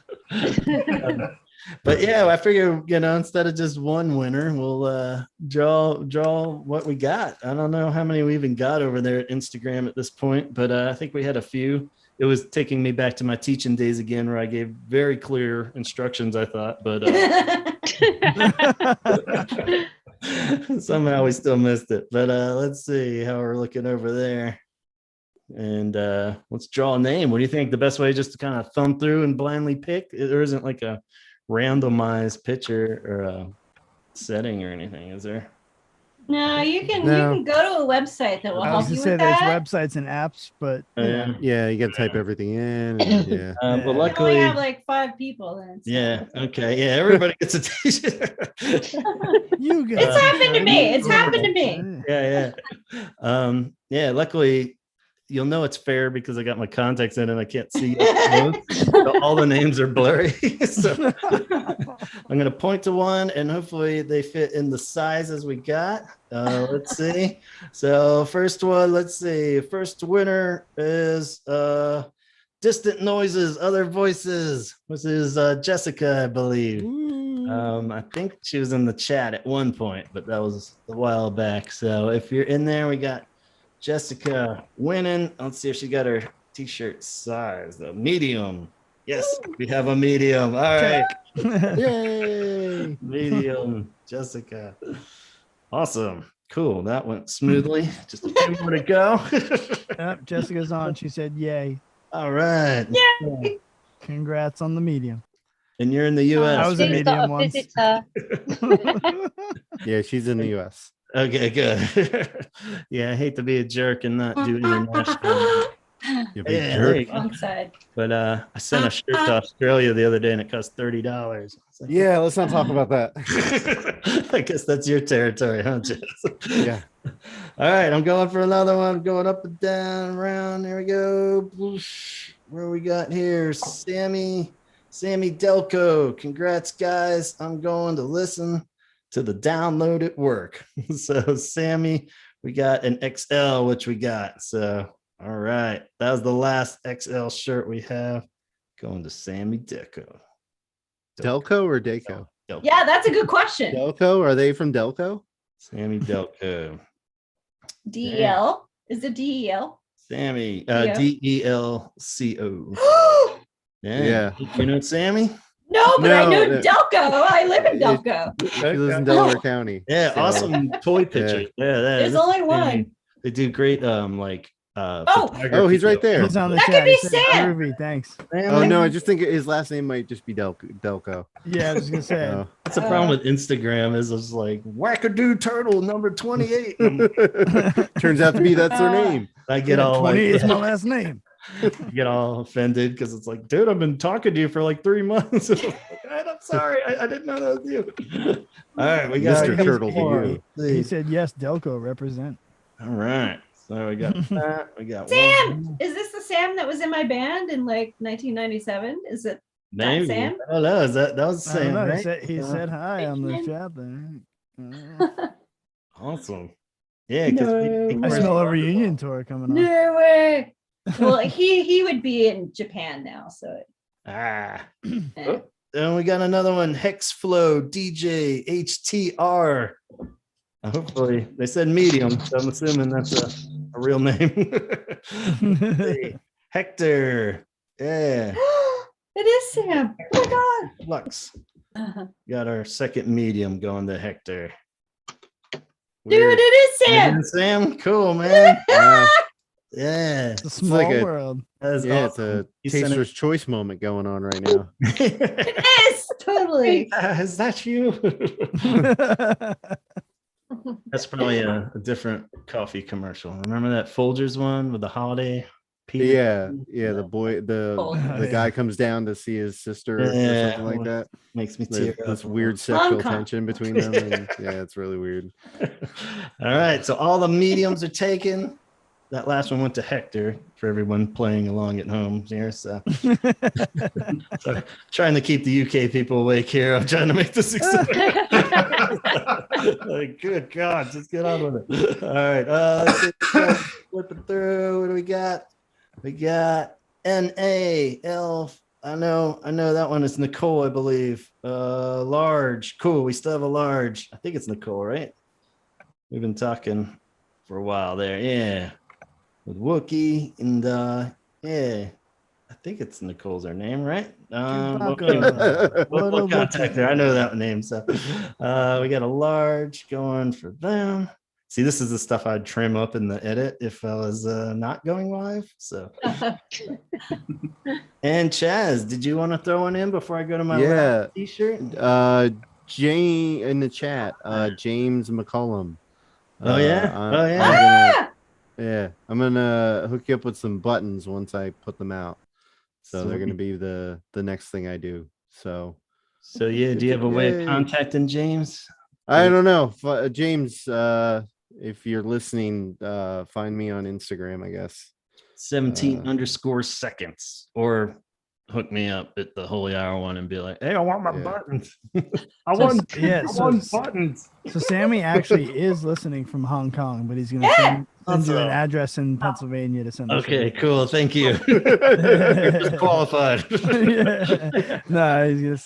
[SPEAKER 1] But yeah, I figure, instead of just one winner, we'll draw what we got. I don't know how many we even got over there at Instagram at this point, but I think we had a few. It was taking me back to my teaching days again, where I gave very clear instructions, I thought, but somehow we still missed it. But let's see how we're looking over there. And let's draw a name. What do you think? The best way just to kind of thumb through and blindly pick? There isn't like a randomized picture or a setting or anything, is there?
[SPEAKER 10] No, you can go to a website that will help you with
[SPEAKER 3] there's
[SPEAKER 10] that.
[SPEAKER 3] websites and apps, but
[SPEAKER 4] yeah, you got to type everything in. And,
[SPEAKER 1] but luckily,
[SPEAKER 10] you only have like 5 people. Then
[SPEAKER 1] okay, everybody gets a t-shirt.
[SPEAKER 3] You guys,
[SPEAKER 10] it's happened to me. It's happened to me.
[SPEAKER 1] Yeah. Luckily, you'll know it's fair because I got my contacts in and I can't see so all the names are blurry. So I'm going to point to one and hopefully they fit in the sizes we got. Let's see. So first one, let's see. First winner is Distant Noises, Other Voices, which is Jessica, I believe. I think she was in the chat at one point, but that was a while back. So if you're in there, we got Jessica winning. Let's see if she got her t-shirt size, the medium. Yes, we have a medium. All right. Yay. Medium, Jessica. Awesome. Cool. That went smoothly. Just a few more to go.
[SPEAKER 3] Yep, Jessica's on. She said yay.
[SPEAKER 1] All right.
[SPEAKER 10] Yay.
[SPEAKER 3] Congrats on the medium.
[SPEAKER 1] And you're in the US.
[SPEAKER 3] I was a medium once.
[SPEAKER 4] Yeah, she's in the US.
[SPEAKER 1] Okay, good. Yeah, I hate to be a jerk and not do international.
[SPEAKER 4] You big jerk.
[SPEAKER 10] Wrong side.
[SPEAKER 1] But I sent a shirt to Australia the other day and it cost $30. Like,
[SPEAKER 4] yeah, let's not talk about that.
[SPEAKER 1] I guess that's your territory, huh, Chaz?
[SPEAKER 4] Yeah.
[SPEAKER 1] All right, I'm going for another one. Going up and down, around. There we go. Where we got here? Sammy Delco. Congrats, guys. I'm going to listen to the download at work. So Sammy, we got an XL, which we got. So, all right. That was the last XL shirt we have. Going to Sammy Delco.
[SPEAKER 4] Delco or Daco?
[SPEAKER 1] Delco.
[SPEAKER 10] Yeah, that's a good question.
[SPEAKER 4] Delco? Are they from Delco?
[SPEAKER 1] Sammy Delco.
[SPEAKER 10] DEL? Is it DEL?
[SPEAKER 1] Sammy,
[SPEAKER 10] Yeah.
[SPEAKER 1] DELCO.
[SPEAKER 4] Yeah.
[SPEAKER 1] You know Sammy?
[SPEAKER 10] No, but I know Delco. I live in Delco.
[SPEAKER 4] She lives in Delaware County.
[SPEAKER 1] Yeah,
[SPEAKER 4] so.
[SPEAKER 1] awesome toy picture. Yeah,
[SPEAKER 10] There's only one.
[SPEAKER 1] They do great
[SPEAKER 4] Oh, he's right there.
[SPEAKER 3] He's on the
[SPEAKER 10] That
[SPEAKER 3] chat.
[SPEAKER 10] could be
[SPEAKER 3] He said,
[SPEAKER 10] Sam.
[SPEAKER 3] "Groovy, thanks."
[SPEAKER 4] Oh no, I just think his last name might just be Delco.
[SPEAKER 3] Yeah, I was gonna say.
[SPEAKER 4] Oh.
[SPEAKER 1] That's the problem with Instagram is it's like wackadoo turtle number 28.
[SPEAKER 4] Turns out to be that's their name.
[SPEAKER 1] I get all
[SPEAKER 3] 28
[SPEAKER 1] like,
[SPEAKER 3] is my last name.
[SPEAKER 1] get all offended because it's like, dude, I've been talking to you for like 3 months. I'm sorry, I didn't know that was you. All right, we got
[SPEAKER 4] Mr. Turtle to you.
[SPEAKER 3] He said yes, Delco represent.
[SPEAKER 1] All right, so we got that. We got
[SPEAKER 10] Sam,
[SPEAKER 1] one.
[SPEAKER 10] is this the Sam that was in my band in like 1997? Is it
[SPEAKER 1] Maybe.
[SPEAKER 10] Sam?
[SPEAKER 1] I don't know. That was
[SPEAKER 3] I don't
[SPEAKER 1] Sam,
[SPEAKER 3] know.
[SPEAKER 1] right?
[SPEAKER 3] He said hi on the chat there.
[SPEAKER 1] Awesome. Yeah, because
[SPEAKER 3] I smell a reunion tour coming on.
[SPEAKER 10] No way. Well, he would be in Japan now, so
[SPEAKER 1] Ah.
[SPEAKER 10] eh.
[SPEAKER 1] Then we got another one, Hexflow DJ HTR. Hopefully, they said medium, so I'm assuming that's a real name. Hector. Yeah.
[SPEAKER 10] It is Sam. Oh my God.
[SPEAKER 1] Lux. Got our second medium going to Hector.
[SPEAKER 10] Dude, it is Sam.
[SPEAKER 1] Sam, cool, man. Yeah.
[SPEAKER 3] It's a small world.
[SPEAKER 4] Yeah, awesome. It's a taster's choice moment going on right now.
[SPEAKER 10] It is totally.
[SPEAKER 1] Is that you? That's probably a different coffee commercial. Remember that Folgers one with the holiday?
[SPEAKER 4] Yeah, the boy, the guy comes down to see his sister or something like that.
[SPEAKER 1] Makes me tear up.
[SPEAKER 4] This weird sexual tension between them, and it's really weird.
[SPEAKER 1] All right, so all the mediums are taken. That last one went to Hector for everyone playing along at home here. So, trying to keep the UK people awake here. I'm trying to make this exciting. Like, good God, just get on with it. All right, let's flip it through. What do we got? We got NAL. I know that one is Nicole, I believe. Large. Cool. We still have a large. I think it's Nicole, right? We've been talking for a while there. Yeah. With Wookie and I think it's Nicole's her name, right? We'll contact her. I know that name. So we got a large going for them. See, this is the stuff I'd trim up in the edit if I was not going live. So, and Chaz, did you want to throw one in before I go to my t-shirt?
[SPEAKER 4] Jane in the chat, James McCollum. I'm gonna hook you up with some buttons once I put them out. So they're gonna be the next thing I do. So
[SPEAKER 1] yeah, do you have a way of contacting James?
[SPEAKER 4] I don't know, James. If you're listening, find me on Instagram, I guess.
[SPEAKER 1] 17_seconds, or hook me up at the Holy Hour one and be like, hey, I want my buttons. I want buttons.
[SPEAKER 3] So Sammy actually is listening from Hong Kong, but he's gonna send you an address in Pennsylvania to send.
[SPEAKER 1] Okay, cool. Thank you. You're just qualified.
[SPEAKER 3] No, he's gonna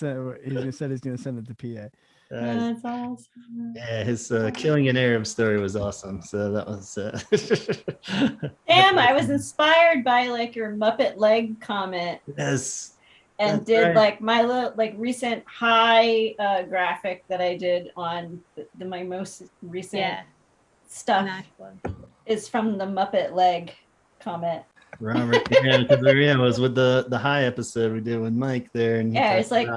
[SPEAKER 3] send it to PA.
[SPEAKER 5] That's awesome.
[SPEAKER 1] Yeah, his killing an Arab story was awesome. So that was
[SPEAKER 10] Damn, I was inspired by like your Muppet leg comment.
[SPEAKER 1] Yes.
[SPEAKER 10] And did like my little recent high graphic that I did on my most recent stuff is from the Muppet leg comment.
[SPEAKER 1] Robert, it was with the high episode we did with Mike there, and
[SPEAKER 10] it's like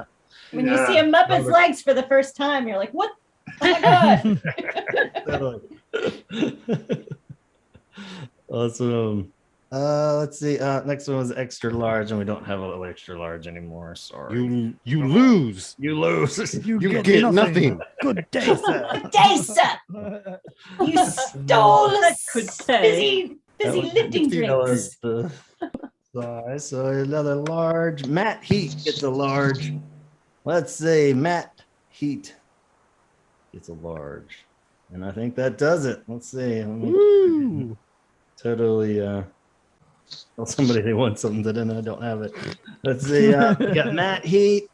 [SPEAKER 10] when you see a Muppet's legs for the first time, you're like, what? Oh my
[SPEAKER 1] God. Awesome. Let's see. Next one was extra large, and we don't have an extra large anymore. Sorry.
[SPEAKER 4] You lose.
[SPEAKER 1] You lose.
[SPEAKER 4] You get nothing.
[SPEAKER 3] Good day, sir.
[SPEAKER 10] Good day, sir. You stole busy lifting drinks.
[SPEAKER 1] So another large. Matt Heat gets a large. Let's say Matt Heat gets a large, and I think that does it. Let's see. Totally. Tell somebody they want something that I don't have it. Let's see. We got Matt Heat,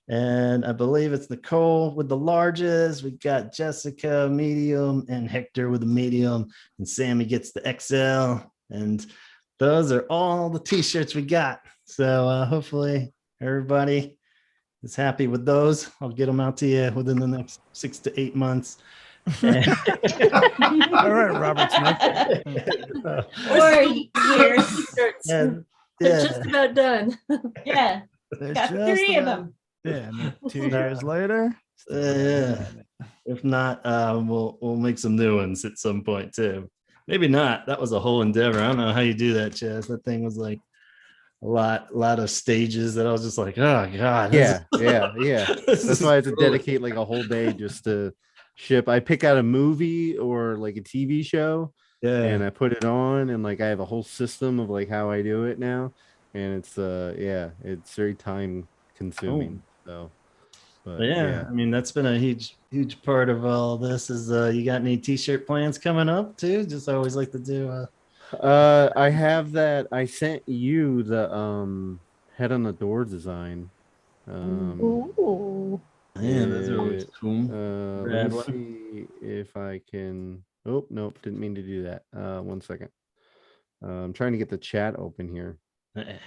[SPEAKER 1] and I believe it's Nicole with the larges. We got Jessica medium and Hector with the medium, and Sammy gets the XL. And those are all the t-shirts we got. So hopefully everybody is happy with those. I'll get them out to you within the next 6 to 8 months.
[SPEAKER 3] All right, Robert Smith.
[SPEAKER 5] Or years. They're just about done.
[SPEAKER 10] Yeah. Got 3 of them.
[SPEAKER 3] Yeah. 2 years later.
[SPEAKER 1] If not, we'll make some new ones at some point too. Maybe not. That was a whole endeavor. I don't know how you do that, Chaz. That thing was like a lot of stages that I was just like, oh God.
[SPEAKER 4] Yeah. That's why I have to dedicate like a whole day just to ship. I pick out a movie or like a TV show, and I put it on, and like I have a whole system of like how I do it now, and it's it's very time consuming. So
[SPEAKER 1] but I mean, that's been a huge part of all this. Is you got any t-shirt plans coming up too? Just I always like to do
[SPEAKER 4] I have that. I sent you the head on the door design.
[SPEAKER 8] Ooh.
[SPEAKER 1] Yeah, those are always cool.
[SPEAKER 4] Let me see if I can. Oh, nope, didn't mean to do that. 1 second. I'm trying to get the chat open here.
[SPEAKER 8] I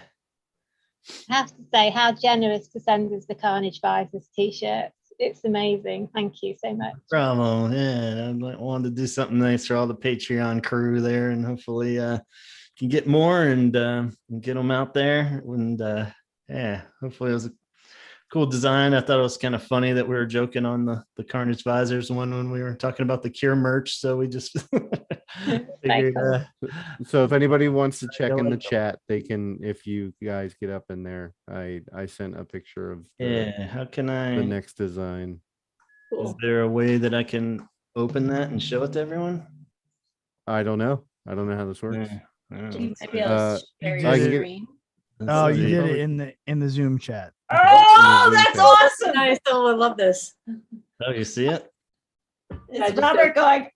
[SPEAKER 8] have to say, how generous to send us the Carnage Visors t-shirts. It's amazing. Thank you so much.
[SPEAKER 1] Bravo. Yeah, I wanted to do something nice for all the Patreon crew there, and hopefully can get more and get them out there. And yeah, hopefully it was a cool design. I thought it was kind of funny that we were joking on the Carnage Visors one when we were talking about the Cure merch. So we just figured.
[SPEAKER 4] So if anybody wants to check in the chat, they can. If you guys get up in there, I sent a picture of
[SPEAKER 1] how can I
[SPEAKER 4] the next design.
[SPEAKER 1] Is there a way that I can open that and show it to everyone?
[SPEAKER 4] I don't know how this works.
[SPEAKER 10] You might be able to share your screen.
[SPEAKER 3] Oh, you did it in the Zoom chat.
[SPEAKER 10] Oh, that's awesome!
[SPEAKER 5] Nice. Oh, I love this.
[SPEAKER 1] Oh, you see it?
[SPEAKER 10] It's Robert going.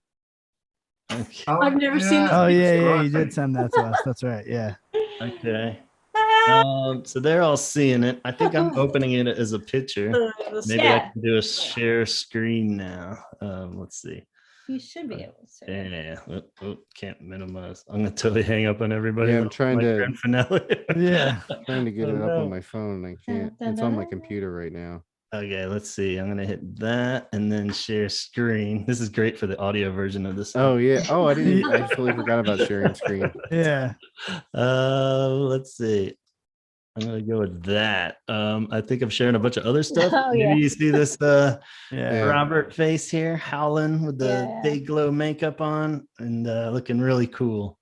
[SPEAKER 1] Okay.
[SPEAKER 5] I've never seen this.
[SPEAKER 3] Oh yeah, you did send that to us. That's right. Yeah.
[SPEAKER 1] Okay. So they're all seeing it. I think I'm opening it as a picture. Maybe I can do a share screen now. Let's see.
[SPEAKER 10] You should be able to.
[SPEAKER 1] Yeah. Can't minimize. I'm gonna totally hang up on everybody.
[SPEAKER 4] Yeah, I'm trying to.
[SPEAKER 3] Yeah.
[SPEAKER 4] Trying to get it up on my phone. I can't. It's on my computer right now.
[SPEAKER 1] Okay, let's see. I'm gonna hit that and then share screen. This is great for the audio version of this.
[SPEAKER 4] Oh yeah. Oh, I totally forgot about sharing screen.
[SPEAKER 3] Yeah.
[SPEAKER 1] Let's see. I'm gonna go with that. I think I'm sharing a bunch of other stuff. Maybe you see this Robert face here howling with the day glow makeup on and looking really cool.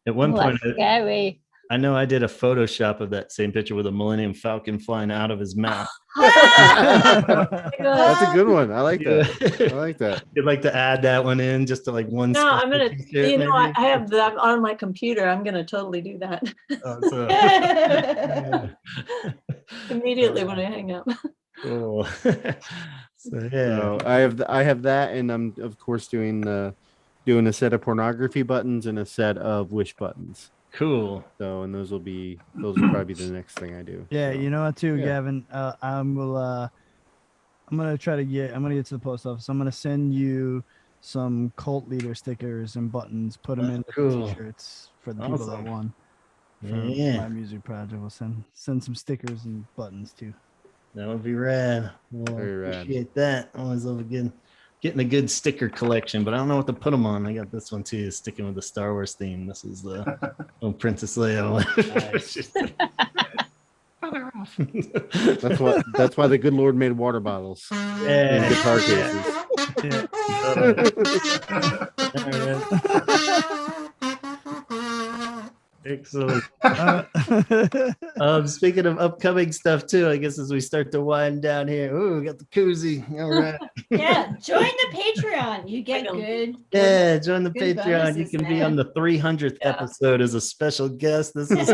[SPEAKER 1] At one point,
[SPEAKER 8] scary.
[SPEAKER 1] I know I did a Photoshop of that same picture with a Millennium Falcon flying out of his mouth.
[SPEAKER 4] That's a good one. I like that. I like that.
[SPEAKER 1] You'd like to add that one in just to like one.
[SPEAKER 5] No, I'm gonna. You know, I have that on my computer. I'm gonna totally do that. Immediately when I hang up.
[SPEAKER 1] Cool. So yeah,
[SPEAKER 4] so I have that, and I'm of course doing a set of pornography buttons and a set of wish buttons.
[SPEAKER 1] Cool.
[SPEAKER 4] So, and those will probably be the next thing I do.
[SPEAKER 3] Yeah,
[SPEAKER 4] so,
[SPEAKER 3] you know what too, Gavin. I'm gonna get to the post office. I'm gonna send you some cult leader stickers and buttons. Put them in the t-shirts for the people that won. For my music project, we'll send some stickers and buttons too.
[SPEAKER 1] That would be rad. Well,
[SPEAKER 4] very rad.
[SPEAKER 1] Appreciate that. Always love getting a good sticker collection, but I don't know what to put them on. I got this one too, sticking with the Star Wars theme. This is the Princess Leia one.
[SPEAKER 4] That's why the good Lord made water bottles and guitar cases.
[SPEAKER 1] Excellent. Speaking of upcoming stuff too, I guess as we start to wind down here. Ooh, we got the koozie. All right.
[SPEAKER 10] Yeah, join the Patreon. You get good.
[SPEAKER 1] Yeah, join the Patreon. You can be on the 300th episode as a special guest. This is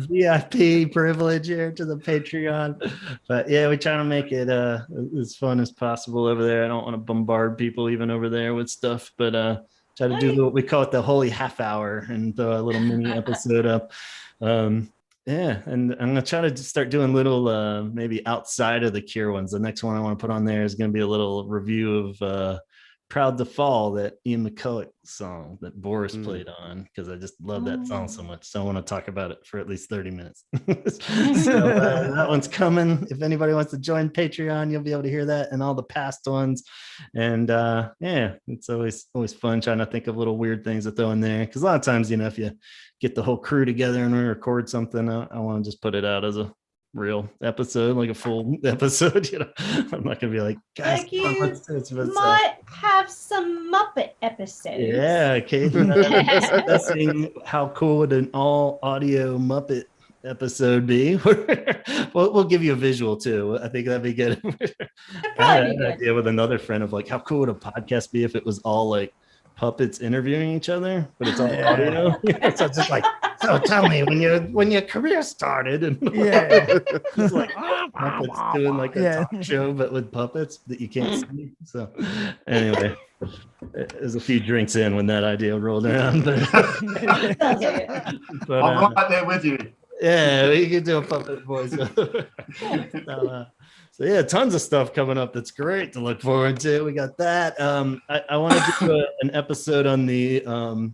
[SPEAKER 1] VIP privilege here to the Patreon. But yeah, we try to make it as fun as possible over there. I don't want to bombard people even over there with stuff, but try to do what we call it the holy half hour and throw a little mini episode up. Yeah, and I'm gonna try to start doing little maybe outside of the Cure ones. The next one I want to put on there is gonna be a little review of Proud to Fall, that Ian McCulloch song that Boris played on, because I just love that song so much. So I want to talk about it for at least 30 minutes. So that one's coming. If anybody wants to join Patreon, you'll be able to hear that and all the past ones. And yeah, it's always fun trying to think of little weird things to throw in there. Because a lot of times, you know, if you get the whole crew together and we record something, I want to just put it out as a real episode, like a full episode. You know, I'm not gonna be like, guys,
[SPEAKER 10] like you might have some Muppet episodes.
[SPEAKER 1] Yeah, Kate, discussing how cool would an all audio Muppet episode be. We'll give you a visual too. I think that'd be good. I had an idea with another friend of like, how cool would a podcast be if it was all like puppets interviewing each other, but it's all audio. So it's just like, so tell me when your career started, and it's like puppets doing like a talk show, but with puppets that you can't see. So anyway, there's a few drinks in when that idea rolled around. But
[SPEAKER 11] I'm right there with you.
[SPEAKER 1] Yeah, we can do a puppet voice. So yeah, tons of stuff coming up. That's great to look forward to. We got that. I want to do an episode on the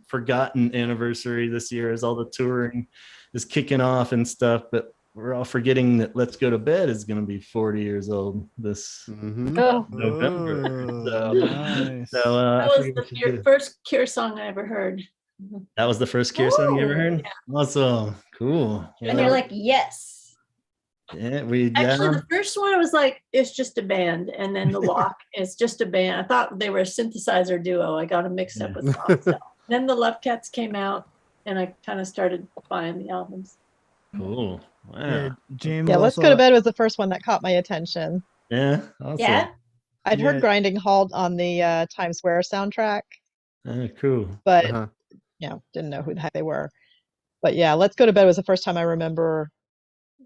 [SPEAKER 1] forgotten anniversary this year as all the touring is kicking off and stuff. But we're all forgetting that Let's Go to Bed is going to be 40 years old this November.
[SPEAKER 3] Nice.
[SPEAKER 5] That was the first Cure song I ever heard.
[SPEAKER 1] That was the first Cure song you ever heard? Yeah. Awesome. Cool.
[SPEAKER 10] And you're like, yes.
[SPEAKER 1] Yeah, we
[SPEAKER 5] actually the first one I was like, it's just a band, and then the Walk is just a band. I thought they were a synthesizer duo. I got them mixed up with Soft Cell. Then the Love Cats came out, and I kind of started buying the albums.
[SPEAKER 1] Cool. Wow.
[SPEAKER 3] Yeah, James.
[SPEAKER 6] Yeah, Let's Go to Bed was the first one that caught my attention.
[SPEAKER 1] Yeah. Awesome.
[SPEAKER 10] Yeah.
[SPEAKER 6] I'd heard Grinding Halt on the Times Square soundtrack.
[SPEAKER 1] Cool.
[SPEAKER 6] But didn't know who the heck they were. But yeah, Let's Go to Bed was the first time I remember,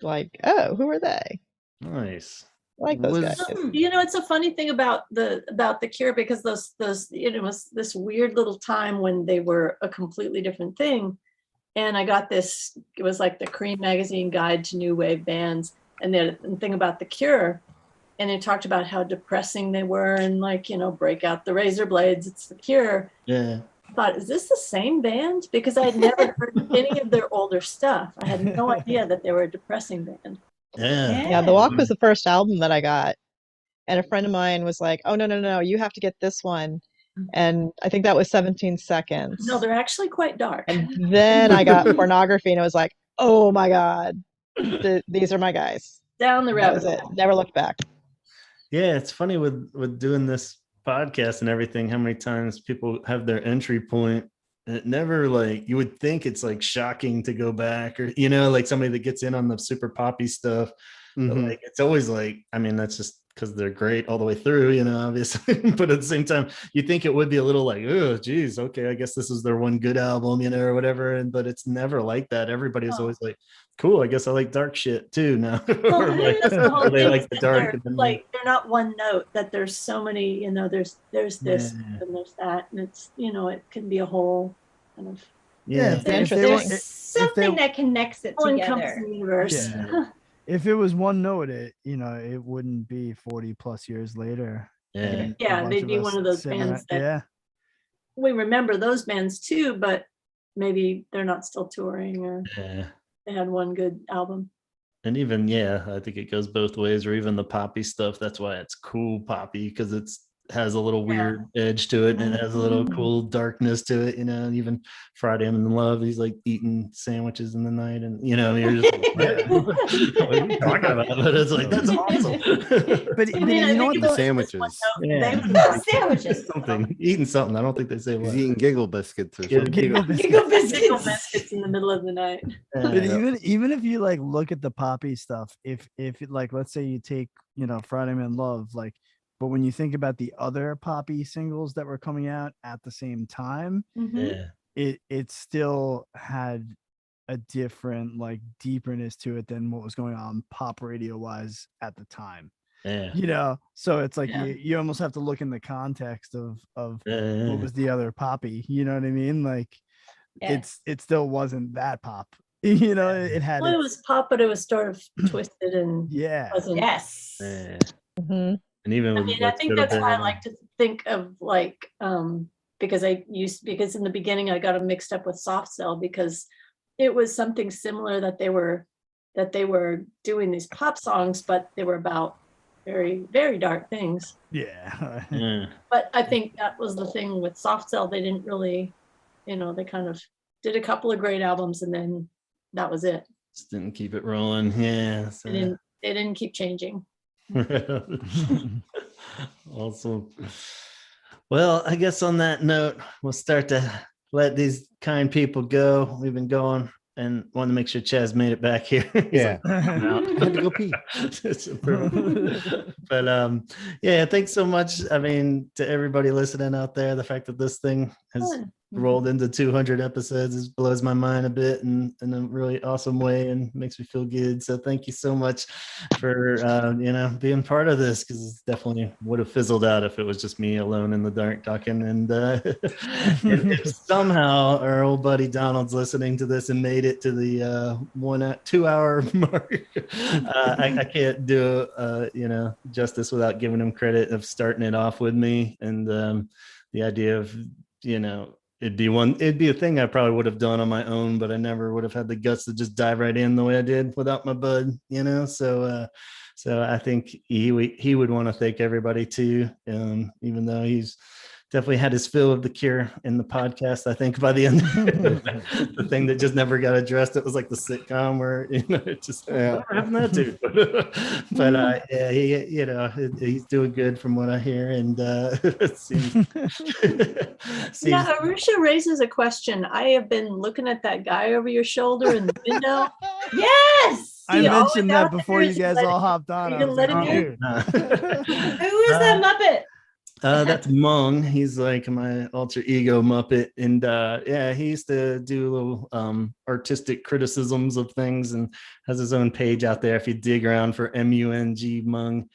[SPEAKER 6] like, oh, who are they?
[SPEAKER 1] Nice.
[SPEAKER 6] I like those guys.
[SPEAKER 5] It's a funny thing about the Cure, because those it was this weird little time when they were a completely different thing. And I got this, it was like the Cream magazine guide to new wave bands, and the thing about the Cure, and they talked about how depressing they were, and like, break out the razor blades, it's the Cure.
[SPEAKER 1] Yeah.
[SPEAKER 5] I thought, is this the same band? Because I had never heard any of their older stuff. I had no idea that they were a depressing band.
[SPEAKER 6] Yeah, The Walk was the first album that I got. And a friend of mine was like, oh, no, you have to get this one. And I think that was 17 Seconds.
[SPEAKER 5] No, they're actually quite dark.
[SPEAKER 6] And then I got Pornography, and it was like, oh my God, these are my guys.
[SPEAKER 5] Down the road.
[SPEAKER 6] That was it. Never looked back.
[SPEAKER 1] Yeah, it's funny with doing this podcast and everything, how many times people have their entry point. And it never, like, you would think it's like shocking to go back, or like somebody that gets in on the super poppy stuff. But like, it's always like, I mean, that's just because they're great all the way through, obviously. But at the same time, you think it would be a little like, oh geez, okay, I guess this is their one good album, or whatever. But it's never like that. Everybody was always like, cool, I guess I like dark shit too now. Or like, or they like the dark.
[SPEAKER 5] They're, like, they're not one note, that there's so many, there's this and there's that, and it's, it can be a whole kind of
[SPEAKER 10] there's something that connects it together.
[SPEAKER 5] Universe.
[SPEAKER 3] Yeah. If it was one note, it wouldn't be 40 plus years later.
[SPEAKER 5] Yeah, they'd be one of those bands that we remember those bands too, but maybe they're not still touring, or they had one good album.
[SPEAKER 1] And even, I think it goes both ways, or even the poppy stuff. That's why it's cool poppy, because has a little weird edge to it, and it has a little cool darkness to it. Even Friday I'm in Love, he's like eating sandwiches in the night, and you're just like, what are you talking about? But it's like, that's awesome.
[SPEAKER 3] But you know what,
[SPEAKER 4] the sandwiches.
[SPEAKER 5] Sandwiches.
[SPEAKER 1] Something eating something. I don't think they say what.
[SPEAKER 4] He's eating giggle biscuits or something.
[SPEAKER 5] Giggle biscuits in the middle of the night.
[SPEAKER 3] But even if you like look at the poppy stuff, if like, let's say you take Friday I'm in Love, like, but when you think about the other poppy singles that were coming out at the same time, it still had a different, like, deeperness to it than what was going on pop radio wise at the time. So it's like you almost have to look in the context of what was the other poppy. You know what I mean? Like, it still wasn't that pop. It had.
[SPEAKER 5] Well, it was pop, but it was sort of twisted and wasn't.
[SPEAKER 10] Yes.
[SPEAKER 1] And even
[SPEAKER 5] I think that's why I like to think of, like, because in the beginning I got them mixed up with Soft Cell, because it was something similar that they were doing these pop songs, but they were about very, very dark things. But I think that was the thing with Soft Cell. They didn't really, they kind of did a couple of great albums, and then that was it.
[SPEAKER 1] Just didn't keep it rolling. So.
[SPEAKER 5] They didn't keep changing.
[SPEAKER 1] Awesome. Well, I guess on that note, we'll start to let these kind people go. We've been going, and wanted to make sure Chaz made it back here.
[SPEAKER 4] I had to go pee.
[SPEAKER 1] But thanks so much. I mean, to everybody listening out there, the fact that this thing has rolled into 200 episodes. It blows my mind a bit in a really awesome way and makes me feel good. So thank you so much for being part of this, because it definitely would have fizzled out if it was just me alone in the dark talking. And if somehow our old buddy Donald's listening to this and made it to the 2 hour mark, I can't do justice without giving him credit of starting it off with me. And the idea of it'd be a thing I probably would have done on my own, but I never would have had the guts to just dive right in the way I did without my bud, so I think he would want to thank everybody too, even though he's definitely had his fill of the Cure in the podcast. I think by the end, the thing that just never got addressed, it was like the sitcom where it just whatever happened to that dude. But he's doing good from what I hear, and it seems.
[SPEAKER 5] Arusha raises a question. I have been looking at that guy over your shoulder in the window.
[SPEAKER 10] Yes,
[SPEAKER 3] I mentioned that before you guys all hopped on.
[SPEAKER 5] You let him in?
[SPEAKER 10] Who is that Muppet?
[SPEAKER 1] That's Mung. He's like my alter ego Muppet, and he used to do little artistic criticisms of things, and has his own page out there if you dig around for Mung.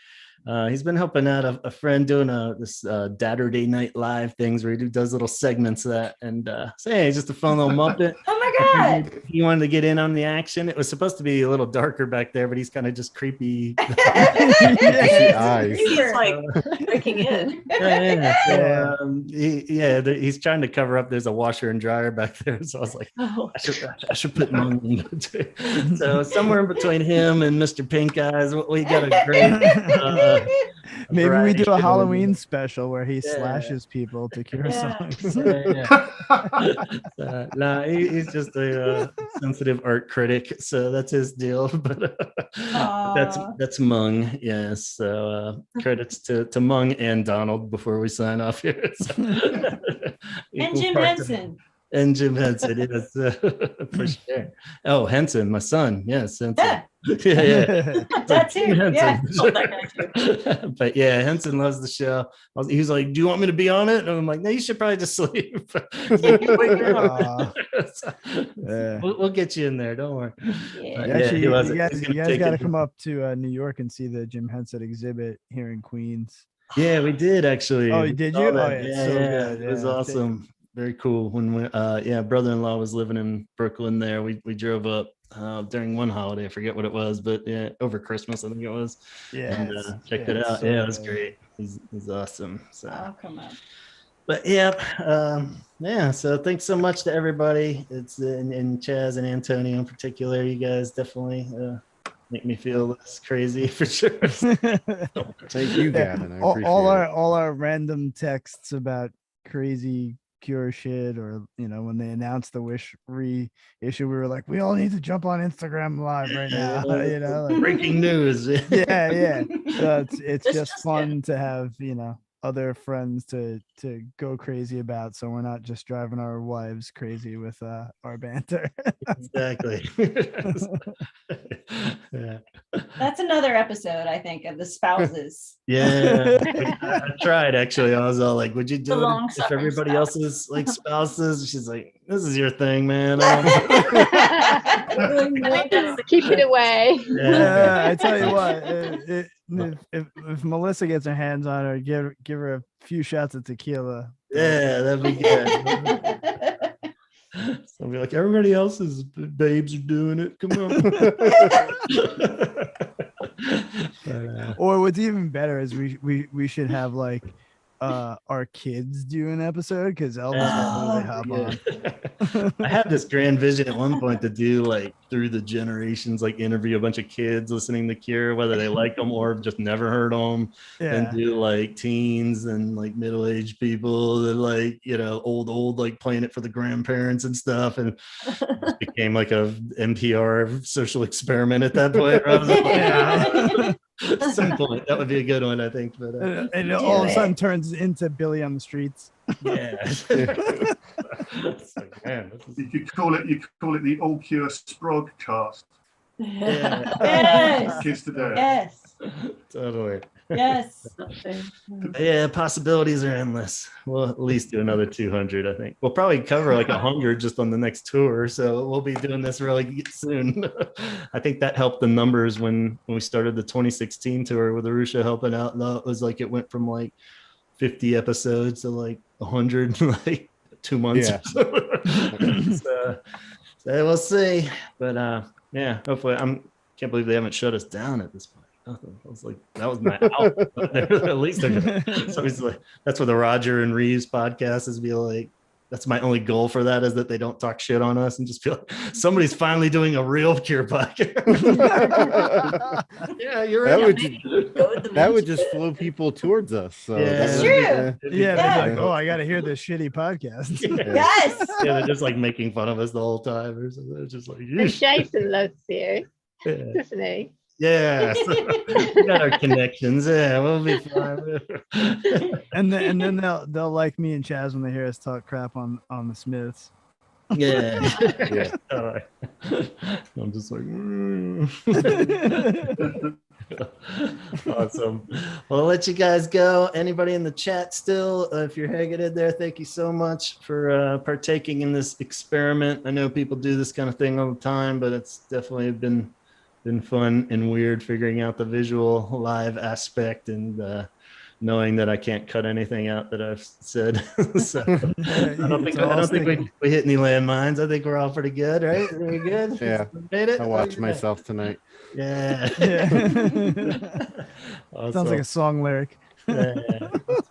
[SPEAKER 1] He's been helping out a friend doing this Saturday Night Live things where he does little segments of that, and hey, he's just a fun little Muppet.
[SPEAKER 10] Oh my god!
[SPEAKER 1] He wanted to get in on the action. It was supposed to be a little darker back there, but he's kind of just creepy.
[SPEAKER 5] He's like breaking in.
[SPEAKER 1] He's trying to cover up. There's a washer and dryer back there, so I was like, I should put Mung in. So somewhere in between him and Mr. Pink Eyes, we got a great.
[SPEAKER 3] Maybe we do a Halloween special where he slashes people to cure something.
[SPEAKER 1] He's just a sensitive art critic, so that's his deal. But that's Mung, yes. So credits to Mung and Donald before we sign off here.
[SPEAKER 10] And Jim Henson.
[SPEAKER 1] And Jim Henson, yes, for sure. Oh, Henson, my son, yes, Henson. Yeah.
[SPEAKER 10] That too. Yeah.
[SPEAKER 1] But yeah, Henson loves the show. He was like, "Do you want me to be on it?" And I'm like, "No, you should probably just sleep." We'll get you in there. Don't worry.
[SPEAKER 3] Actually, you guys got to come up to New York and see the Jim Henson exhibit here in Queens.
[SPEAKER 1] Yeah, we did actually.
[SPEAKER 3] Oh, did you?
[SPEAKER 1] Oh, yeah. It was awesome. Very cool. When we, brother-in-law was living in Brooklyn there. We drove up during one holiday. I forget what it was, but over Christmas, I think it was. Yeah. And checked it out. It was great. He's awesome. So
[SPEAKER 10] I'll come up.
[SPEAKER 1] But so thanks so much to everybody. It's and Chaz and Antonio in particular. You guys definitely make me feel less crazy for sure.
[SPEAKER 4] Thank you, Gavin. I appreciate
[SPEAKER 3] all our random texts about crazy Cure shit, or when they announced the Wish reissue, we were like, we all need to jump on Instagram Live right now.
[SPEAKER 1] Breaking news.
[SPEAKER 3] Yeah. So it's just fun to have other friends to go crazy about, so we're not just driving our wives crazy with our banter.
[SPEAKER 1] Exactly.
[SPEAKER 10] Yeah. That's another episode, I think, of the spouses.
[SPEAKER 1] Yeah, I tried actually. I was all like, "Would you do it if everybody else is like spouses?" She's like, "This is your thing, man."
[SPEAKER 13] Keep it away.
[SPEAKER 3] Yeah, I tell you what, if Melissa gets her hands on her, give her a few shots of tequila.
[SPEAKER 1] Yeah, that'd be good. So I'll be like, everybody else's babes are doing it. Come on.
[SPEAKER 3] Or what's even better is we should have like our kids do an episode, because Elvis will really hop on.
[SPEAKER 1] I had this grand vision at one point to do like through the generations, like interview a bunch of kids listening to Cure, whether they like them or just never heard them, and do like teens and like middle-aged people that like old like playing it for the grandparents and stuff, and it became like a NPR social experiment at that point. I was like, at some point that would be a good one, I think. But
[SPEAKER 3] and all of a sudden turns into Billy on the Streets.
[SPEAKER 1] Yeah.
[SPEAKER 11] Like, man, you could call it the All Cure Sprogcast.
[SPEAKER 10] Yes.
[SPEAKER 11] Kids today.
[SPEAKER 10] Yes.
[SPEAKER 1] Totally.
[SPEAKER 10] Yes.
[SPEAKER 1] Yeah, possibilities are endless. We'll at least do another 200, I think. We'll probably cover like 100 just on the next tour. So we'll be doing this really soon. I think that helped the numbers when we started the 2016 tour with Arusha helping out. And it was like it went from like 50 episodes to like 100 in like 2 months.
[SPEAKER 4] Yeah.
[SPEAKER 1] So we'll see. But yeah, hopefully can't believe they haven't shut us down at this point. I was like, that was my out. At least somebody's like, that's what the Roger and Reeves podcast is. Be like, that's my only goal for that is that they don't talk shit on us and just feel like somebody's finally doing a real Cure podcast. Yeah, you're right.
[SPEAKER 4] That would just flow people towards us. So
[SPEAKER 10] It's true.
[SPEAKER 3] Yeah. Like, oh, I got to hear this shitty podcast.
[SPEAKER 10] Yes.
[SPEAKER 1] Yeah, they're just like making fun of us the whole time or something. They're just like,
[SPEAKER 13] And Jason loves you, doesn't he?
[SPEAKER 1] yeah, so we got our connections. Yeah, we'll be fine.
[SPEAKER 3] and then they'll like me and Chaz when they hear us talk crap on the Smiths.
[SPEAKER 1] Yeah. Yeah. I'm just like, awesome. Well, I'll let you guys go. Anybody in the chat still, if you're hanging in there, thank you so much for partaking in this experiment. I know people do this kind of thing all the time, but it's definitely been fun and weird figuring out the visual live aspect and knowing that I can't cut anything out that I've said. So I don't think we hit any landmines. I think we're all pretty good, right? Very good.
[SPEAKER 4] Yeah.
[SPEAKER 1] Made it.
[SPEAKER 4] I'll watch myself tonight.
[SPEAKER 1] Yeah. Awesome.
[SPEAKER 3] Sounds like a song lyric.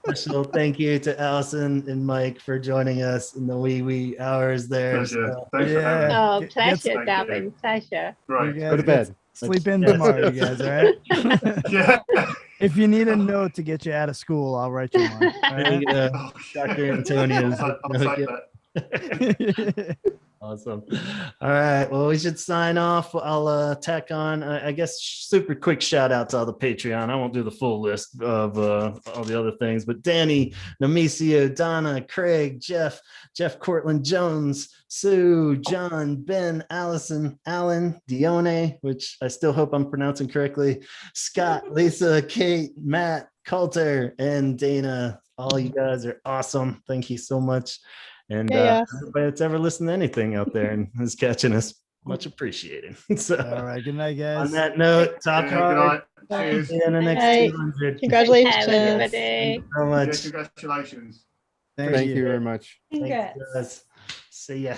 [SPEAKER 1] Special thank you to Allison and Mike for joining us in the wee hours there.
[SPEAKER 11] Pleasure.
[SPEAKER 1] So,
[SPEAKER 11] Thanks for having me.
[SPEAKER 13] Oh, pleasure, Gavin. Pleasure.
[SPEAKER 11] Right.
[SPEAKER 4] Go to bed.
[SPEAKER 3] Sleep in tomorrow, you guys, all right?
[SPEAKER 11] Yeah.
[SPEAKER 3] If you need a note to get you out of school, I'll write you one. All right?
[SPEAKER 1] Dr. Antonio's.
[SPEAKER 11] I'll take that.
[SPEAKER 1] Awesome. All right. Well, we should sign off. I'll tack on, I guess, super quick shout out to all the Patreon. I won't do the full list of all the other things, but Danny, Namicio, Donna, Craig, Jeff Cortland Jones, Sue, John, Ben, Allison, Alan, Dione, which I still hope I'm pronouncing correctly, Scott, Lisa, Kate, Matt, Coulter, and Dana. All you guys are awesome. Thank you so much. And everybody that's ever listened to anything out there and is catching us, much appreciated. So,
[SPEAKER 3] all right, good night, guys.
[SPEAKER 1] On that note, talk hard.
[SPEAKER 11] Cheers.
[SPEAKER 1] See you in the next
[SPEAKER 6] Hey,
[SPEAKER 1] 200.
[SPEAKER 6] congratulations.
[SPEAKER 13] Everybody.
[SPEAKER 1] Thank you so much.
[SPEAKER 11] Yeah, congratulations.
[SPEAKER 4] Thank you very much.
[SPEAKER 1] Thanks, guys. See ya.